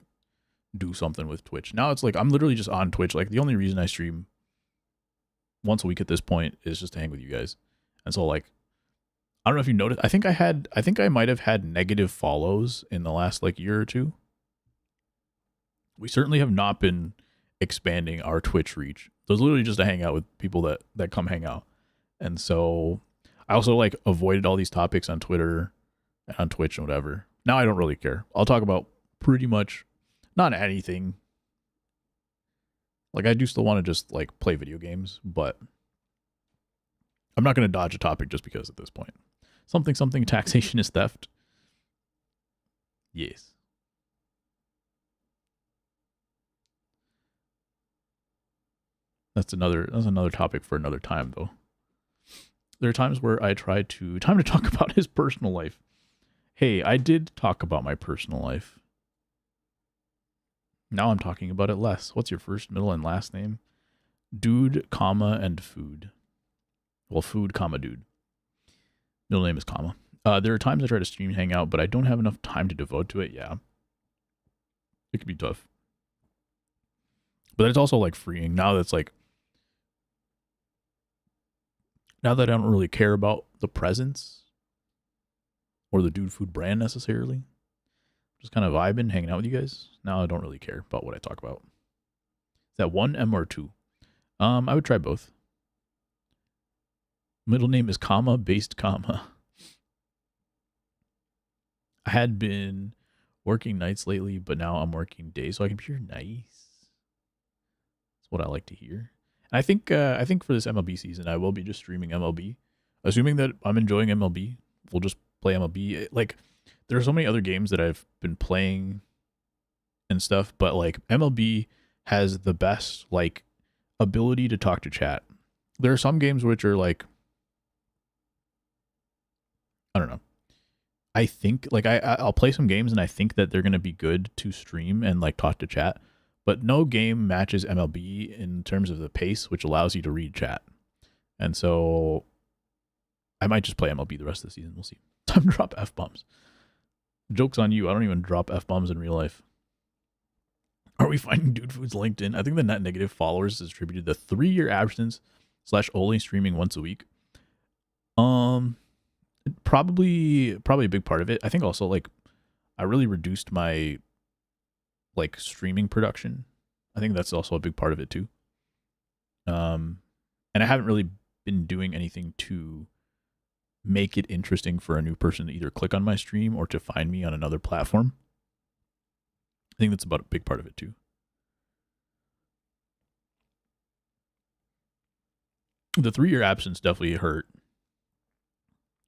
do something with Twitch. Now it's like I'm literally just on Twitch. Like the only reason I stream once a week at this point is just to hang with you guys. And so like I don't know if you noticed. I think I might have had negative follows in the last like year or two. We certainly have not been expanding our Twitch reach. So it's literally just to hang out with people that come hang out. And so I also like avoided all these topics on Twitter and on Twitch and whatever. Now I don't really care. I'll talk about pretty much not anything. Like I do still want to just like play video games, but I'm not going to dodge a topic just because at this point. Something taxation is theft. Yes. That's another topic for another time though. There are times where I try to talk about his personal life. Hey, I did talk about my personal life. Now I'm talking about it less. What's your first, middle, and last name? Dude, comma, and food. Well, food, comma, dude. Middle name is comma. There are times I try to stream hang out, but I don't have enough time to devote to it. Yeah. It could be tough. But it's also like freeing. Now that I don't really care about the presence or the Dude Food brand necessarily. Just kind of vibing, hanging out with you guys. Now I don't really care about what I talk about. Is that 1 M or 2? I would try both. Middle name is comma, based comma. I had been working nights lately, but now I'm working days, so I can be here. Nice. That's what I like to hear. And I think for this MLB season, I will be just streaming MLB. Assuming that I'm enjoying MLB, we'll just play MLB. Like, there are so many other games that I've been playing and stuff, but like MLB has the best like ability to talk to chat. There are some games which are like, I don't know. I think like I'll play some games and I think that they're gonna be good to stream and like talk to chat, but no game matches MLB in terms of the pace, which allows you to read chat. And so I might just play MLB the rest of the season. We'll see. Time to drop F-bombs. Joke's on you. I don't even drop F-bombs in real life. Are we finding Dude Food's LinkedIn? I think the net negative followers is attributed to 3-year absence / only streaming once a week. Probably a big part of it. I think also like I really reduced my like streaming production. I think that's also a big part of it too. And I haven't really been doing anything to make it interesting for a new person to either click on my stream or to find me on another platform. I think that's about a big part of it too. The 3-year absence definitely hurt.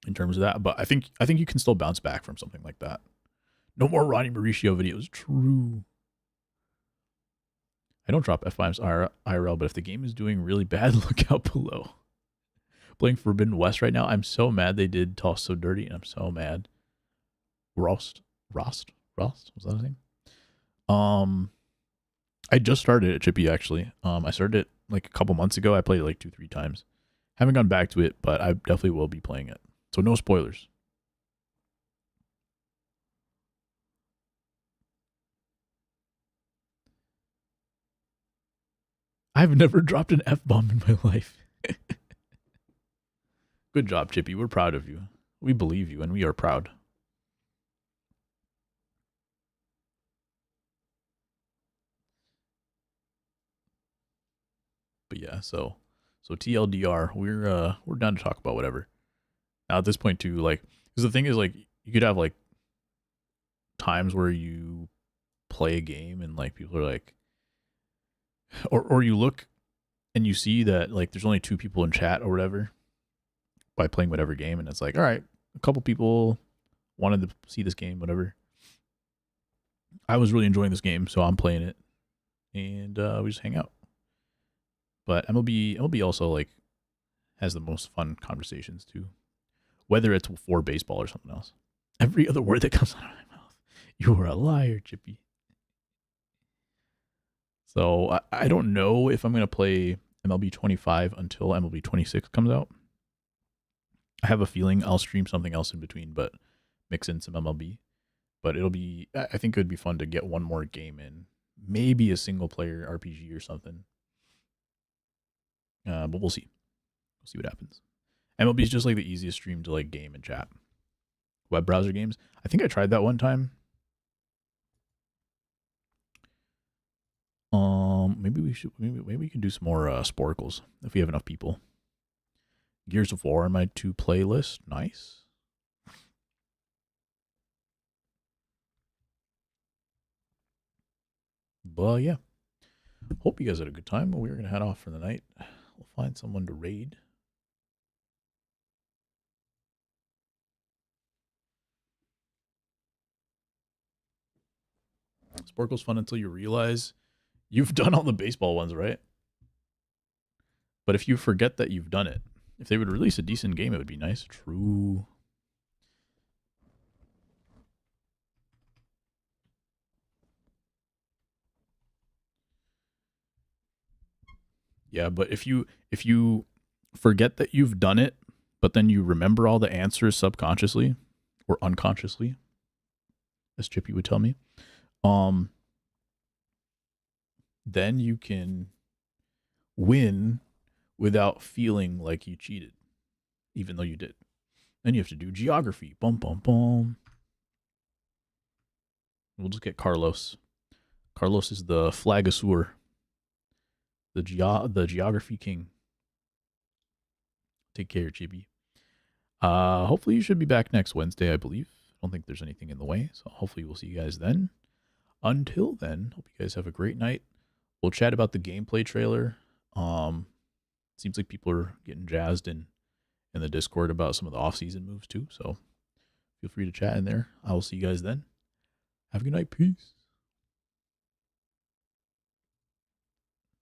in terms of that. But I think you can still bounce back from something like that. No more Ronnie Mauricio videos. True. I don't drop F5s IRL, but if the game is doing really bad, look out below. Playing Forbidden West right now. I'm so mad they did Toss So Dirty, and I'm so mad. Rost? Was that his name? I just started it, Chippy, actually. I started it like a couple months ago. I played it like 2-3 times. Haven't gone back to it, but I definitely will be playing it. So no spoilers. I've never dropped an F-bomb in my life. Good job, Chippy. We're proud of you. We believe you, and we are proud. But yeah, so TLDR, we're down to talk about whatever. Now at this point too, like, because the thing is, like, you could have like times where you play a game and like people are like, or you look and you see that like there's only 2 people in chat or whatever by playing whatever game, and it's like, all right, a couple people wanted to see this game, whatever. I was really enjoying this game, so I'm playing it, and we just hang out. But MLB also like has the most fun conversations too, whether it's for baseball or something else. Every other word that comes out of my mouth, you are a liar, Chippy. So I don't know if I'm gonna play MLB 25 until MLB 26 comes out. I have a feeling I'll stream something else in between, but mix in some MLB. But I think it would be fun to get one more game in, maybe a single player RPG or something. But we'll see. We'll see what happens. MLB is just like the easiest stream to like game and chat. Web browser games. I think I tried that one time. Maybe we can do some more Sporkles if we have enough people. Gears of War on my to play list. Nice. But yeah. Hope you guys had a good time. We're gonna head off for the night. We'll find someone to raid. Sporkle's fun until you realize you've done all the baseball ones, right? But if you forget that you've done it, if they would release a decent game, it would be nice. True. Yeah, but if you forget that you've done it, but then you remember all the answers subconsciously or unconsciously, as Chippy would tell me, then you can win without feeling like you cheated, even though you did. Then you have to do geography. Bum, bum, bum. We'll just get Carlos. Carlos is the Flagasaur, the geography king. Take care, Chibi. Hopefully you should be back next Wednesday, I believe. I don't think there's anything in the way, so hopefully we'll see you guys then. Until then, hope you guys have a great night. We'll chat about the gameplay trailer. Seems like people are getting jazzed in the Discord about some of the off-season moves too, so feel free to chat in there. I will see you guys then. Have a good night. Peace.